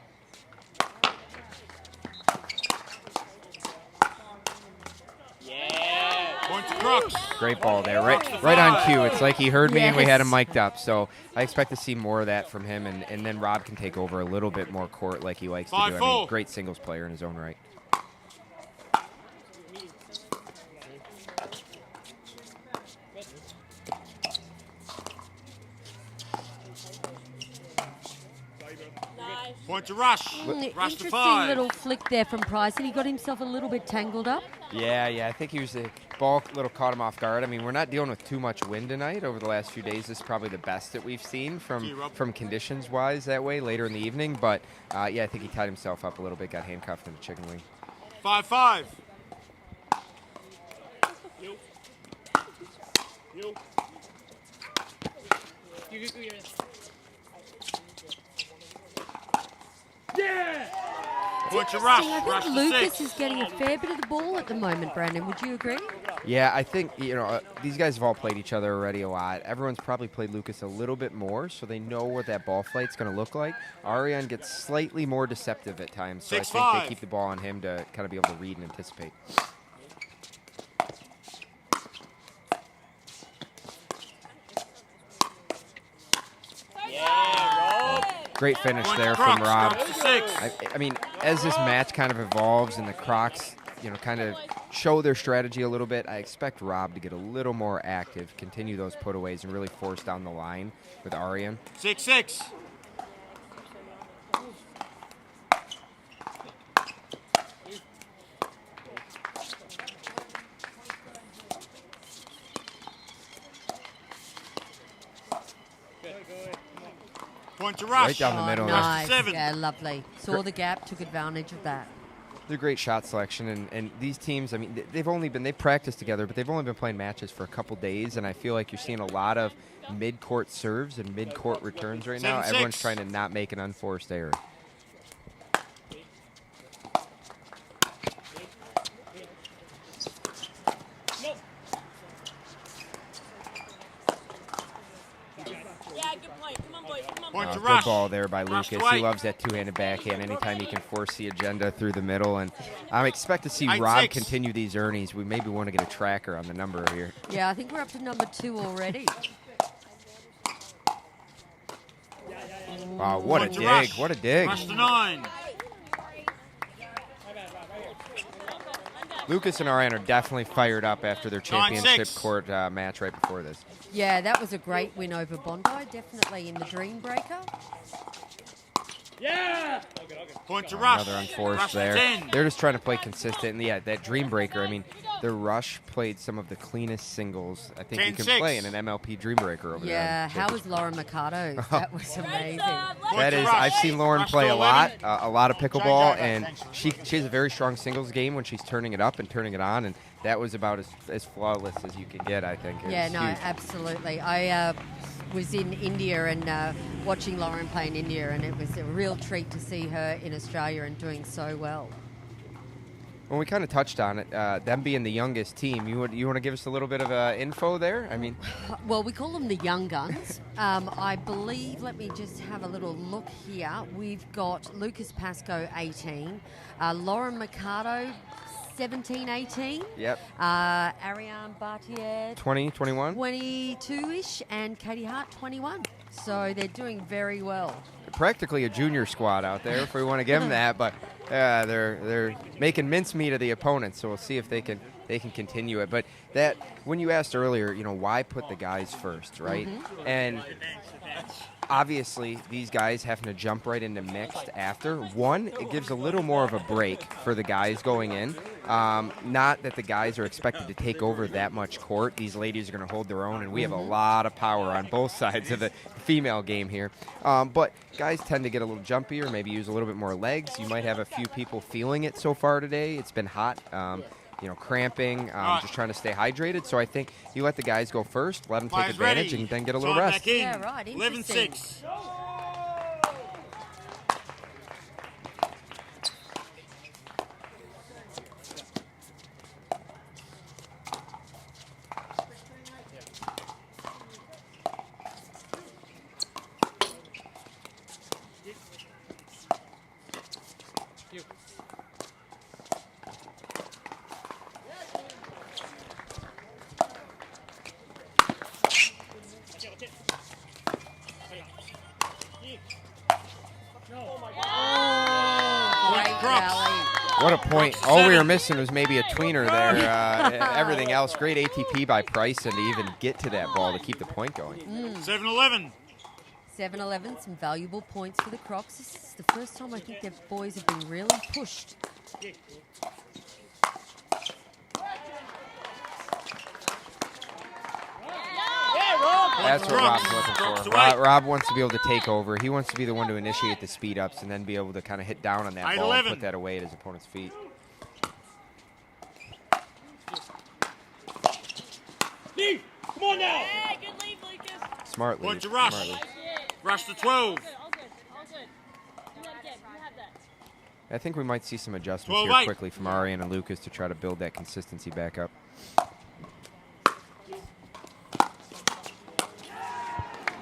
Great ball there, right on cue. It's like he heard me and we had him mic'd up. So I expect to see more of that from him, and then Rob can take over a little bit more court like he likes to do. I mean, great singles player in his own right. Point to Rush. Rush to Interesting 5. little flick there from Price, and he got himself a little bit tangled up. Yeah, I think he was the ball little caught him off guard. I mean, we're not dealing with too much wind tonight. Over the last few days, this is probably the best that we've seen from conditions-wise that way later in the evening. But, yeah, I think he tied himself up a little bit, got handcuffed in the chicken wing. 5-5. Point to Rush. I Rush think to Lucas 6. is getting a fair bit of the ball at the moment, Brandon. Would you agree? Yeah, I think, these guys have all played each other already a lot. Everyone's probably played Lucas a little bit more, so they know what that ball flight's going to look like. Ariane gets slightly more deceptive at times, so I think 6-5. they keep the ball on him to kind of be able to read and anticipate. Great finish there from Rob. I mean, as this match kind of evolves and the Crocs, kind of show their strategy a little bit, I expect Rob to get a little more active, continue those putaways, and really force down the line with Ariane. 6-6. Point to Rush. Right down the middle. Nice. 7. Yeah, lovely. Saw the gap, took advantage of that. They're great shot selection, and these teams, I mean, they've practiced together, but they've only been playing matches for a couple days, and I feel like you're seeing a lot of mid-court serves and mid-court returns right now. 7-6. Everyone's trying to not make an unforced error. Point to Good Rush. ball there by Rush Lucas. to He 8. loves that two-handed backhand anytime he can force the agenda through the middle. And I expect to see 8-6. Rob continue these earnings. We maybe want to get a tracker on the number here. Yeah, I think we're up to number 2 already. Wow, what a Point to dig. Rush. What a dig. Rush to 9. Lucas and Ariane are definitely fired up after their 9-6. championship court match right before this. Yeah, that was a great win over Bondi, definitely in the Dream Breaker. Point to Rush. Another unforced Rush to there. 10. They're just trying to play consistent. And yeah, that Dream Breaker, I mean, the Rush played some of the cleanest singles I think you can 10-6. play in an MLP Dream Breaker over there. Yeah, how was Lauren Mercado? That was amazing. That is, I've seen Lauren Rush play to a 11. lot of pickleball, and she has a very strong singles game when she's turning it up and turning it on, and that was about as flawless as you can get, I think. It Yeah, was no, huge. absolutely. I was in India and watching Lauren play in India, and it was a real treat to see her in Australia and doing so well. When we kind of touched on it, them being the youngest team, you want to give us a little bit of info there? I mean, Well, we call them the Young Guns. I believe, let me just have a little look here. We've got Lucas Pascoe, 18. Lauren Mercado, 17, 18. yep, Ariane Bartier, 20, 21. 22-ish. And Katie Hart, 21. So they're doing very well. Practically a junior squad out there, if we want to give them that, but they're making mincemeat of the opponents, so we'll see if they can continue it. But that, when you asked earlier, why put the guys first, right? And obviously, these guys having to jump right into mixed after. One, it gives a little more of a break for the guys going in. Not that the guys are expected to take over that much court. These ladies are going to hold their own, and we have a lot of power on both sides of the female game here. But guys tend to get a little jumpier, maybe use a little bit more legs. You might have a few people feeling it so far today. It's been hot. Cramping, just trying to stay hydrated. So I think you let the guys go first, let them take Fires advantage, ready. and then get a little Time rest. back in. Yeah, right, interesting. 11-6. Great rally. What a point. All we were missing was maybe a tweener there. Everything else, great ATP by Price, and to even get to that ball to keep the point going. 7-11. 7-11, some valuable points for the Crocs. This is the first time I think their boys have been really pushed. That's what Rob's looking for. Rob wants to be able to take over. He wants to be the one to initiate the speed ups and then be able to kind of hit down on that ball and put that away at his opponent's feet. Steve, come on now. Hey, good lead, Lucas. Smart lead. Point to rush. Smart lead. Rush to 12. All good. Do that again. You have that. I think we might see some adjustments here 12-8. quickly from Arian and Lucas to try to build that consistency back up.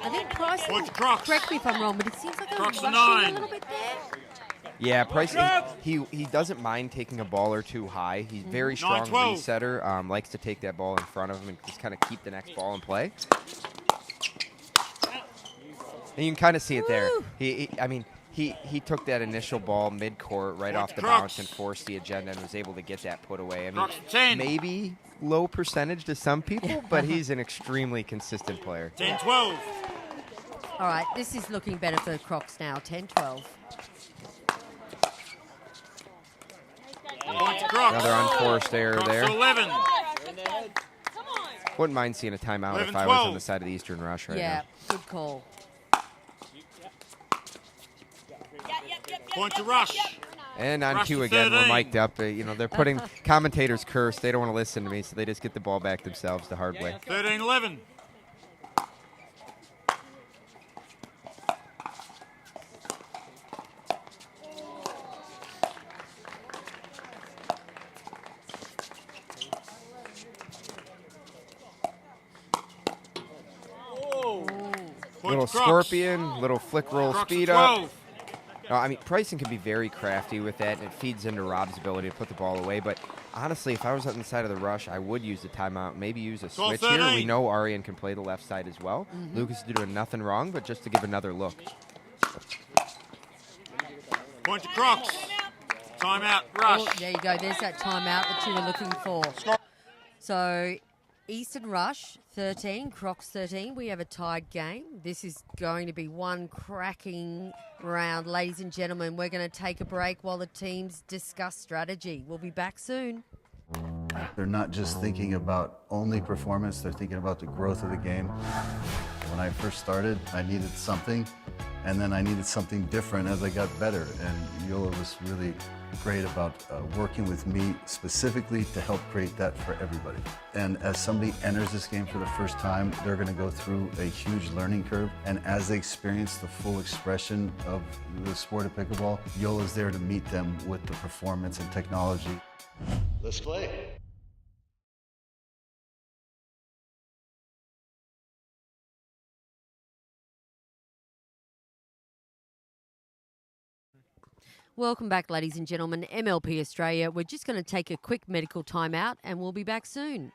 I think Price, Point to Crocs. correct me if I'm wrong, but it seems like I'm Crocs to rushing 9. a little bit there. Yeah, Price, he doesn't mind taking a ball or two high. He's very strong 9-12. resetter, likes to take that ball in front of him and just kind of keep the next ball in play. And you can kind of see it there. He took that initial ball mid-court right off the bounce and forced the agenda and was able to get that put away. I mean, Crocs to 10. maybe low percentage to some people, but he's an extremely consistent player. 10-12. All right, this is looking better for the Crocs now, 10-12. Point to Crocs. Another unforced error Crocs there. to 11. Come on. Wouldn't mind seeing a timeout if 11-12. I was on the side of the Eastern Rush right Yeah, now. good call. Point to rush. And on Rush cue to again, we're 13. mic'd up. They're putting commentators curse. They don't want to listen to me, so they just get the ball back themselves the hard way. 13-11. Little scorpion, little flick roll Crocs to speed up. 12. No, I mean, Bryson can be very crafty with that, and it feeds into Rob's ability to put the ball away. But honestly, if I was on the side of the rush, I would use the timeout, maybe use a switch here. 12-13. We know Arian can play the left side as well. Lucas is doing nothing wrong, but just to give another look. Point to Crocs. Timeout, rush. Oh, there you go. There's that timeout that you were looking for. So, Eastern Rush 13, Crocs 13. We have a tied game. This is going to be one cracking round. Ladies and gentlemen, we're going to take a break while the teams discuss strategy. We'll be back soon. They're not just thinking about only performance, they're thinking about the growth of the game. When I first started, I needed something, and then I needed something different as I got better. And Yola was really great about working with me specifically to help create that for everybody. And as somebody enters this game for the first time, they're going to go through a huge learning curve. And as they experience the full expression of the sport of pickleball, Yola's there to meet them with the performance and technology. Let's play. Welcome back, ladies and gentlemen. MLP Australia. We're just going to take a quick medical timeout and we'll be back soon.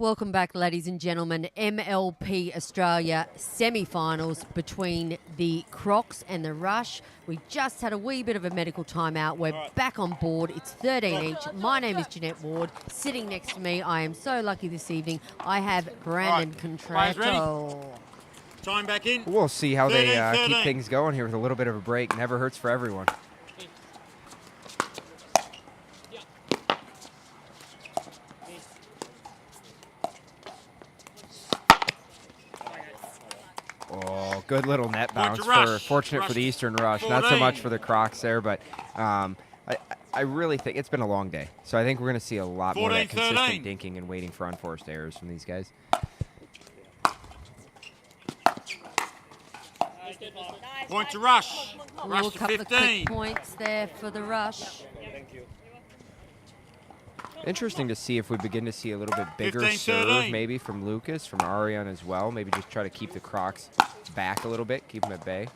Welcome back, ladies and gentlemen. MLP Australia semi-finals between the Crocs and the Rush. We just had a wee bit of a medical timeout. We're back on board. It's 13 each. My name is Jeanette Ward. Sitting next to me, I am so lucky this evening. I have Brandon Contratto. Time back in. We'll see how they 13. keep things going here with a little bit of a break. Never hurts for everyone. Oh, good little net bounce. Fortunate for the Eastern Rush. 14. Not so much for the Crocs there, but I really think it's been a long day. So I think we're going to see a lot more of that consistent dinking and waiting for unforced errors from these guys. Point to Rush. Rush A to couple of 15. quick points there for the Rush. Interesting to see if we begin to see a little bit bigger 15, serve 13. maybe from Lucas, from Ariane as well. Maybe just try to keep the Crocs back a little bit, keep them at bay.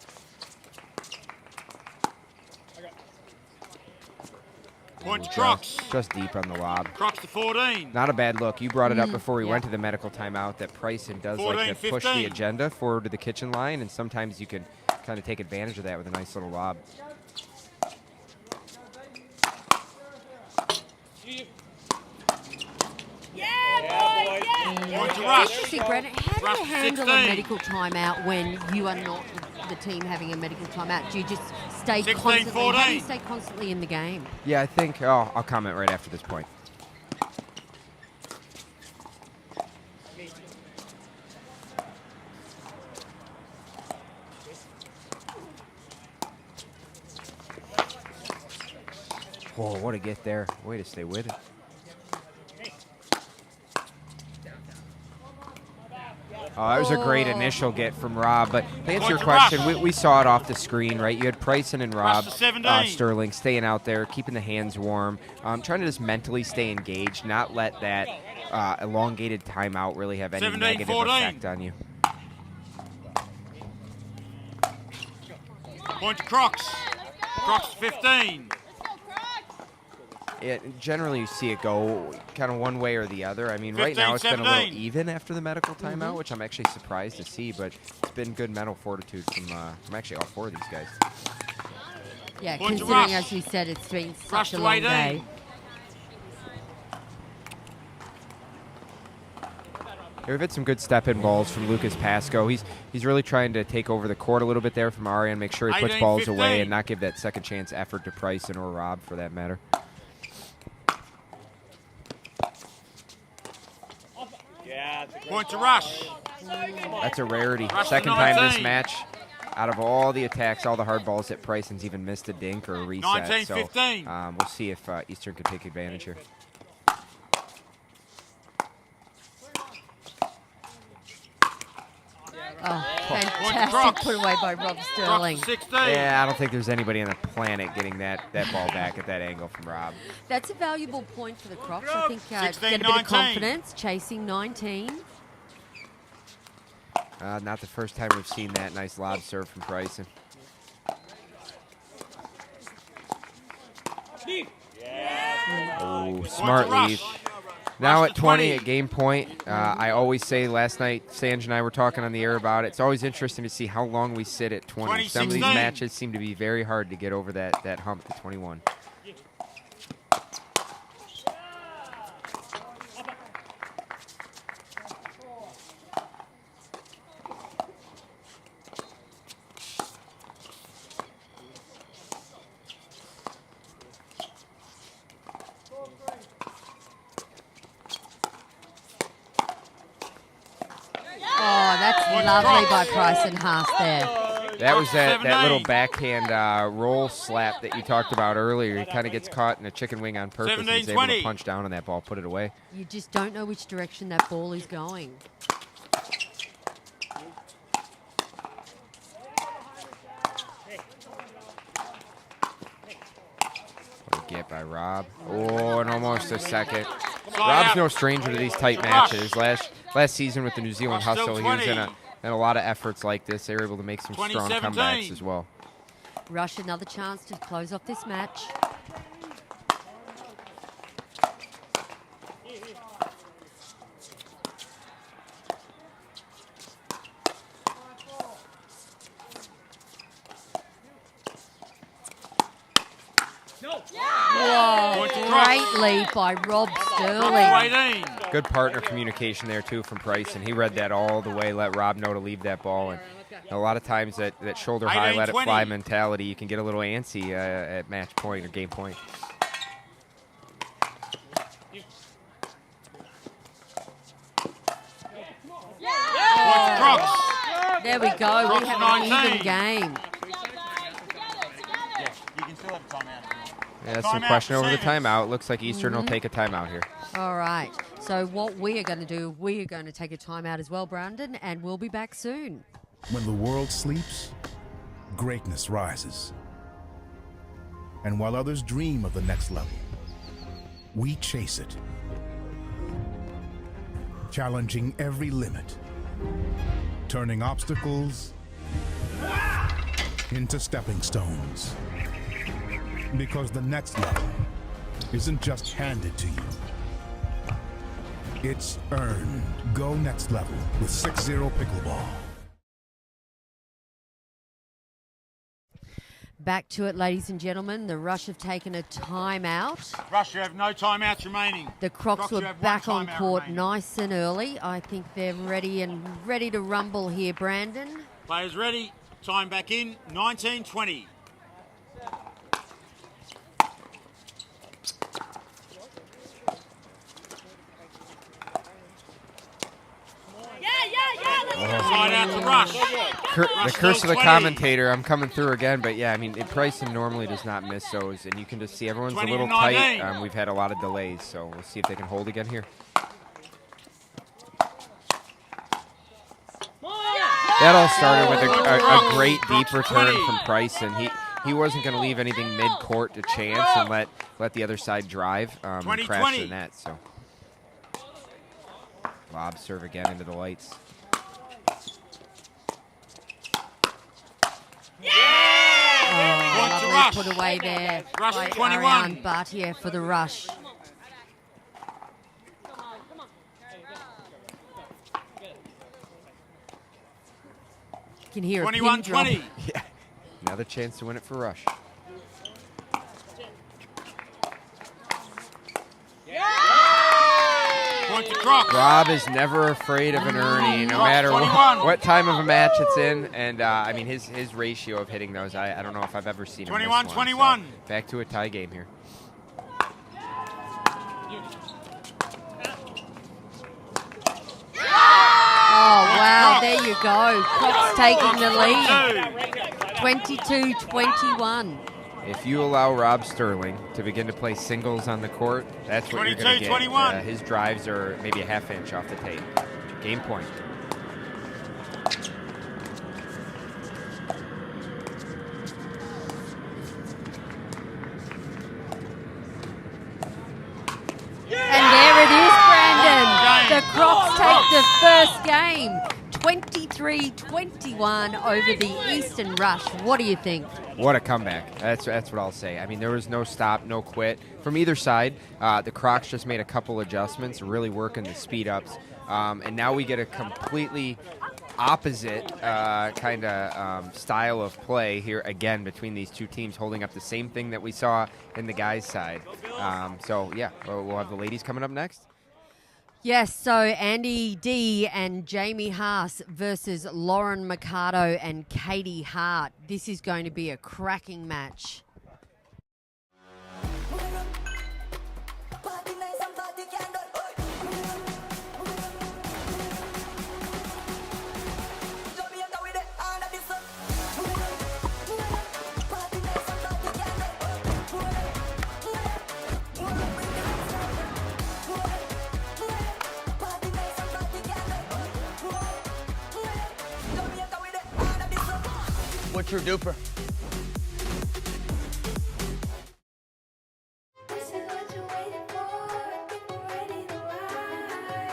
Point to Crocs. Just deep on the lob. Crocs to 14. Not a bad look. You brought it up before we went to the medical timeout that Bryson does 14, like to push 15. the agenda forward to the kitchen line, and sometimes you can kind of take advantage of that with a nice little lob. Point to Rush. Interesting, Brandon. How do Rush you to handle 16. a medical timeout when you are not the team having a medical timeout? Do you just stay 16, constantly? How do 14. you stay constantly in the game? Yeah, I think I'll comment right after this point. Oh, what a get there. Way to stay with it. Oh, that was a great initial get from Rob. But to answer your question, we saw it off the screen, right? You had Bryson and Rob Sterling staying out there, keeping the hands warm, trying to just mentally stay engaged, not let that elongated timeout really have any 17, negative 14. effect on you. Point to Crocs. Crocs to 15. Generally, you see it go kind of one way or the other. I mean, right 15, now it's been a little 17. even after the medical timeout, which I'm actually surprised to see, but it's been good mental fortitude from actually all four of these guys. Yeah, Point to considering, Rush. as we said, it's been Rush such a to long 18. day. We've had some good step-in balls from Lucas Pascoe. He's really trying to take over the court a little bit there from Ariane, make sure he puts 18, balls 15. away and not give that second chance effort to Bryson or Rob for that matter. Point to Rush. That's a rarity. Rush to Second time this 19. match. Out of all the attacks, all the hard balls that Bryson's even missed a dink or a reset. 19, so 15. We'll see if Eastern can take advantage here. Oh, fantastic put away by Rob Sterling. 16. Yeah, I don't think there's anybody on the planet getting that ball back at that angle from Rob. That's a valuable point for the Crocs. I think 16, get a bit of 19. confidence, chasing 19. Not the first time we've seen that nice lob serve from Bryson. Oh, smart lead. Now Rush at to 20 20. at game point. I always say last night, Sanj and I were talking on the air about it. It's always interesting to see how long we sit at 20. Some of these 16. matches seem to be very hard to get over that hump to 21. Oh, that's lovely by Bryson Haas there. That was that 7-8. little backhand roll slap that you talked about earlier. He kind of gets caught in a chicken wing on purpose and is able to 17-20. punch down on that ball, put it away. You just don't know which direction that ball is going. What a get by Rob. Oh, and almost a second. Slide Rob's out. no stranger to these tight matches. Last season with the New Zealand Still Hustle, he was 20. in a lot of efforts like this. They were able to make some strong 20-17. comebacks as well. Rush, another chance to close off this match. Great lead by Rob Sterling. Good partner communication there, too, from Price, and he read that all the way, let Rob know to leave that ball. And a lot of times that shoulder high, let it fly mentality, you can get a little antsy at match point or game point. Crocs. There we go. We have an even game. Yeah, that's some question over the timeout. Looks like Eastern will take a timeout here. All right. So what we are going to do, we are going to take a timeout as well, Brandon, and we'll be back soon. When the world sleeps, greatness rises. And while others dream of the next level, we chase it. Challenging every limit. Turning obstacles into stepping stones. Because the next level isn't just handed to you. It's earned. Go next level with 6-0 Pickleball. Back to it, ladies and gentlemen. The Rush have taken a timeout. Rush, you have no timeouts remaining. The Crocs you were have back one on timeout court remaining. nice and early. I think they're ready to rumble here, Brandon. Players ready. Time back in. 19:20. Side out to Rush. The curse of the commentator, I'm coming through again, but yeah, I mean, Bryson normally does not miss those, and you can just see everyone's a little tight. We've had a lot of delays, so we'll see if they can hold again here. That all started with a great deep return from Price, and he wasn't going to leave anything mid-court to chance and let the other side drive and crash the net. So lob serve again into the lights. Lovely put away there Rush by 21. Ariane Bartier for the Rush. You can hear a pin drop. 21-20. Yeah, another chance to win it for Rush. Point to Crocs. Rob is never afraid of an Ernie, no matter what time of a match it's in. And, I mean, his ratio of hitting those, I don't know if I've ever seen him miss one. 21-21. So back to a tie game here. Oh, wow, there you go. Crocs taking the lead. 22-21. If you allow Rob Sterling to begin to play singles on the court, that's what you're going to get. 22-21. His drives are maybe a half inch off the tape. Game point. And there it is, Brandon. The Crocs take the first game. 23-21 over the Eastern Rush. What do you think? What a comeback. That's what I'll say. I mean, there was no stop, no quit from either side. The Crocs just made a couple adjustments, really working the speed ups. And now we get a completely opposite kind of style of play here again between these two teams, holding up the same thing that we saw in the guys' side. So, yeah, we'll have the ladies coming up next. Yes, so Andy D and Jamie Haas versus Lauren Mercado and Katie Hart. This is going to be a cracking match. What's your DUPR? This is what you're waiting for. I think we're ready to ride. I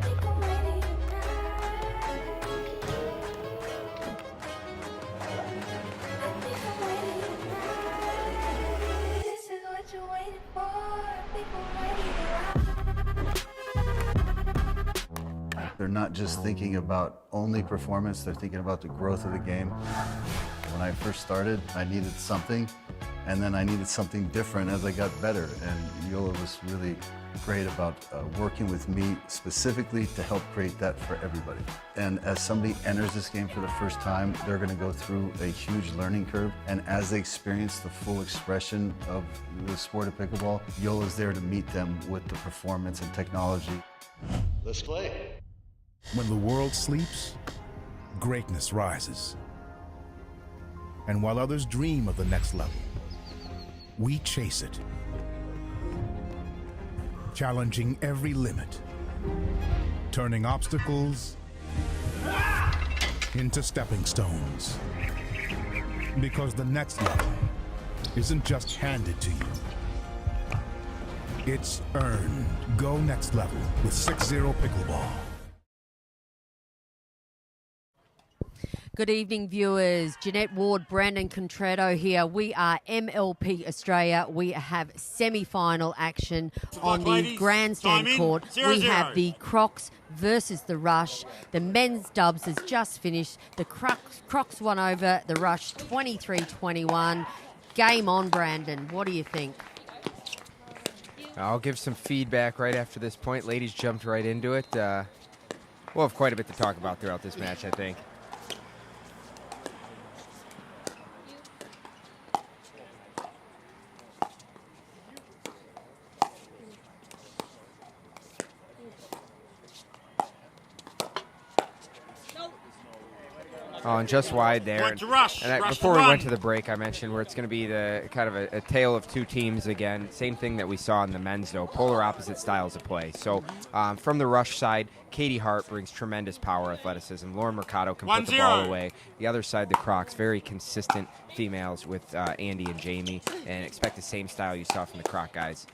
think I'm ready tonight. This is what you're waiting for. I think I'm ready to ride. They're not just thinking about only performance, they're thinking about the growth of the game. When I first started, I needed something, and then I needed something different as I got better. And Yola was really great about working with me specifically to help create that for everybody. And as somebody enters this game for the first time, they're going to go through a huge learning curve. And as they experience the full expression of the sport of pickleball, Yola's there to meet them with the performance and technology. Let's play. When the world sleeps, greatness rises. And while others dream of the next level, we chase it, challenging every limit, turning obstacles into stepping stones. Because the next level isn't just handed to you, it's earned. Go next level with 6-0 Pickleball. Good evening, viewers. Jeanette Ward, Brandon Contredo here. We are MLP Australia. We have semi-final action on the Grandstand Court. We have the Crocs versus the Rush. The men's dubs has just finished. The Crocs won over the Rush 23-21. Game on, Brandon. What do you think? I'll give some feedback right after this point. Ladies jumped right into it. We'll have quite a bit to talk about throughout this match, I think. And just wide there. Before we went to the break, I mentioned where it's going to be the kind of a tale of two teams again. Same thing that we saw in the men's, though. Polar opposite styles of play. So from the Rush side, Katie Hart brings tremendous power, athleticism. Lauren Mercado can put the ball away. The other side, the Crocs, very consistent females with Andy and Jamie, and expect the same style you saw from the Croc guys.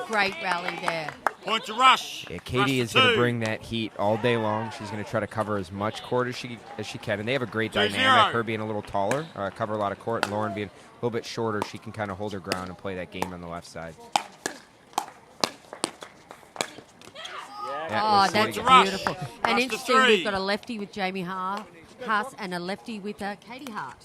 Great rally there. Point to Rush. Yeah, Katie is going to bring that heat all day long. She's going to try to cover as much court as she can, and they have a great dynamic. Her being a little taller, cover a lot of court, and Lauren being a little bit shorter, she can kind of hold her ground and play that game on the left side. Oh, that's beautiful. And interesting, we've got a lefty with Jamie Haas and a lefty with Katie Hart.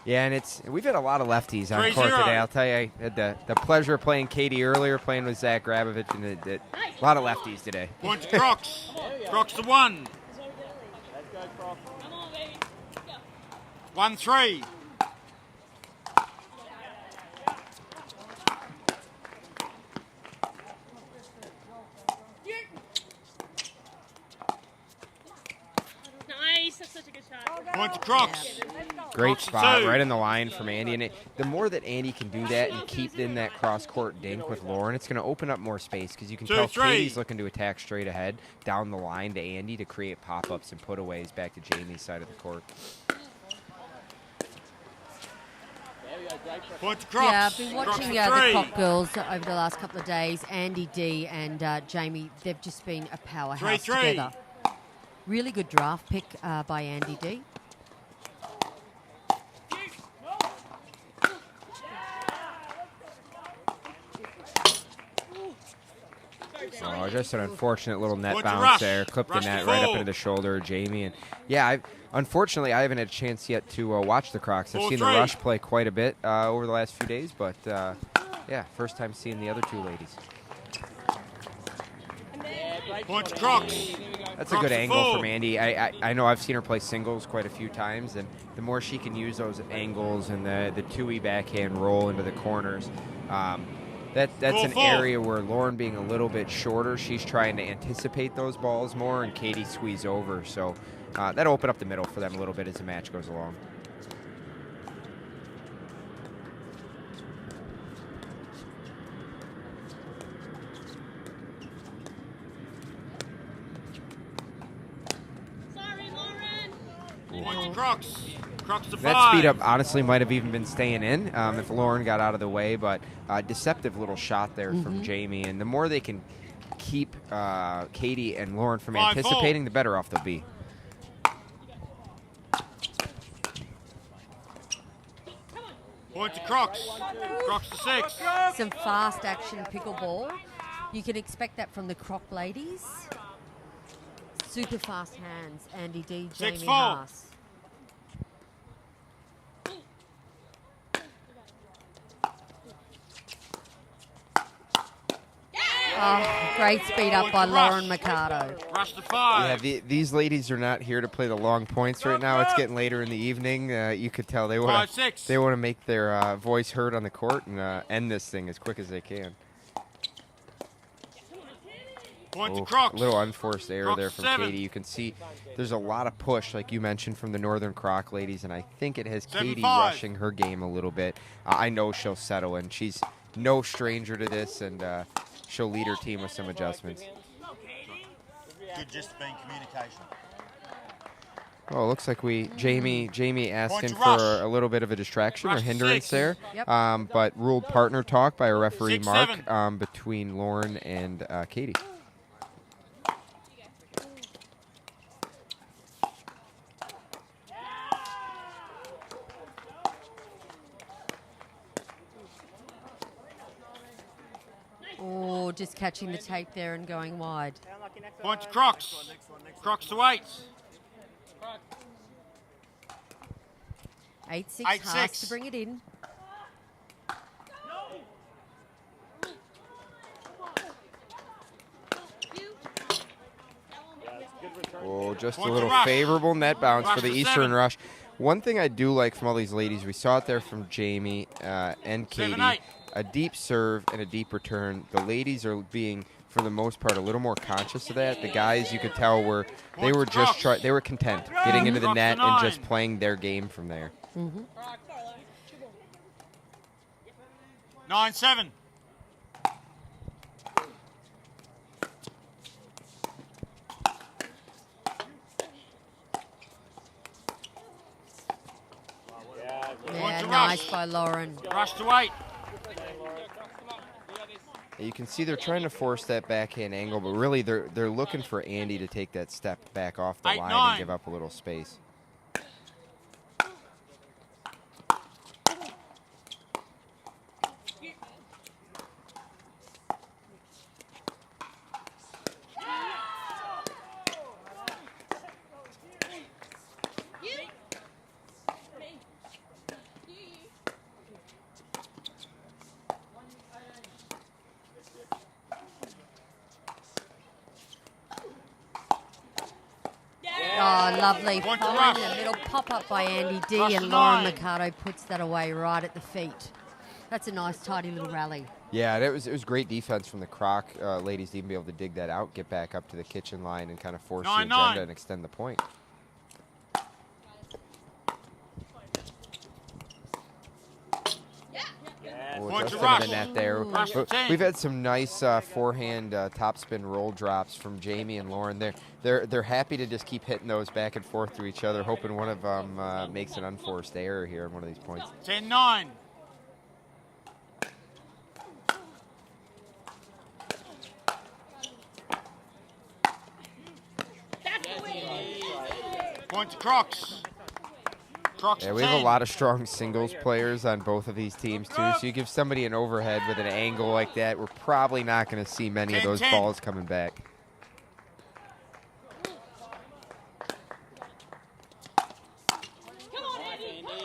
Yeah, and we've had a lot of lefties on court today. I'll tell you, I had the pleasure of playing Katie earlier, playing with Zach Grabovich, and a lot of lefties today. Point to Crocs. Crocs to 1. 1-3. Nice, that's such a good shot. Point to Crocs. Great spot, right in the line from Andy. And the more that Andy can do that and keep in that cross-court dink with Lauren, it's going to open up more space because you can tell Katie's looking to attack straight ahead down the line to Andy to create pop-ups and putaways back to Jamie's side of the court. Point to Crocs. Yeah, I've been watching the Croc girls over the last couple of days. Andy D and Jamie, they've just been a powerhouse together. Really good draft pick by Andy D. Oh, just an unfortunate little net bounce there. Clipped the net right up into the shoulder of Jamie. And yeah, unfortunately, I haven't had a chance yet to watch the Crocs. I've seen the Rush play quite a bit over the last few days, but yeah, first time seeing the other two ladies. Point to Crocs. That's a good angle from Andy. I know I've seen her play singles quite a few times, and the more she can use those angles and the two-y backhand roll into the corners, that's an area where Lauren being a little bit shorter, she's trying to anticipate those balls more, and Katie squeeze over. So that'll open up the middle for them a little bit as the match goes along. Crocs. Crocs to 5. That speed up honestly might have even been staying in if Lauren got out of the way, but deceptive little shot there from Jamie. And the more they can keep Katie and Lauren from anticipating, the better off they'll be. Point to Crocs. Crocs to 6. Some fast action pickleball. You can expect that from the Croc ladies. super fast hands, Andy D, Jamie 6-4. Haas. Oh, great speed up by Lauren Mercado. Rush to 5. Yeah, these ladies are not here to play the long points right now. It's getting later in the evening. You could tell they want 5-6. to make their voice heard on the court and end this thing as quick as they can. Point to A Crocs. little unforced error Crocs there from 7. Katie. You can see there's a lot of push, like you mentioned, from the Northern Croc ladies, and I think it has 7-5. Katie rushing her game a little bit. I know she'll settle in. She's no stranger to this, and she'll lead her team with some adjustments. Could just being communication. Oh, it looks like Jamie asking to for rush. a little bit of a distraction or Rush to hindrance 6. there. Yep. But ruled partner talk by a referee 6-7. Mark between Lauren and Katie. Oh, just catching the tape there and going wide. Point to Crocs. Crocs to 8. 8-6 8-6. Haas to bring it in. Oh, just a Point to little rush. favorable net bounce Rush for the to Eastern 7. Rush. One thing I do like from all these ladies, we saw it there from Jamie and Katie, 7-8. a deep serve and a deep return. The ladies are being, for the most part, a little more conscious of that. The guys, you could tell, were they were content getting into the Crocs net to and just 9. playing their game from there. 9-7. Yeah, to nice rush. by Lauren. Rush to 8. You can see they're trying to force that backhand angle, but really they're looking for Andy to take that step back off the 8-9. line and give up a little space. Oh, lovely. Point to Fine in rush. the middle. Pop up by Andy D, Rush and to Lauren 9. Mercado puts that away right at the feet. That's a nice, tidy little rally. Yeah, it was great defense from the Croc ladies to even be able to dig that out, get back up to the kitchen line, and kind of force the 9-9. agenda and extend the point. Oh, Point just to into rush. the net there. Rush to But 10. we've had some nice forehand topspin roll drops from Jamie and Lauren. They're happy to just keep hitting those back and forth to each other, hoping one of them makes an unforced error here on one of these points. 10-9. Point to Crocs. Crocs Yeah, to we have 10. a lot of strong singles players on both of these teams, too. So you give somebody an overhead with an angle like that, we're probably not going to see many of those 10-10. balls coming back.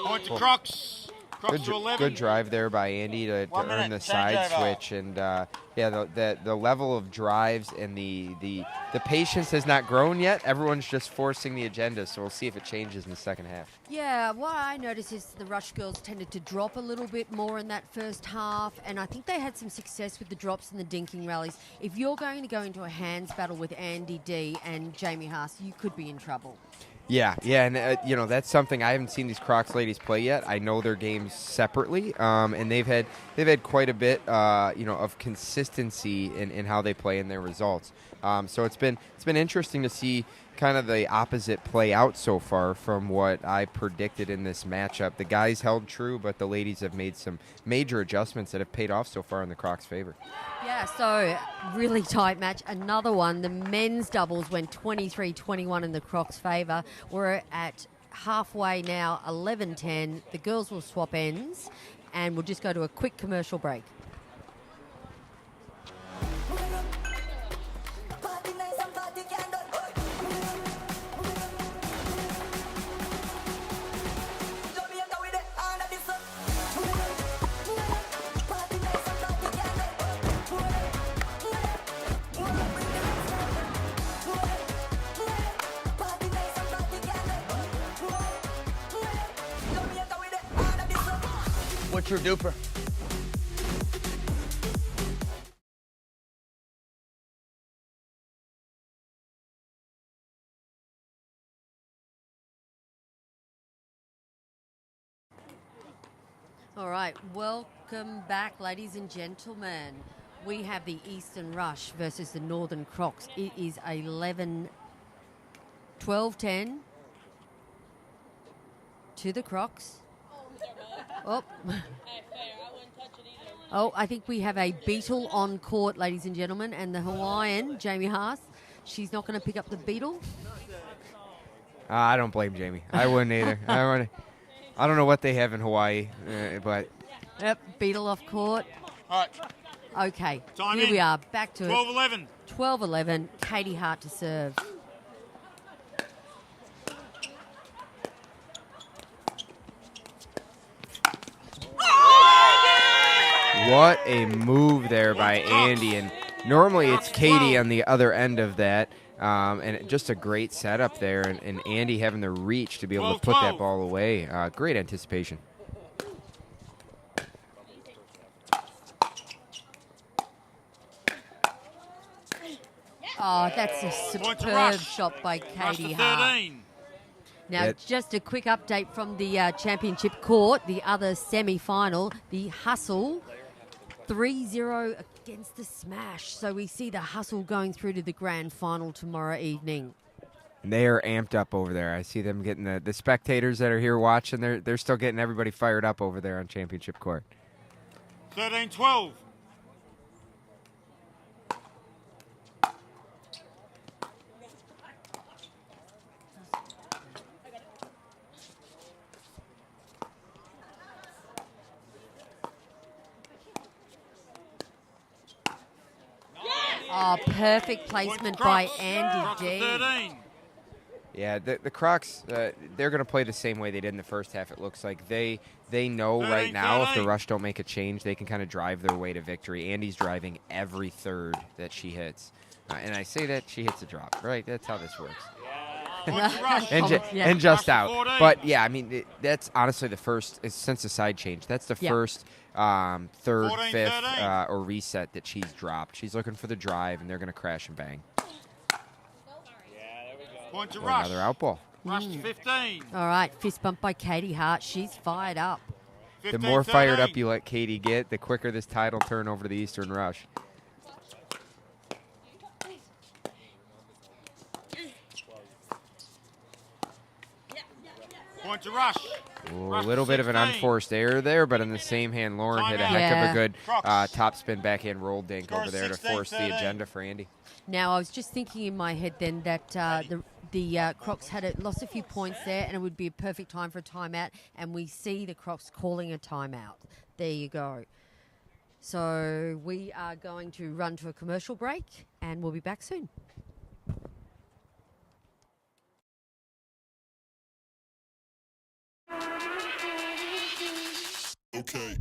Point to Crocs. Crocs to 11. Good drive there by Andy to 1 earn minute, the change side over. switch, and the level of drives and the patience has not grown yet. Everyone's just forcing the agenda, so we'll see if it changes in the second half. Yeah, what I noticed is the Rush girls tended to drop a little bit more in that first half, and I think they had some success with the drops and the dinking rallies. If you're going to go into a hands battle with Andy D and Jamie Haas, you could be in trouble. Yeah, and that's something I haven't seen these Crocs ladies play yet. I know their games separately, and they've had quite a bit, of consistency in how they play in their results. So it's been interesting to see kind of the opposite play out so far from what I predicted in this matchup. The guys held true, but the ladies have made some major adjustments that have paid off so far in the Crocs' favor. Yeah, so really tight match. Another one. The men's doubles went 23-21 in the Crocs' favour. We're at halfway now, 11-10. The girls will swap ends, and we'll just go to a quick commercial break. What's your DUPR? All right, welcome back, ladies and gentlemen. We have the Eastern Rush versus the Northern Crocs. It is 12-10 to the Crocs. Oh. Oh, I think we have a beetle on court, ladies and gentlemen, and the Hawaiian, Jamie Haas, she's not going to pick up the beetle. I don't blame Jamie. I wouldn't either. I don't know what they have in Hawaii, but... Yep, beetle off court. All right. Okay, Time here in. we are, back to 12-11. 12-11, Katie Hart to serve. What a move there by Andy. And normally it's Katie on the other end of that. And just a great setup there. And Andy having the reach to be able to put that ball away. Great anticipation. Oh, that's a superb shot by Katie Hart. Now, just a quick update from the championship court, the other semi-final, the Hustle, 3-0 against the Smash. So we see the Hustle going through to the grand final tomorrow evening. They are amped up over there. I see them getting the spectators that are here watching. They're still getting everybody fired up over there on championship court. 13-12. Oh, perfect placement by Andy D. Yeah, the Crocs, they're going to play the same way they did in the first half, it looks like. They know right now if the Rush don't make a change, they can kind of drive their way to victory. Andy's driving every third that she hits. And I say that she hits a drop, right? That's how this works. and just out. But, yeah, I mean, that's honestly the first, since the side change, that's the first third, fifth, or reset that she's dropped. She's looking for the drive, and they're going to crash and bang. Point to Rush. Another out ball. Rush to 15. All right, fist bump by Katie Hart. She's fired up. 15, the more 13. fired up you let Katie get, the quicker this tide will turn over to the Eastern Rush. Point to Rush. Ooh, a little bit of an unforced error there, but in the same hand, Lauren hit a heck of a good top spin backhand roll dink over there to force the agenda for Andy. Now, I was just thinking in my head then that the Crocs had lost a few points there, and it would be a perfect time for a timeout, and we see the Crocs calling a timeout. There you go. So we are going to run to a commercial break, and we'll be back soon. Okay.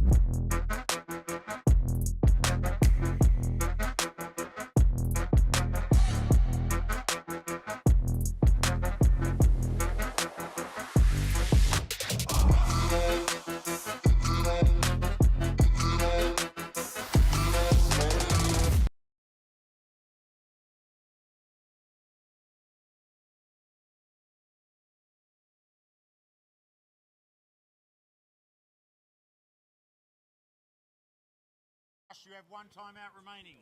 You have one timeout remaining.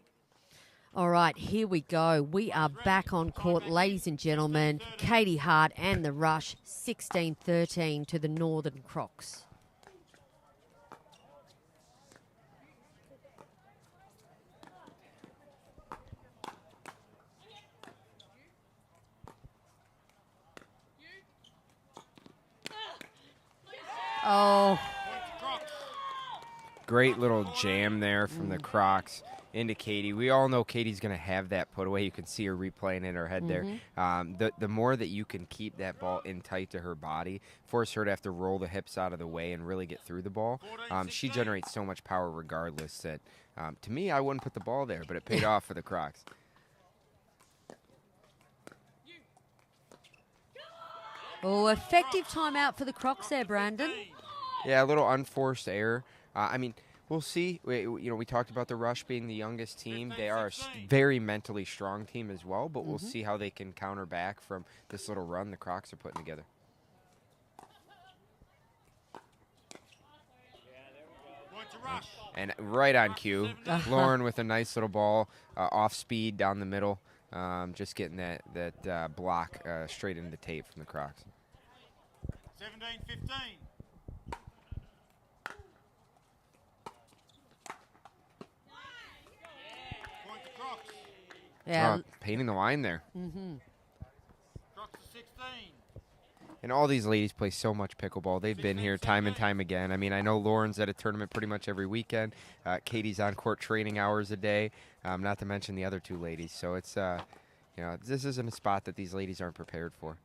All right, here we go. We are back on court, ladies and gentlemen. Katie Hart and the Rush, 16-13 to the Northern Crocs. Oh. Great little jam there from the Crocs into Katie. We all know Katie's going to have that put away. You can see her replaying in her head there. The more that you can keep that ball in tight to her body, force her to have to roll the hips out of the way and really get through the ball, she generates so much power regardless that, to me, I wouldn't put the ball there, but it paid off for the Crocs. Oh, effective timeout for the Crocs there, Brandon. Yeah, a little unforced error. I mean, we'll see. We talked about the Rush being the youngest team. They are a very mentally strong team as well, but we'll see how they can counter back from this little run the Crocs are putting together. And right on cue, Lauren with a nice little ball, off speed down the middle, just getting that block straight into the tape from the Crocs. 17-15. Point to Crocs. Yeah. Painting the line there. Crocs to 16. And all these ladies play so much pickleball. They've been here time and time again. I mean, I know Lauren's at a tournament pretty much every weekend. Katie's on court training hours a day, not to mention the other two ladies. So it's, this isn't a spot that these ladies aren't prepared for.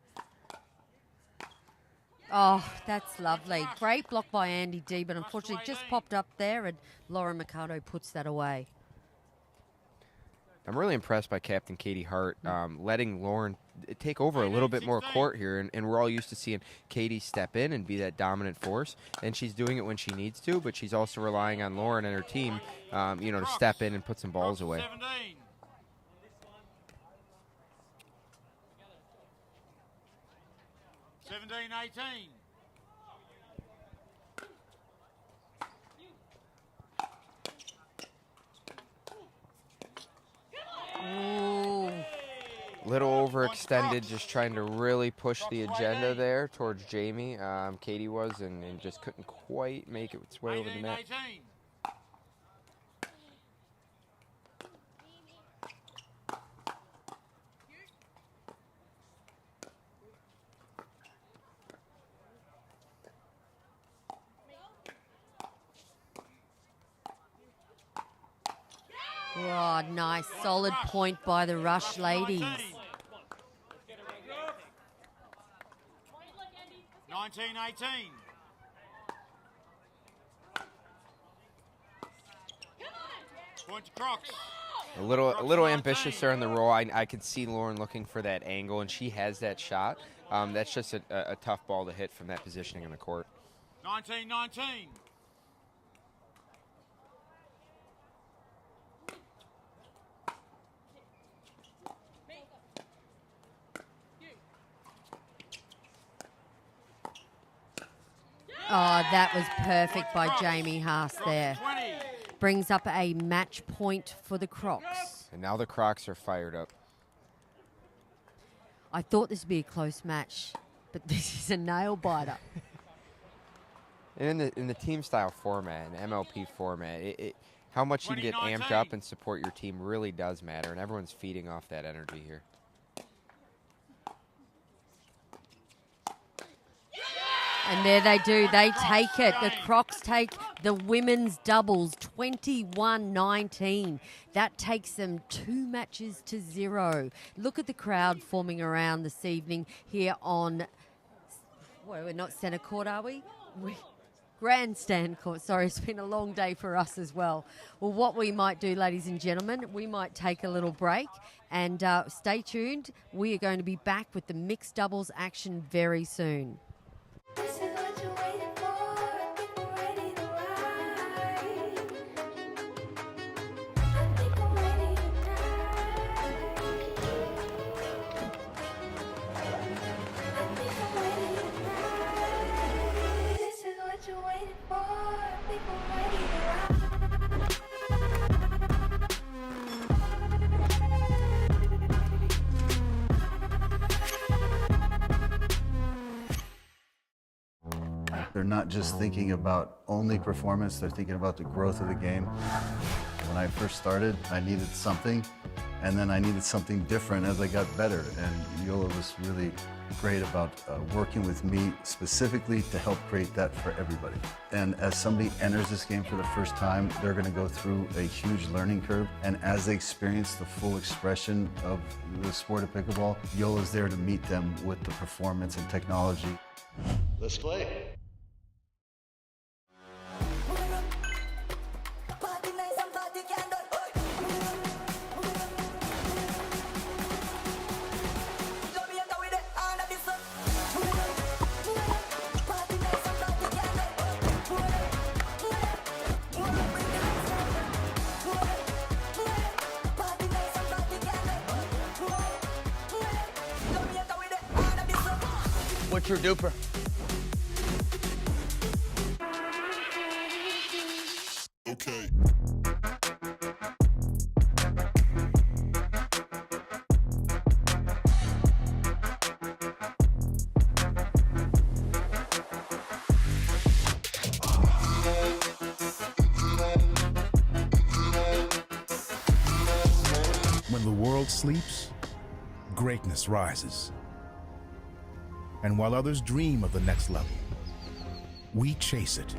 Oh, that's lovely. Great block by Andy D, but unfortunately just popped up there, and Lauren Mercado puts that away. I'm really impressed by Captain Katie Hart, letting Lauren take over a little bit more court here, and we're all used to seeing Katie step in and be that dominant force, and she's doing it when she needs to, but she's also relying on Lauren and her team, to step in and put some balls away. 17-18. Ooh. Little overextended, just trying to really push the agenda there towards Jamie. Katie was, and just couldn't quite make its way over the net. 18. Oh, nice, solid point by the Rush ladies. 19-18. Point to Crocs. A little ambitious there in the roll. I could see Lauren looking for that angle, and she has that shot. That's just a tough ball to hit from that positioning in the court. 19-19. Oh, that was perfect by Jamie Haas there. Brings up a match point for the Crocs. And now the Crocs are fired up. I thought this would be a close match, but this is a nail biter. And in the team style format, an MLP format, how much you can get amped up and support your team really does matter, and everyone's feeding off that energy here. And there they do. They take it. The Crocs take the women's doubles 21-19. That takes them 2 matches to 0. Look at the crowd forming around this evening here on, well, we're not centre court, are we? Grandstand Court. Sorry, it's been a long day for us as well. Well, what we might do, ladies and gentlemen, we might take a little break and stay tuned. We are going to be back with the mixed doubles action very soon. This is what you're waiting for. People ready to ride. I think I'm ready tonight. I think I'm ready tonight. This is what you're waiting for. People ready to ride. They're not just thinking about only performance, they're thinking about the growth of the game. When I first started, I needed something, and then I needed something different as I got better. And Yola was really great about working with me specifically to help create that for everybody. And as somebody enters this game for the first time, they're going to go through a huge learning curve. And as they experience the full expression of the sport of pickleball, Yola's there to meet them with the performance and technology. Let's play. through DUPR. Okay. When the world sleeps, greatness rises. And while others dream of the next level, we chase it.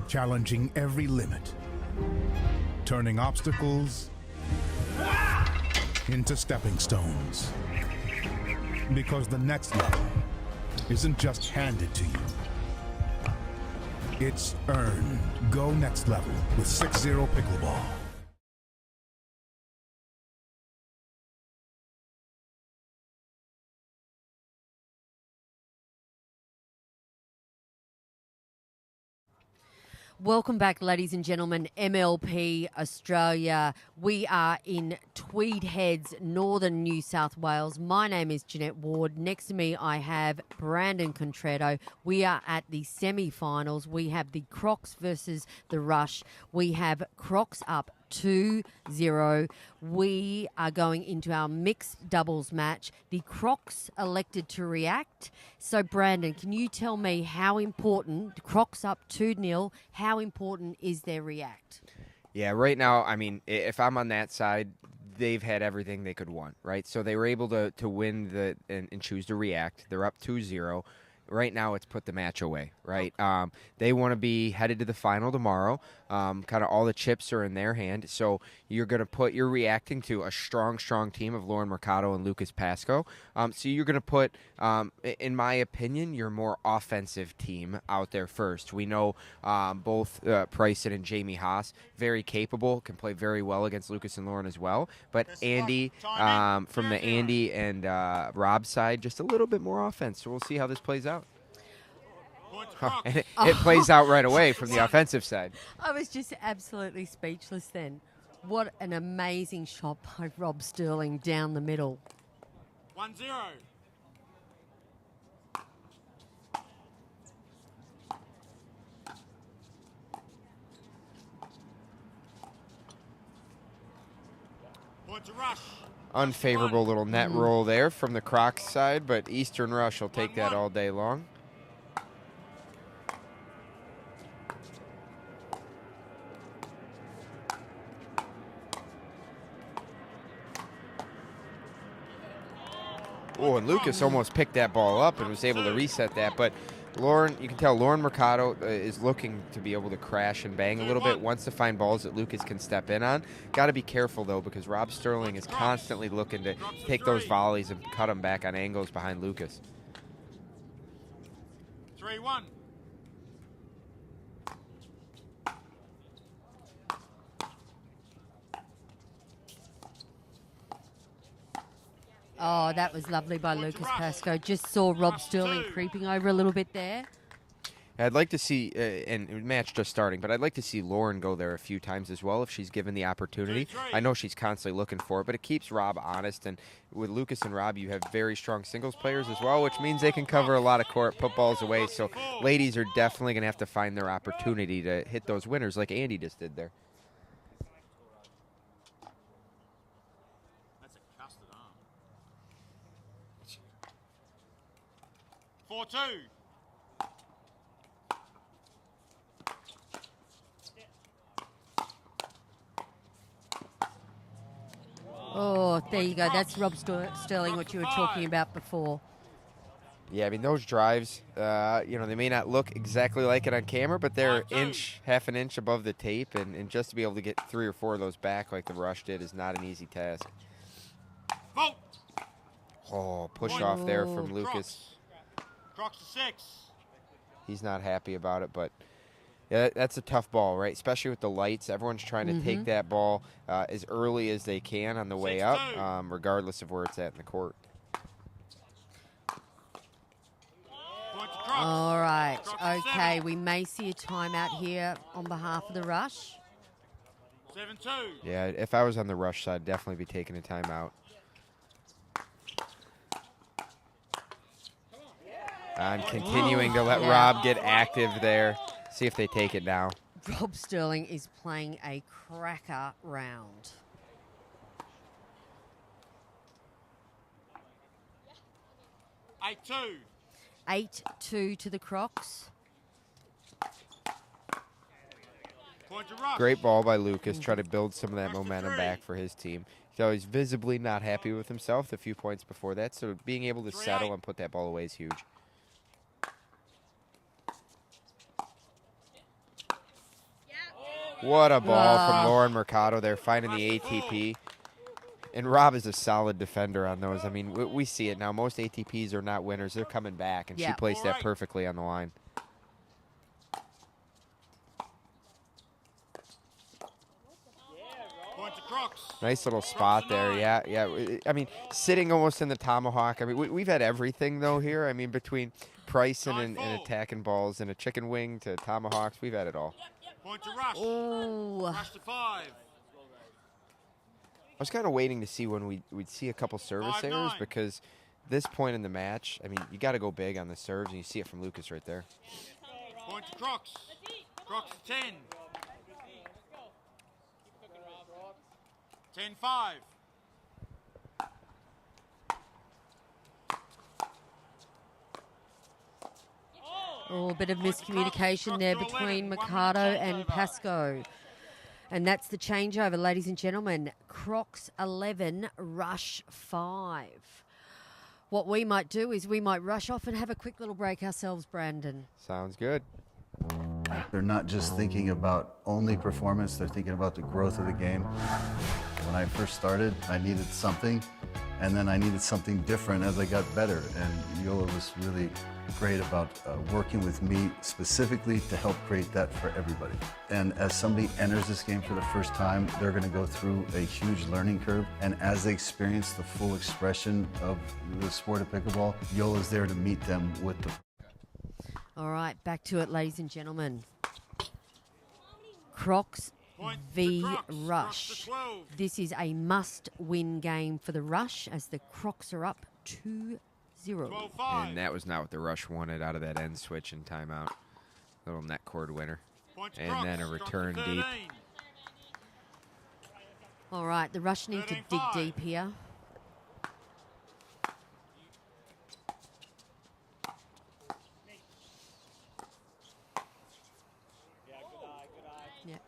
Challenging every limit, turning obstacles into stepping stones. Because the next level isn't just handed to you, it's earned. Go next level with 6-0 Pickleball. Welcome back, ladies and gentlemen. MLP Australia. We are in Tweed Heads, northern New South Wales. My name is Jeanette Ward. Next to me, I have Brandon Contredo. We are at the semi-finals. We have the Crocs versus the Rush. We have Crocs up 2-0. We are going into our mixed doubles match. The Crocs elected to react. So, Brandon, can you tell me how important, Crocs up 2-0, how important is their react? Yeah, right now, I mean, if I'm on that side, they've had everything they could want, right? So they were able to win and choose to react. They're up 2-0. Right now, it's put the match away, right? They want to be headed to the final tomorrow. Kind of all the chips are in their hand. So you're reacting to a strong team of Lauren Mercado and Lucas Pascoe. So you're going to put, in my opinion, your more offensive team out there first. We know both Bryson and Jamie Haas, very capable, can play very well against Lucas and Lauren as well. But Andy, from the Andy and Rob side, just a little bit more offense. So we'll see how this plays out. It plays out right away from the offensive side. I was just absolutely speechless then. What an amazing shot by Rob Sterling down the middle. 1-0. Point to Rush. Unfavorable little net roll there from the Crocs side, but Eastern Rush will take that all day long. Oh, and Lucas almost picked that ball up and was able to reset that. But Lauren, you can tell Lauren Mercado is looking to be able to crash and bang a little bit, wants to find balls that Lucas can step in on. Got to be careful, though, because Rob Sterling is constantly looking to take those volleys and cut them back on angles behind Lucas. 3-1. Oh, that was lovely by Lucas Pascoe. Just saw Rob Sterling creeping over a little bit there. I'd like to see, and match just starting, but I'd like to see Lauren go there a few times as well if she's given the opportunity. I know she's constantly looking for it, but it keeps Rob honest. And with Lucas and Rob, you have very strong singles players as well, which means they can cover a lot of court, put balls away. So ladies are definitely going to have to find their opportunity to hit those winners like Andy just did there. That's a custard arm. 4-2. Oh, there you go. That's Rob Sterling, what you were talking about before. Yeah, I mean, those drives, they may not look exactly like it on camera, but they're half an inch above the tape, and just to be able to get 3 or 4 of those back like the Rush did is not an easy task. Oh, push off there from Lucas. Crocs to 6. He's not happy about it, but yeah, that's a tough ball, right? Especially with the lights. Everyone's trying to take that ball as early as they can on the way up, regardless of where it's at in the court. All right. Okay, we may see a timeout here on behalf of the Rush. 7-2. Yeah, if I was on the Rush side, definitely be taking a timeout. And continuing to let Rob get active there. See if they take it now. Rob Sterling is playing a cracker round. Eight two. 8-2 to the Crocs. Point to rush. Great ball by Lucas. Try to build some of that momentum back for his team. He's visibly not happy with himself the few points before that, so being able to settle and put that ball away is huge. What a ball from Lauren Mercado there, finding the ATP. And Rob is a solid defender on those. I mean, we see it now. Most ATPs are not winners. They're coming back, and she placed that perfectly on the line. Nice little spot there. Yeah. I mean, sitting almost in the tomahawk. I mean, we've had everything, though, here. I mean, between pricing and attacking balls and a chicken wing to tomahawks, we've had it all. Point to rush. Ooh. Rush to 5. I was kind of waiting to see when we'd see a couple service errors because this point in the match, I mean, you got to go big on the serves, and you see it from Lucas right there. Point to Crocs. Crocs to 10. 10-5. Oh, a bit of miscommunication there between Mercado and Pascoe. And that's the changeover, ladies and gentlemen. Crocs 11, Rush 5. What we might do is we might rush off and have a quick little break ourselves, Brandon. Sounds good. They're not just thinking about only performance, they're thinking about the growth of the game. When I first started, I needed something, and then I needed something different as I got better. And Yola was really great about working with me specifically to help create that for everybody. And as somebody enters this game for the first time, they're going to go through a huge learning curve. And as they experience the full expression of the sport of pickleball, Yola's there to meet them with the... All right, back to it, ladies and gentlemen. Crocs v Rush. This is a must-win game for the Rush as the Crocs are up 2-0. And that was not what the Rush wanted out of that end switch and timeout. Little net cord winner. And then a return deep. All right, the Rush need to dig deep here.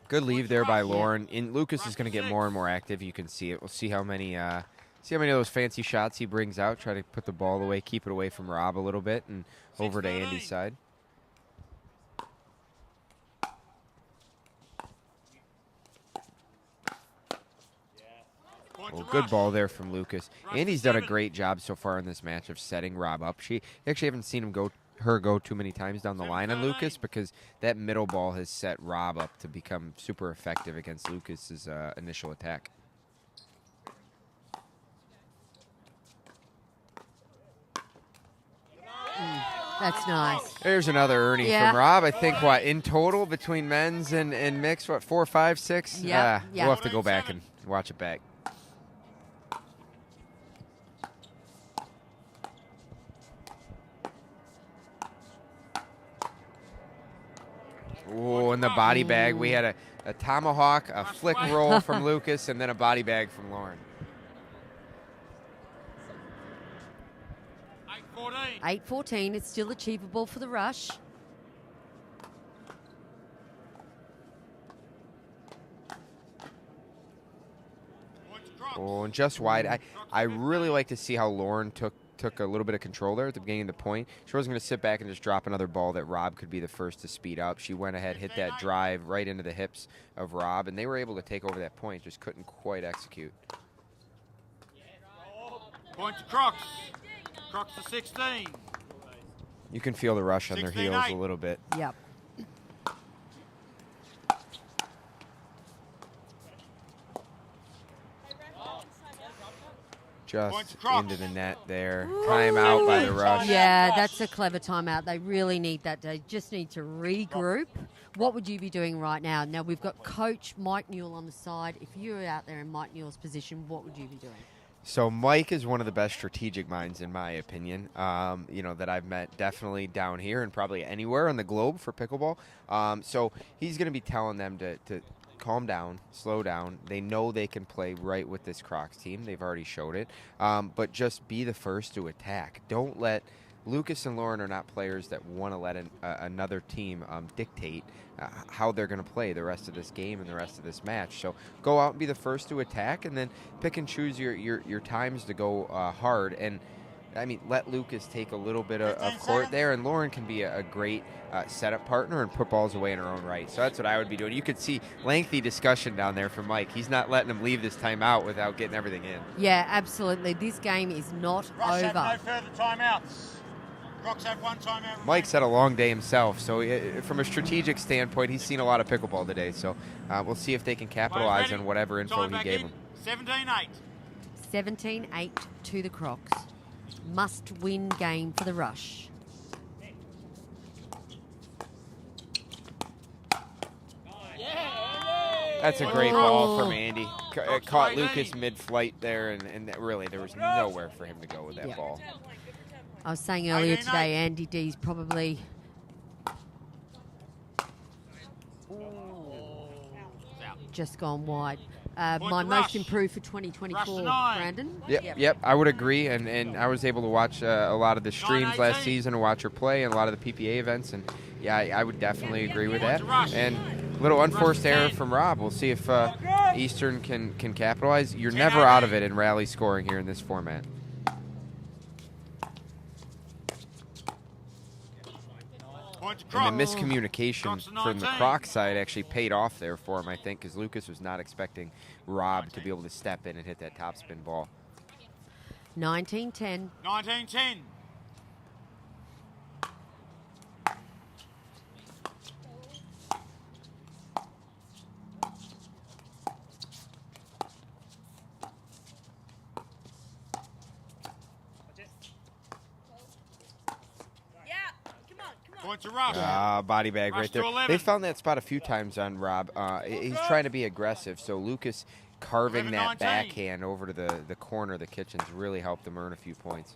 Good leave there by Lauren. And Lucas is going to get more and more active. You can see it. We'll see how many of those fancy shots he brings out. Try to put the ball away, keep it away from Rob a little bit, and over to Andy's side. Well, good ball there from Lucas. Andy's done a great job so far in this match of setting Rob up. She actually haven't seen him go too many times down the line on Lucas because that middle ball has set Rob up to become super effective against Lucas's initial attack. That's nice. There's another earning from Rob. I think, in total between men's and mixed, 4, 5, 6? Yeah. We'll have to go back and watch it back. Oh, in the body bag, we had a tomahawk, a flick roll from Lucas, and then a body bag from Lauren. 8-14. It's still achievable for the Rush. Oh, and just wide. I really like to see how Lauren took a little bit of control there at the beginning of the point. She wasn't going to sit back and just drop another ball that Rob could be the first to speed up. She went ahead, hit that drive right into the hips of Rob, and they were able to take over that point, just couldn't quite execute. Point to Crocs. Crocs to 16. You can feel the Rush on their heels a little bit. Yep. Just into the net there. Timeout by the Rush. Yeah, that's a clever timeout. They really need that. They just need to regroup. What would you be doing right now? Now, we've got Coach Mike Newell on the side. If you were out there in Mike Newell's position, what would you be doing? So Mike is one of the best strategic minds, in my opinion, that I've met definitely down here and probably anywhere on the globe for pickleball. So he's going to be telling them to calm down, slow down. They know they can play right with this Crocs team. They've already showed it. But just be the first to attack. Don't let Lucas and Lauren are not players that want to let another team dictate how they're going to play the rest of this game and the rest of this match. So go out and be the first to attack, and then pick and choose your times to go hard. And I mean, let Lucas take a little bit of court there, and Lauren can be a great setup partner and put balls away in her own right. So that's what I would be doing. You could see lengthy discussion down there from Mike. He's not letting him leave this timeout without getting everything in. Yeah, absolutely. This game is not Rush over. have no further timeouts. Crocs have one timeout. Mike's had a long day himself, so from a strategic standpoint, he's seen a lot of pickleball today. So we'll see if they can capitalize on whatever info he gave him. 17-8. 17-8 to the Crocs. Must-win game for the Rush. That's a great ball from Andy. Caught Lucas mid-flight there, and really there was nowhere for him to go with that ball. I was saying earlier today, Andy D's probably... just gone wide. My most improved for 2024, Brandon. Yep, I would agree, and I was able to watch a lot of the streams last season and watch her play and a lot of the PPA events, and yeah, I would definitely agree with that. And a little unforced error from Rob. We'll see if Eastern can capitalize. You're never out of it in rally scoring here in this format. And the miscommunication from the Crocs side actually paid off there for him, I think, because Lucas was not expecting Rob to be able to step in and hit that topspin ball. 19-10. 19-10. Point to Rob. Body bag Rush right there. to 11. They found that spot a few times on Rob. He's trying to be aggressive, so Lucas carving that 11-19. backhand over to the corner of the kitchens really helped them earn a few points.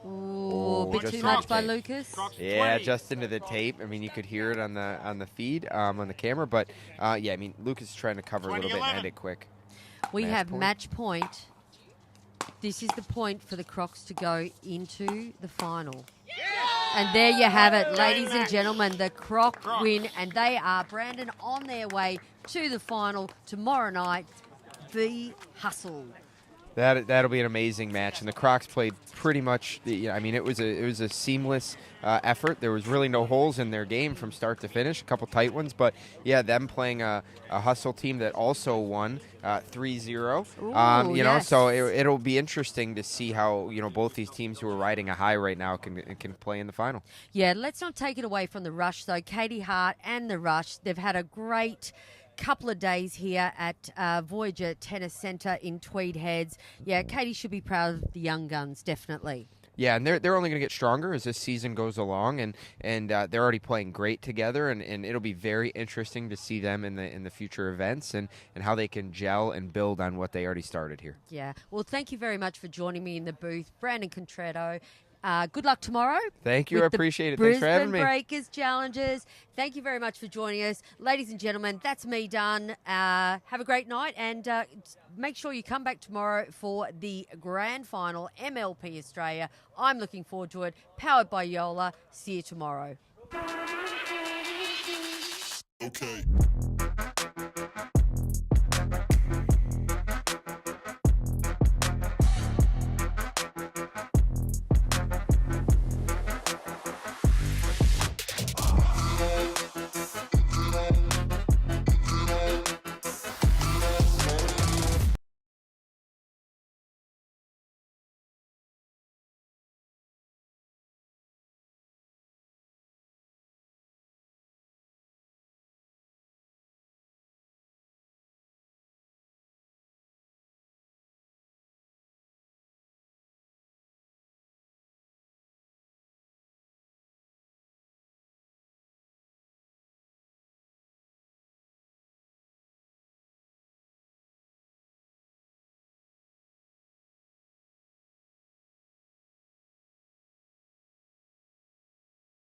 Ooh, a bit too much by Lucas. Yeah, just into the tape. I mean, you could hear it on the feed, on the camera, but yeah, I mean, Lucas is trying to cover a little bit and end it quick. We have match point. This is the point for the Crocs to go into the final. And there you have it, ladies and gentlemen, the Croc win, and they are, Brandon, on their way to the final tomorrow night. The Hustle. That'll be an amazing match, and the Crocs played pretty much. I mean, it was a seamless effort. There was really no holes in their game from start to finish. A couple tight ones, but yeah, them playing a hustle team that also won 3-0. Yes. So it'll be interesting to see how both these teams who are riding a high right now can play in the final. Yeah, let's not take it away from the Rush though. Katie Hart and the Rush, they've had a great couple of days here at Voyager Tennis Centre in Tweed Heads. Yeah, Katie should be proud of the young guns, definitely. Yeah, and they're only going to get stronger as this season goes along, and they're already playing great together, and it'll be very interesting to see them in the future events and how they can gel and build on what they already started here. Yeah, well, thank you very much for joining me in the booth, Brandon Contredo. Good luck tomorrow. Thank you. I appreciate it. Thanks for having me. Brisbane Breakers Challenges. Thank you very much for joining us. Ladies and gentlemen, that's me done. Have a great night, and make sure you come back tomorrow for the grand final, MLP Australia. I'm looking forward to it. Powered by Yola. See you tomorrow. Okay.